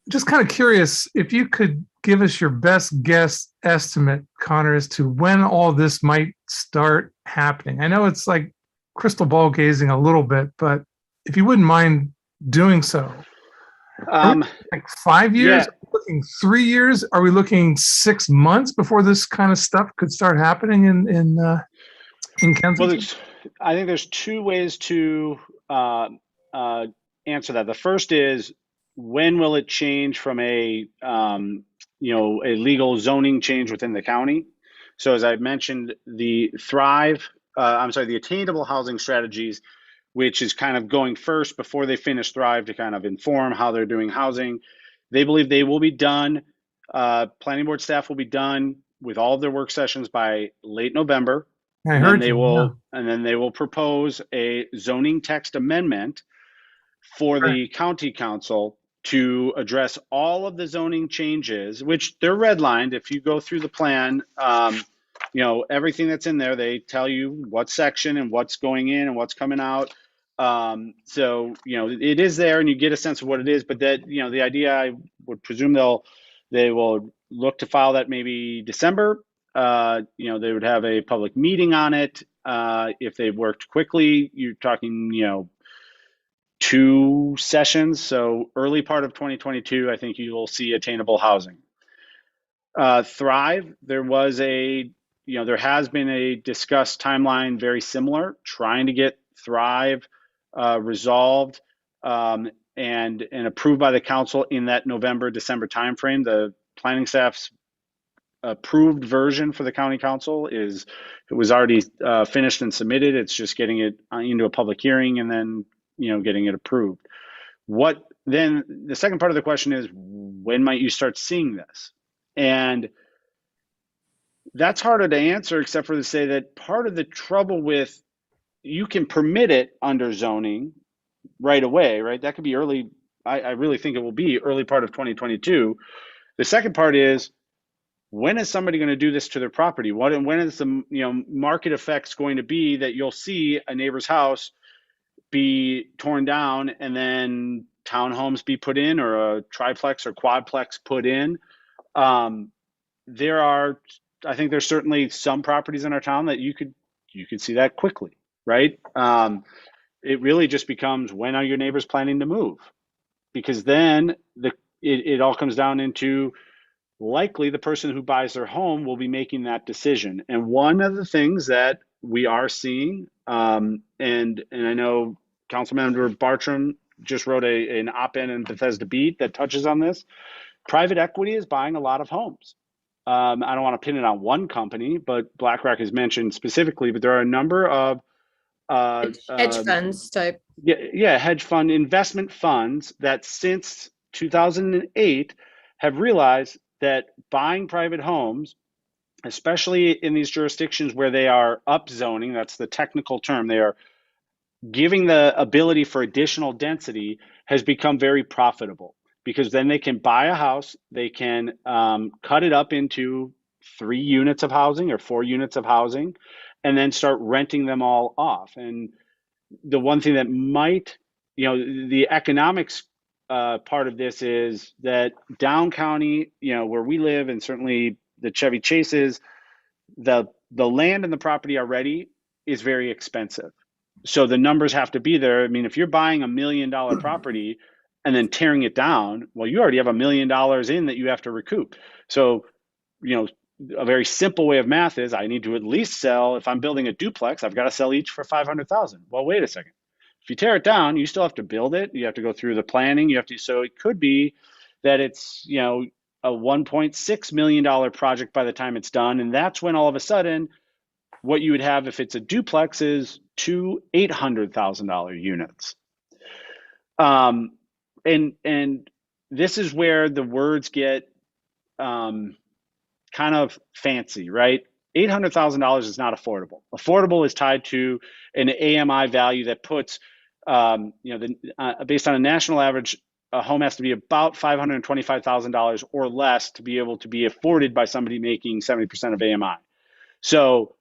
Just kind of curious if you could give us your best guess estimate, Connor, as to when all this might start happening. I know it's like crystal ball gazing a little bit, but if you wouldn't mind doing so. Like 5 years? Yeah. Are we looking 3 years? Are we looking 6 months before this kind of stuff could start happening in Kensington? Well, I think there's two ways to answer that. The first is, when will it change from a legal zoning change within the county? So as I mentioned, the attainable housing strategies, which is kind of going first before they finish Thrive to kind of inform how they're doing housing. They believe they will be done. Planning board staff will be done with all of their work sessions by late November. I And heard then you, they will propose a zoning text amendment for the county council to address all of the zoning changes, which they're redlined. If you go through the plan, everything that's in there, they tell you what section and what's going in and what's coming out. It is there and you get a sense of what it is, but that, the idea, I would presume they will look to file that maybe December. They would have a public meeting on it. If they worked quickly, you're talking, 2 sessions. So early part of 2022, I think you will see attainable housing. Thrive, there has been a discussed timeline very similar, trying to get Thrive resolved and approved by the council in that November-December timeframe. The planning staff's approved version for the county council was already finished and submitted. It's just getting it into a public hearing and then getting it approved. Then the second part of the question is, when might you start seeing this? And that's harder to answer, except for to say that part of the trouble with, you can permit it under zoning right away, right? That could be early. I really think it will be early part of 2022. The second part is, when is somebody going to do this to their property? When is the market effects going to be that you'll see a neighbor's house be torn down and then townhomes be put in, or a triplex or quadplex put in? I think there's certainly some properties in our town that you could see that quickly, right? It really just becomes, when are your neighbors planning to move? Because then it all comes down into, likely the person who buys their home will be making that decision. And one of the things that we are seeing, and I know Councilmember Bartram just wrote an op-ed in Bethesda Beat that touches on this. Private equity is buying a lot of homes. I don't want to pin it on one company, but BlackRock is mentioned specifically, but there are a number of Hedge funds type. Yeah, hedge fund investment funds that since 2008 have realized that buying private homes, especially in these jurisdictions where they are upzoning, that's the technical term, they are giving the ability for additional density, has become very profitable, because then they can buy a house, they can cut it up into 3 units of housing or 4 units of housing, and then start renting them all off. And the one thing that might, the economics part of this is that Down County, where we live, and certainly the Chevy Chases, the land and the property already is very expensive. So the numbers have to be there. I mean, if you're buying $1 million property and then tearing it down, well, you already have $1 million in that you have to recoup. So, a very simple way of math is, I need to at least sell, if I'm building a duplex, I've got to sell each for $500,000. Well, wait a second. If you tear it down, you still have to build it. You have to go through the planning. So it could be that it's, a $1.6 million project by the time it's done. And that's when all of a sudden what you would have if it's a duplex is two $800,000 units. And this is where the words get kind of fancy, right? $800,000 is not affordable. Affordable is tied to an AMI value that puts, based on a national average, a home has to be about $525,000 or less to be able to be afforded by somebody making 70% of AMI. So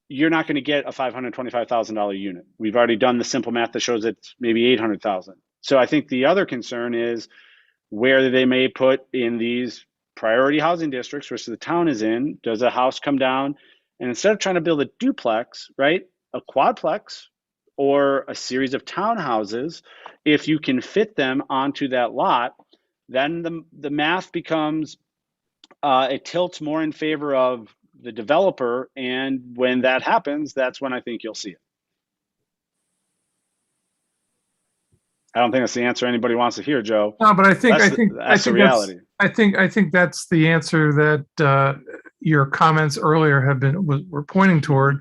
you're not going to get a $525,000 unit. We've already done the simple math that shows it's maybe 800,000. So I think the other concern is where they may put in these priority housing districts, which the town is in, does a house come down and instead of trying to build a duplex, right, a quadplex or a series of townhouses, if you can fit them onto that lot, then the math becomes, it tilts more in favor of the developer. And when that happens, that's when I think you'll see it. I don't think that's the answer anybody wants to hear, Joe. No, but I think that's the reality. I think that's the answer that your comments earlier were pointing toward,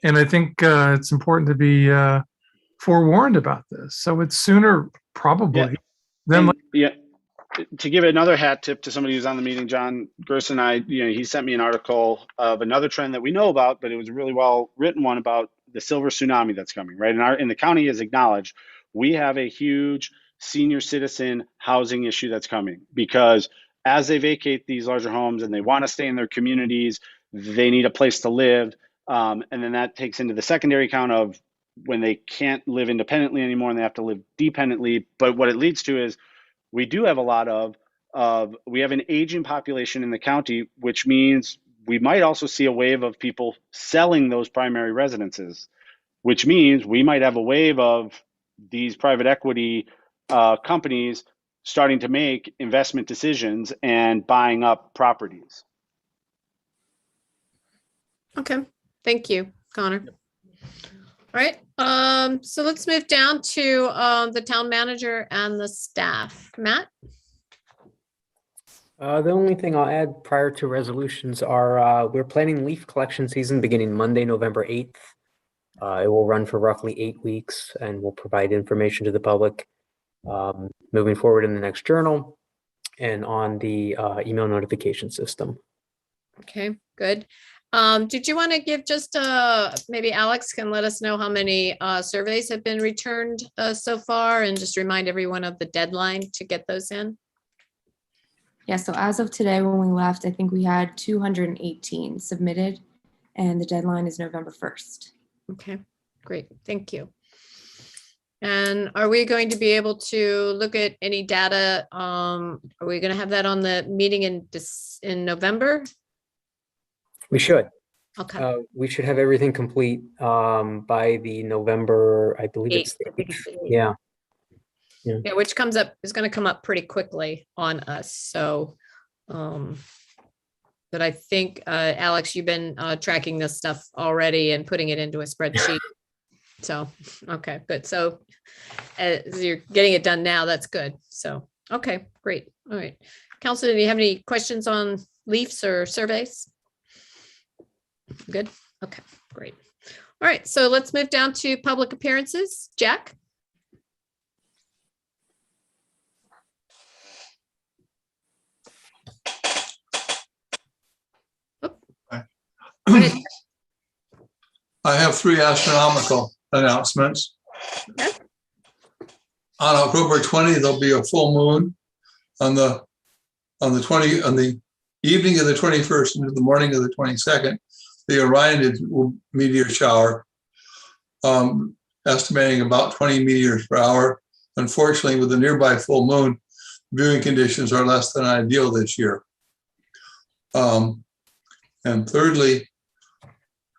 and I think it's important to be forewarned about this. So it's sooner probably than to give another hat tip to somebody who's on the meeting, John Gerson, he sent me an article of another trend that we know about, but it was a really well written one about the silver tsunami that's coming, right? And the county has acknowledged we have a huge senior citizen housing issue that's coming because as they vacate these larger homes and they want to stay in their communities, they need a place to live. And then that takes into the secondary count of when they can't live independently anymore and they have to live dependently. But what it leads to is we do have a lot we have an aging population in the county, which means we might also see a wave of people selling those primary residences, which means we might have a wave of these private equity companies starting to make investment decisions and buying up properties. Okay, thank you, Connor. All right, so let's move down to the town manager and the staff. Matt? The only thing I'll add prior to resolutions are we're planning leaf collection season beginning Monday, November 8th. It will run for roughly 8 weeks and will provide information to the public moving forward in the next journal and on the email notification system. Okay, good. Did you want to give just maybe Alex can let us know how many surveys have been returned so far and just remind everyone of the deadline to get those in? Yeah, so as of today, when we left, I think we had 218 submitted and the deadline is November 1st. Okay, great. Thank you. And are we going to be able to look at any data? Are we going to have that on the meeting in November? We should. Okay. We should have everything complete by the November, I believe it's 8th. Yeah. Yeah, which is going to come up pretty quickly on us. So, but I think, Alex, you've been tracking this stuff already and putting it into a spreadsheet. So, okay, good. So as you're getting it done now, that's good. So, okay, great. All right. Council, do you have any questions on leafs or surveys? Good. Okay, great. All right. So let's move down to public appearances. Jack? I have 3 astronomical announcements. Okay. On October 20, there'll be a full moon. On the evening of the 21st into the morning of the 22nd, the Orion meteor shower, estimating about 20 meteors per hour. Unfortunately, with the nearby full moon, viewing conditions are less than ideal this year. And thirdly,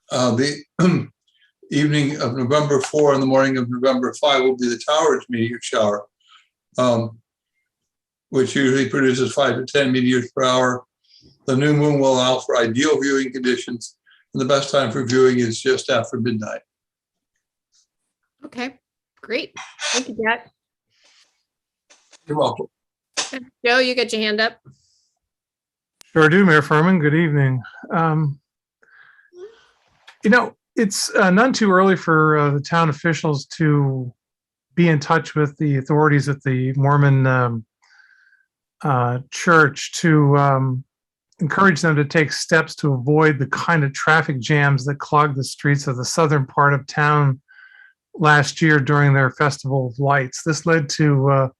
the evening of November 4 and the morning of November 5 will be the Towers meteor shower, which usually produces 5 to 10 meteors per hour. The new moon will allow for ideal viewing conditions, and the best time for viewing is just after midnight. Okay, great. Thank you, Jack. You're welcome. Joe, you got your hand up? Sure do, Mayor Furman. Good evening. It's none too early for the town officials to be in touch with the authorities at the Mormon church to encourage them to take steps to avoid the kind of traffic jams that clogged the streets of the southern part of town last year during their Festival of Lights. This led to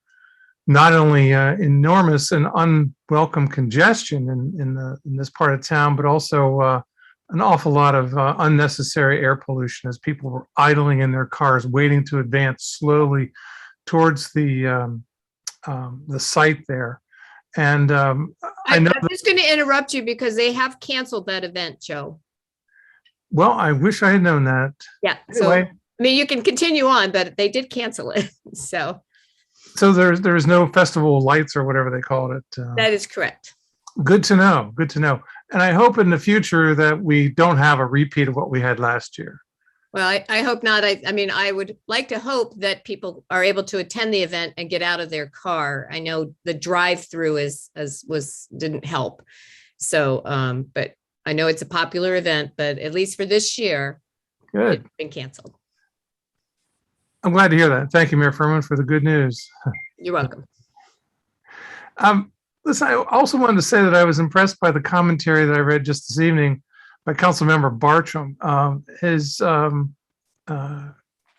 not only enormous and unwelcome congestion in this part of town, but also an awful lot of unnecessary air pollution as people were idling in their cars, waiting to advance slowly towards the site there. And I know. I'm just going to interrupt you because they have canceled that event, Joe. Well, I wish I had known that. Yeah. Anyway. So, I mean, you can continue on, but they did cancel it. So there's no festival lights or whatever they called it. That is correct. Good to know. Good to know. And I hope in the future that we don't have a repeat of what we had last year. Well, I hope not. I mean, I would like to hope that people are able to attend the event and get out of their car. I know the drive-through didn't help. So, but I know it's a popular event, but at least for this year, good. It's been canceled. I'm glad to hear that. Thank you, Mayor Furman, for the good news. You're welcome. Listen, I also wanted to say that I was impressed by the commentary that I read just this evening by Councilmember Bartram. His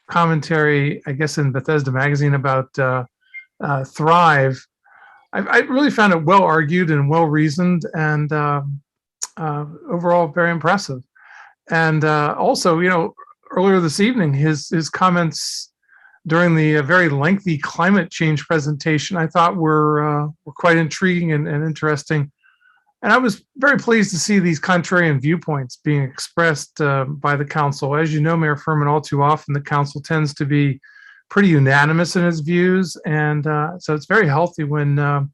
commentary, I guess, in Bethesda Magazine about Thrive. I really found it well argued and well reasoned, and overall very impressive. And also, earlier this evening, his comments during the very lengthy climate change presentation, I thought were quite intriguing and interesting. And I was very pleased to see these contrarian viewpoints being expressed by the council. As you know, Mayor Furman, all too often the council tends to be pretty unanimous in its views. And so it's very healthy when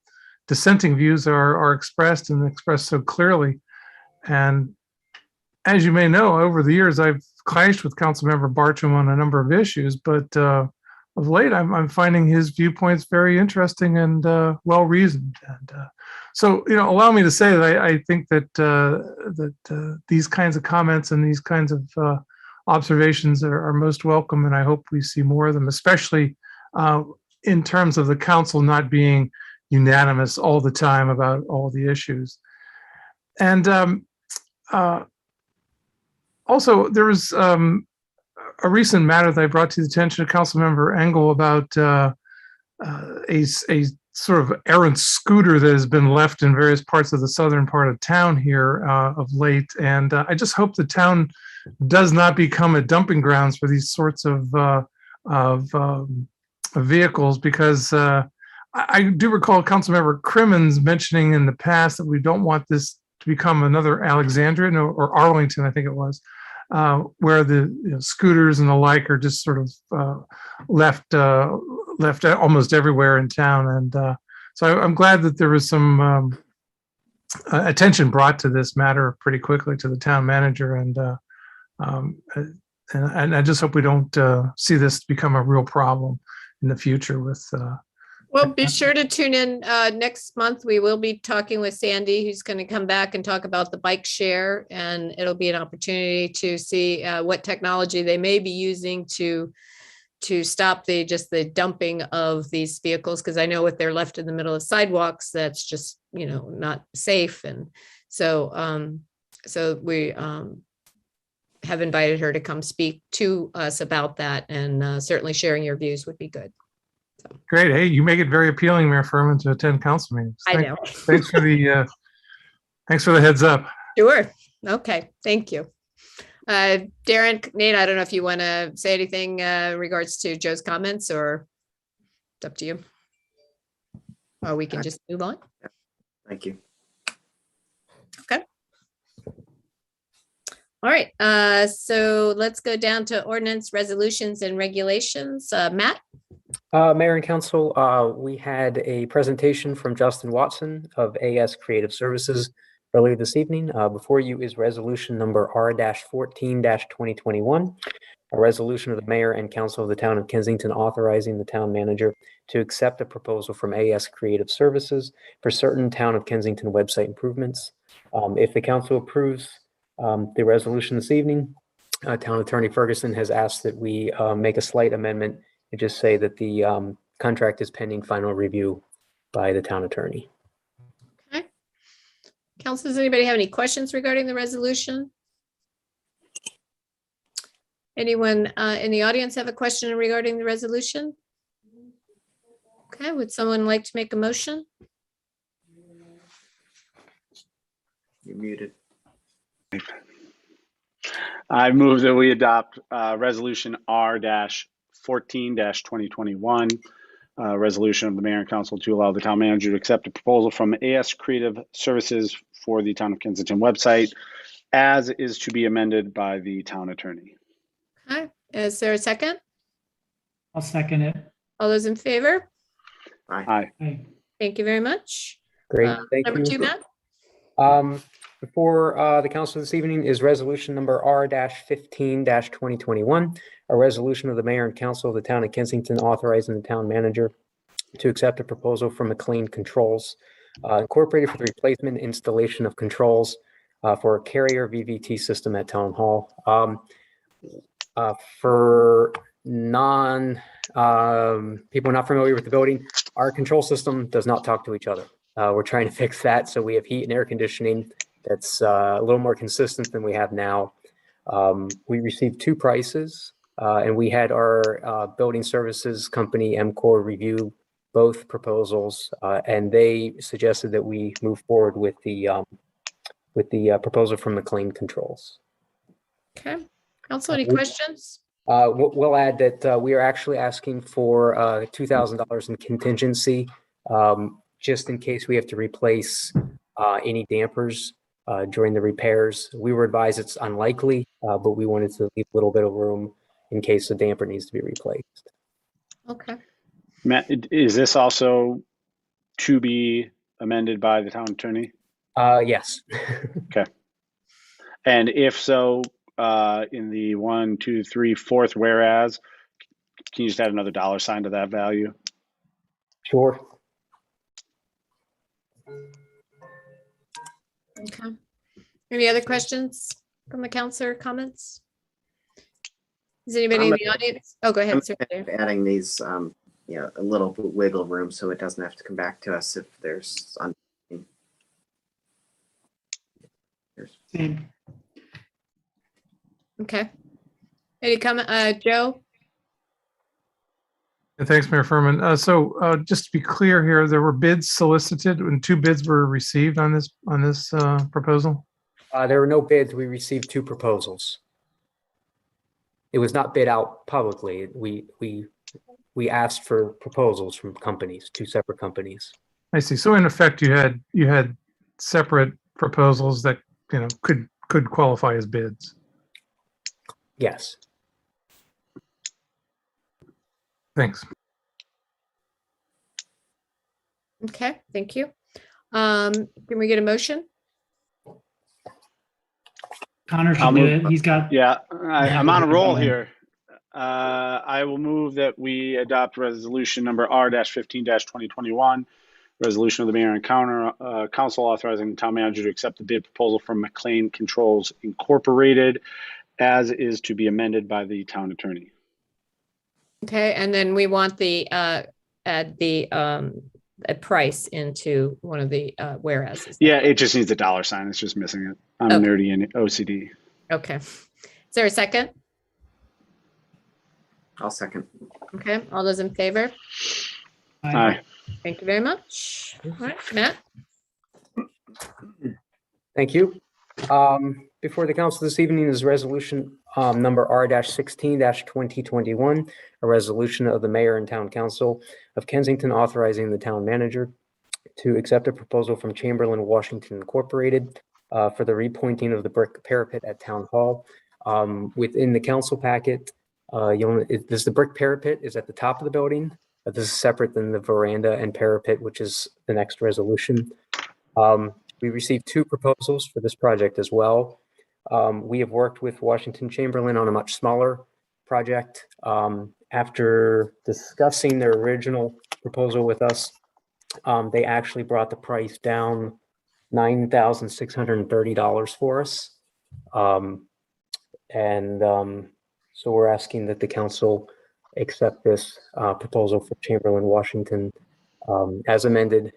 dissenting views are expressed and expressed so clearly. And as you may know, over the years, I've clashed with Councilmember Bartram on a number of issues, but of late, I'm finding his viewpoints very interesting and well-reasoned. And so, allow me to say that I think that these kinds of comments and these kinds of observations are most welcome, and I hope we see more of them, especially in terms of the council not being unanimous all the time about all the issues. And also, there was a recent matter that I brought to the attention of Councilmember Engel about a sort of errant scooter that has been left in various parts of the southern part of town here of late. And I just hope the town does not become a dumping grounds for these sorts of vehicles, because I do recall Councilmember Crimmins mentioning in the past that we don't want this to become another Alexandria or Arlington, I think it was, where the scooters and the like are just sort of left almost everywhere in town. And so I'm glad that there was some attention brought to this matter pretty quickly to the town manager. And I just hope we don't see this become a real problem in the future with well, be sure to tune in next month. We will be talking with Sandy, who's going to come back and talk about the bike share, and it'll be an opportunity to see what technology they may be using to stop the dumping of these vehicles, because I know if they're left in the middle of sidewalks, that's just not safe. And so we have invited her to come speak to us about that, and certainly sharing your views would be good. Great. Hey, you make it very appealing, Mayor Furman, to attend council meetings. I know. Thanks for the heads up. Sure. Okay. Thank you. Darren, Nate, I don't know if you want to say anything in regards to Joe's comments, or it's up to you. Or we can just move on. Thank you. Okay. All right. So let's go down to ordinance, resolutions, and regulations. Matt? Mayor and Council, we had a presentation from Justin Watson of AS Creative Services earlier this evening. Before you is resolution number R-14-2021. a resolution of the mayor and council of the town of Kensington authorizing the town manager to accept a proposal from AS Creative Services for certain town of Kensington website improvements. If the council approves the resolution this evening, Town Attorney Ferguson has asked that we make a slight amendment and just say that the contract is pending final review by the town attorney. Okay. Council, does anybody have any questions regarding the resolution? Anyone in the audience have a question regarding the resolution? Okay, would someone like to make a motion? You're muted. I move that we adopt resolution R-14-2021, resolution of the mayor and council to allow the town manager to accept a proposal from AS Creative Services for the Town of Kensington website, as is to be amended by the town attorney. Okay, is there a second? I'll second it. All those in favor? Aye. Aye. Thank you very much. Great, thank Number you. 2, Matt? Before the council this evening is resolution number R-15-2021, a resolution of the mayor and council of the town of Kensington authorizing the town manager to accept a proposal from McLean Controls Incorporated for the replacement and installation of controls for a carrier VVT system at Town Hall. For people not familiar with the building, our control system does not talk to each other. We're trying to fix that, so we have heat and air conditioning that's a little more consistent than we have now. We received 2 prices, and we had our building services company, MCOR, review both proposals, and they suggested that we move forward with the proposal from McLean Controls. Okay, council, any questions? We'll add that we are actually asking for $2,000 in contingency, just in case we have to replace any dampers during the repairs. We were advised it's unlikely, but we wanted to leave a little bit of room in case the damper needs to be replaced. Okay. Matt, is this also to be amended by the town attorney? Yes. Okay. And if so, in the 1, 2, 3, 4th whereas, can you just add another $sign to that value? Sure. Okay. Any other questions from the council or comments? Is anybody in the audience? Oh, go ahead, sir. Adding these, a little bit wiggle room so it doesn't have to come back to us if there's. Same. Okay. Any comment, Joe? Thanks, Mayor Furman. So just to be clear here, there were bids solicited and 2 bids were received on this proposal? There were no bids. We received 2 proposals. It was not bid out publicly. We asked for proposals from companies, 2 separate companies. I see. So in effect, you had separate proposals that could qualify as bids. Yes. Thanks. Okay, thank you. Can we get a motion? Connor should do it. He's got. Yeah, I'm on a roll here. I will move that we adopt resolution number R-15-2021, resolution of the mayor and council authorizing the town manager to accept the bid proposal from McLean Controls Incorporated, as is to be amended by the town attorney. Okay, and then we want add the a price into one of the whereases. Yeah, it just needs a $sign. It's just missing it. I'm nerdy in OCD. Okay. Is there a second? I'll second. Okay, all those in favor? Aye. Thank you very much. All right, Matt? Thank you. Before the council this evening is resolution number R-16-2021, a resolution of the mayor and town council of Kensington authorizing the town manager to accept a proposal from Chamberlain Washington Incorporated for the repointing of the brick parapet at Town Hall. Within the council packet, the brick parapet is at the top of the building. This is separate than the veranda and parapet, which is the next resolution. We received 2 proposals for this project as well. We have worked with Washington Chamberlain on a much smaller project. After discussing their original proposal with us, they actually brought the price down $9,630 for us. So we're asking that the council accept this proposal for Chamberlain, Washington, as amended,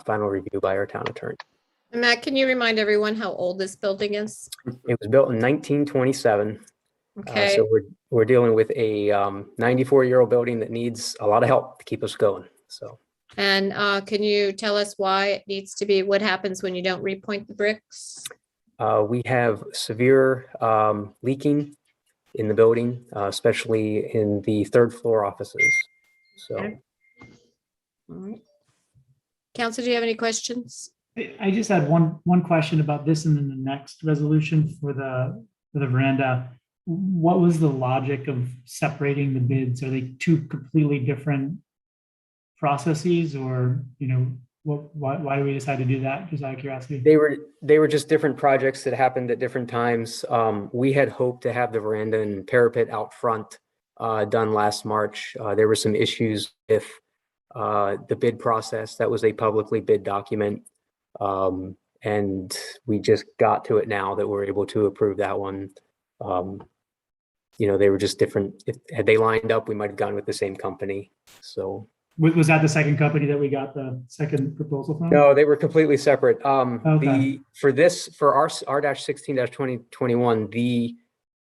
final review by our town attorney. Matt, can you remind everyone how old this building is? It was built in 1927. Okay. So we're dealing with a 94-year-old building that needs a lot of help to keep us going. So. And can you tell us why it needs to be, what happens when you don't repoint the bricks? We have severe leaking in the building, especially in the third floor offices. So. Okay. All right. Council, do you have any questions? I just had one question about this and then the next resolution for the veranda. What was the logic of separating the bids? Are they two completely different processes, or why do we decide to do that? Just out of curiosity. They were just different projects that happened at different times. We had hoped to have the veranda and parapet out front done last March. There were some issues with the bid process. That was a publicly bid document. And we just got to it now that we're able to approve that one. They were just different. Had they lined up, we might have gone with the same company. So. Was that the second company that we got the second proposal from? No, they were completely separate. Okay. For our R-16-2021, the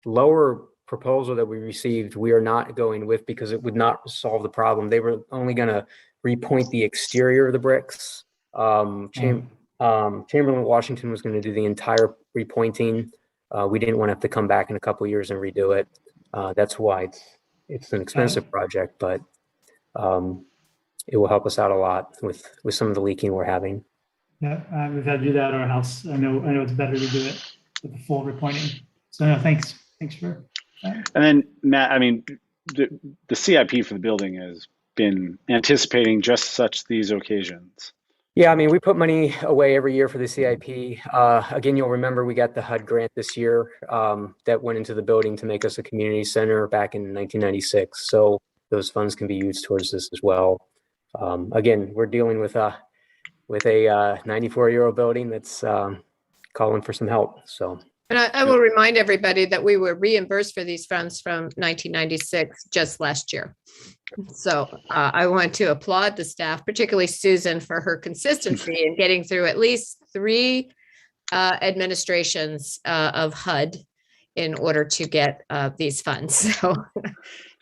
lower proposal that we received, we are not going with because it would not solve the problem. They were only going to repoint the exterior of the bricks. Chamberlain, Washington was going to do the entire repointing. We didn't want to have to come back in a couple of years and redo it. That's why it's an expensive project, but it will help us out a lot with some of the leaking we're having. Yeah, we've had to do that at our house. I know it's better to do it with the full repointing. So no, thanks for that. And then Matt, I mean, the CIP for the building has been anticipating just such these occasions. Yeah, I mean, we put money away every year for the CIP. Again, you'll remember we got the HUD grant this year that went into the building to make us a community center back in 1996. So those funds can be used towards this as well. Again, we're dealing with a 94-year-old building that's calling for some help. So. And I will remind everybody that we were reimbursed for these funds from 1996 just last year. So I want to applaud the staff, particularly Susan, for her consistency in getting through at least 3 administrations of HUD in order to get these funds. So,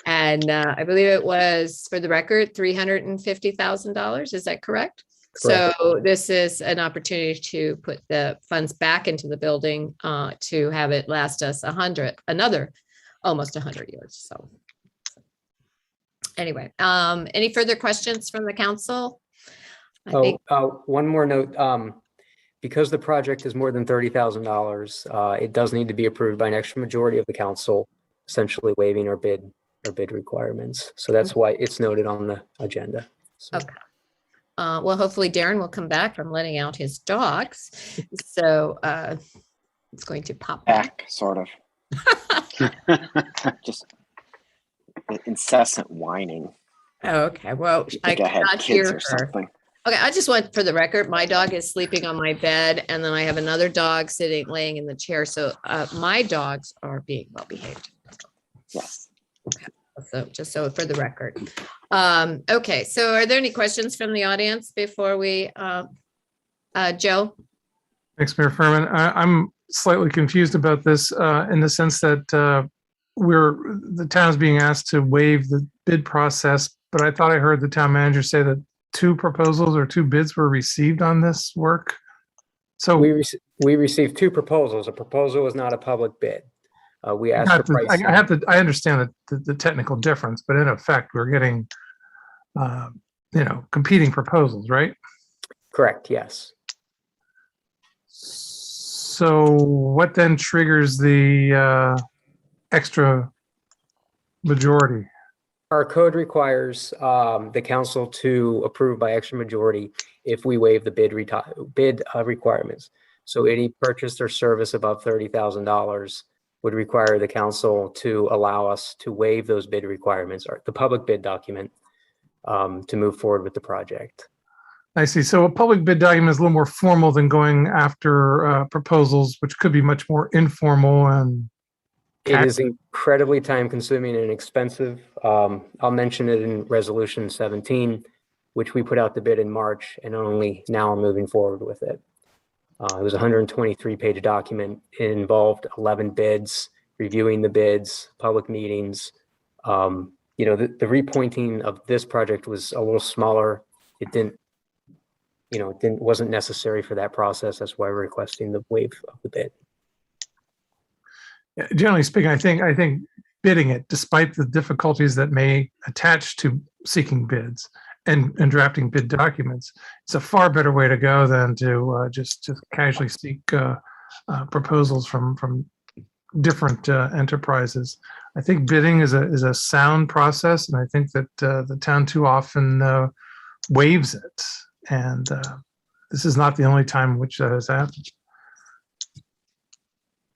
and I believe it was, for the record, $350,000. Is that correct? Correct. So this is an opportunity to put the funds back into the building to have it last us almost 100 years. So anyway, any further questions from the council? One more note. Because the project is more than $30,000, it does need to be approved by an extra majority of the council, essentially waiving our bid requirements. So that's why it's noted on the agenda. So. Okay. Well, hopefully Darren will come back from letting out his dogs. So it's going to pop back, sort of. Just incessant whining. Okay, well, I cannot hear her. Something. Okay, I just want, for the record, my dog is sleeping on my bed, and then I have another dog laying in the chair. So my dogs are being well behaved. Yes. Okay. So just so for the record. Okay, so are there any questions from the audience before we, Joe? Thanks, Mayor Furman. I'm slightly confused about this in the sense that the town is being asked to waive the bid process, but I thought I heard the town manager say that 2 proposals or 2 bids were received on this work. So we received 2 proposals. A proposal is not a public bid. We asked for pricing. I understand the technical difference, but in effect, we're getting, competing proposals, right? Correct. Yes. So what then triggers the extra majority? Our code requires the council to approve by extra majority if we waive the bid requirements. So any purchase or service above $30,000, would require the council to allow us to waive those bid requirements or the public bid document to move forward with the project. I see. So a public bid document is a little more formal than going after proposals, which could be much more informal and. It is incredibly time consuming and expensive. I'll mention it in resolution 17, which we put out the bid in March and only now are moving forward with it. It was a 123-page document. It involved 11 bids, reviewing the bids, public meetings. The repointing of this project was a little smaller. It wasn't necessary for that process. That's why we're requesting the waive of the bid. Yeah, generally speaking, I think bidding it, despite the difficulties that may attach to seeking bids and drafting bid documents, it's a far better way to go than to just casually seek proposals from different enterprises. I think bidding is a sound process, and I think that the town too often waives it. And this is not the only time in which that has happened.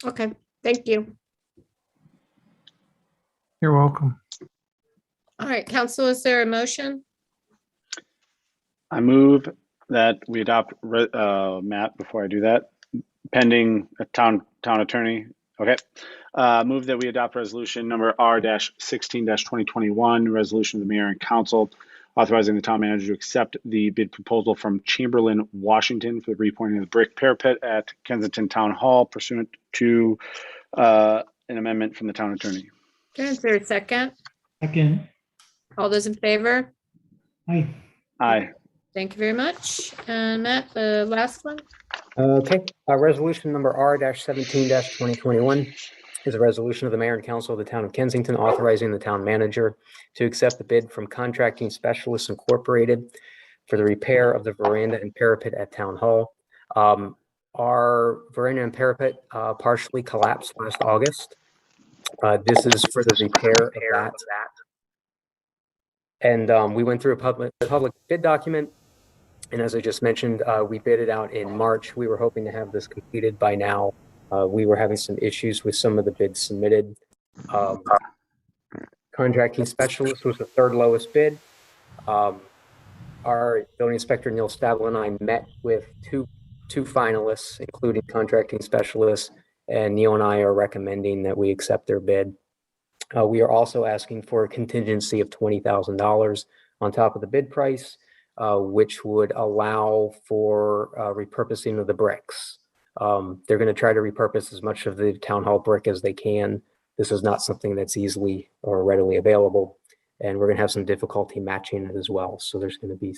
Okay, thank you. You're welcome. All right, council, is there a motion? I move that we adopt, Matt, before I do that, pending a town attorney. Okay. Move that we adopt resolution number R-16-2021, resolution of the mayor and council authorizing the town manager to accept the bid proposal from Chamberlain, Washington for the repointing of the brick parapet at Kensington Town Hall pursuant to an amendment from the town attorney. Okay, is there a second? Second. All those in favor? Aye. Aye. Thank you very much. And Matt, the last one? Okay, resolution number R-17-2021 is a resolution of the mayor and council of the town of Kensington authorizing the town manager to accept the bid from Contracting Specialists Incorporated for the repair of the veranda and parapet at Town Hall. Our veranda and parapet partially collapsed last August. This is for the repair of that. And we went through a public bid document. And as I just mentioned, we bid it out in March. We were hoping to have this completed by now. We were having some issues with some of the bids submitted. Contracting Specialist was the third lowest bid. Our building inspector, Neil Stabile, and I met with two finalists, including Contracting Specialists, and Neil and I are recommending that we accept their bid. We are also asking for a contingency of $20,000 on top of the bid price, which would allow for repurposing of the bricks. They're going to try to repurpose as much of the town hall brick as they can. This is not something that's easily or readily available, and we're going to have some difficulty matching it as well. So there's going to be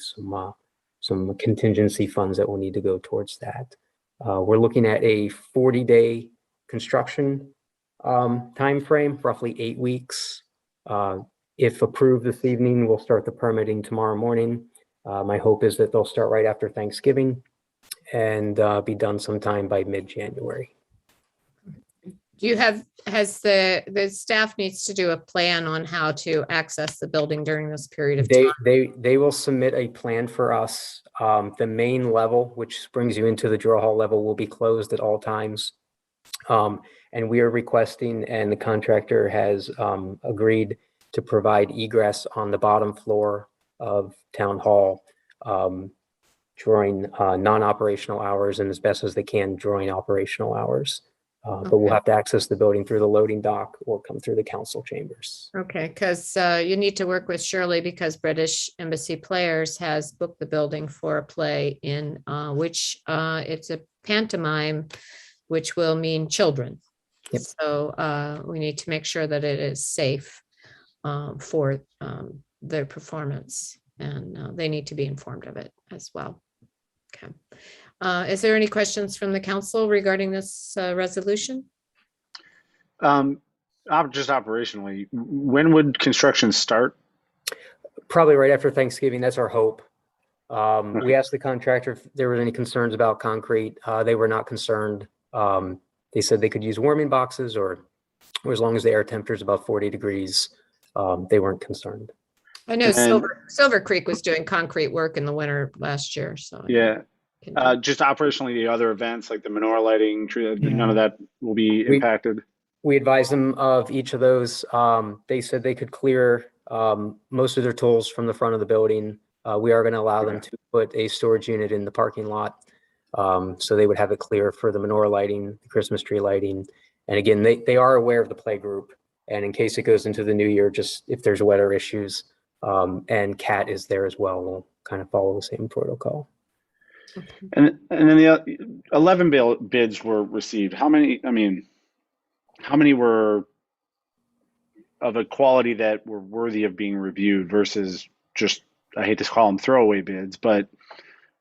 some contingency funds that will need to go towards that. We're looking at a 40-day construction time frame, roughly 8 weeks. If approved this evening, we'll start the permitting tomorrow morning. My hope is that they'll start right after Thanksgiving and be done sometime by mid-January. Do you has the staff needs to do a plan on how to access the building during this period of time? They will submit a plan for us. The main level, which brings you into the drill hall level, will be closed at all times. And we are requesting, and the contractor has agreed to provide egress on the bottom floor of Town Hall during non-operational hours and as best as they can during operational hours. But we'll have to access the building through the loading dock or come through the council chambers. Okay, because you need to work with Shirley because British Embassy Players has booked the building for a play in which it's a pantomime, which will mean children. Yep. So we need to make sure that it is safe for their performance, and they need to be informed of it as well. Okay. Is there any questions from the council regarding this resolution? Just operationally, when would construction start? Probably right after Thanksgiving. That's our hope. We asked the contractor if there were any concerns about concrete. They were not concerned. They said they could use warming boxes or as long as the air temperature is about 40 degrees, they weren't concerned. I know Silver Creek was doing concrete work in the winter last year. So yeah. Just operationally, the other events like the menorah lighting, none of that will be impacted. We advised them of each of those. They said they could clear most of their tools from the front of the building. We are going to allow them to put a storage unit in the parking lot. So they would have it clear for the menorah lighting, the Christmas tree lighting. And again, they are aware of the play group. And in case it goes into the new year, just if there's weather issues, and Cat is there as well, we'll kind of follow the same protocol. And then the 11 bids were received. How many were of a quality that were worthy of being reviewed versus just, I hate to call them throwaway bids, but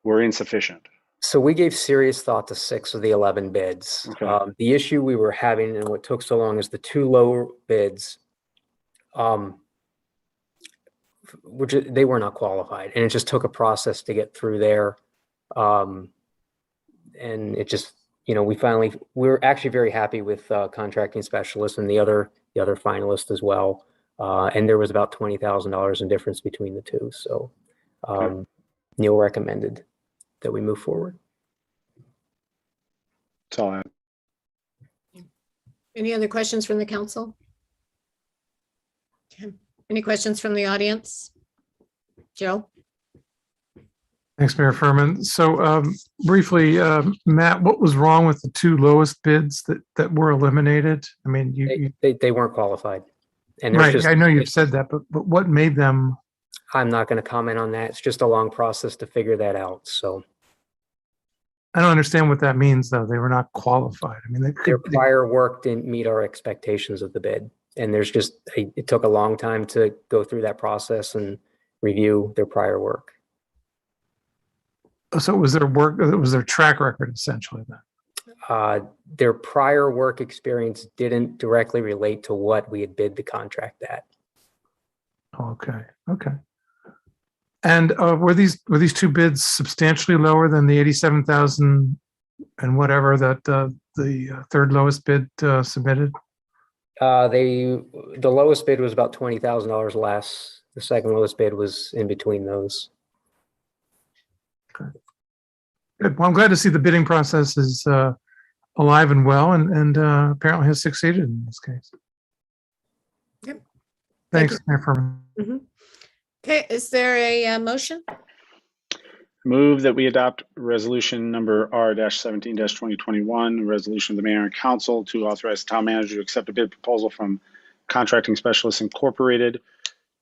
were insufficient? So we gave serious thought to 6 of the 11 bids. Okay. The issue we were having and what took so long is the 2 lower bids, which they were not qualified, and it just took a process to get through there. And it just, we're actually very happy with contracting specialists and the other finalists as well. And there was about $20,000 in difference between the two. So Neil recommended that we move forward. That's all I have. Any other questions from the council? Okay. Any questions from the audience? Joe? Thanks, Mayor Furman. So briefly, Matt, what was wrong with the 2 lowest bids that were eliminated? I mean, They weren't qualified. And right, I know you've said that, but what made them? I'm not going to comment on that. It's just a long process to figure that out. So I don't understand what that means, though. They were not qualified. I mean, their prior work didn't meet our expectations of the bid. And it took a long time to go through that process and review their prior work. So it was their work, it was their track record, essentially, then? Their prior work experience didn't directly relate to what we had bid the contract at. Okay. And were these 2 bids substantially lower than the 87,000 and whatever that the third lowest bid submitted? The lowest bid was about $20,000 less. The second lowest bid was in between those. Okay. Good. Well, I'm glad to see the bidding process is alive and well, and apparently has succeeded in this case. Yep. Thanks, Mayor Furman. Mm-hmm. Okay, is there a motion? Move that we adopt resolution number R-17-2021, a resolution of the mayor and council to authorize the town manager to accept a bid proposal from Contracting Specialists Incorporated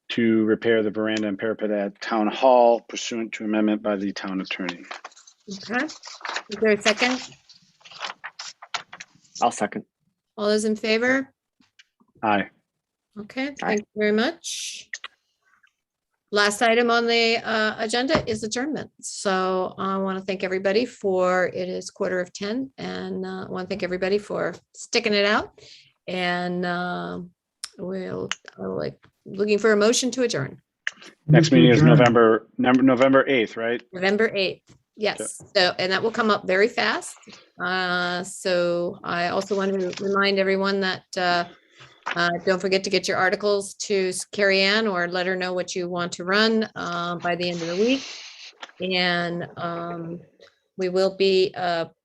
to repair the veranda and parapet at Town Hall pursuant to amendment by the town attorney. Okay, is there a second? I'll second. All those in favor? Aye. Okay, thank you very much. Last item on the agenda is adjournment. So I want to thank everybody it is 9:45, and I want to thank everybody for sticking it out. And looking for a motion to adjourn. Next meeting is November 8th, right? November 8th. Yes. So, and that will come up very fast. So I also want to remind everyone that don't forget to get your articles to Carrie Ann or let her know what you want to run by the end of the week. And we will be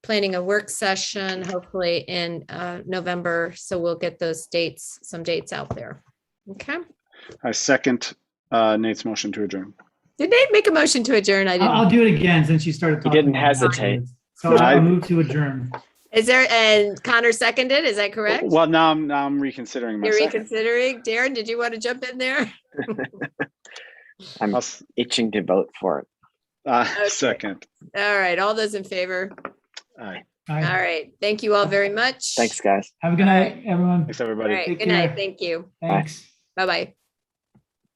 planning a work session hopefully in November. So we'll get some dates out there. Okay. I second Nate's motion to adjourn. Did Nate make a motion to adjourn? I didn't. I'll do it again since you started talking. He didn't hesitate. So I'll move to adjourn. Is there, and Connor seconded, is that correct? Well, now I'm reconsidering my You're second. reconsidering. Darren, did you want to jump in there? I'm itching to vote for it. Okay. Second. All right, all those in favor? Aye. All right, thank you all very much. Thanks, guys. Have a good night, everyone. Thanks, everybody. All right, Take good care. night, thank you. Thanks. Bye-bye.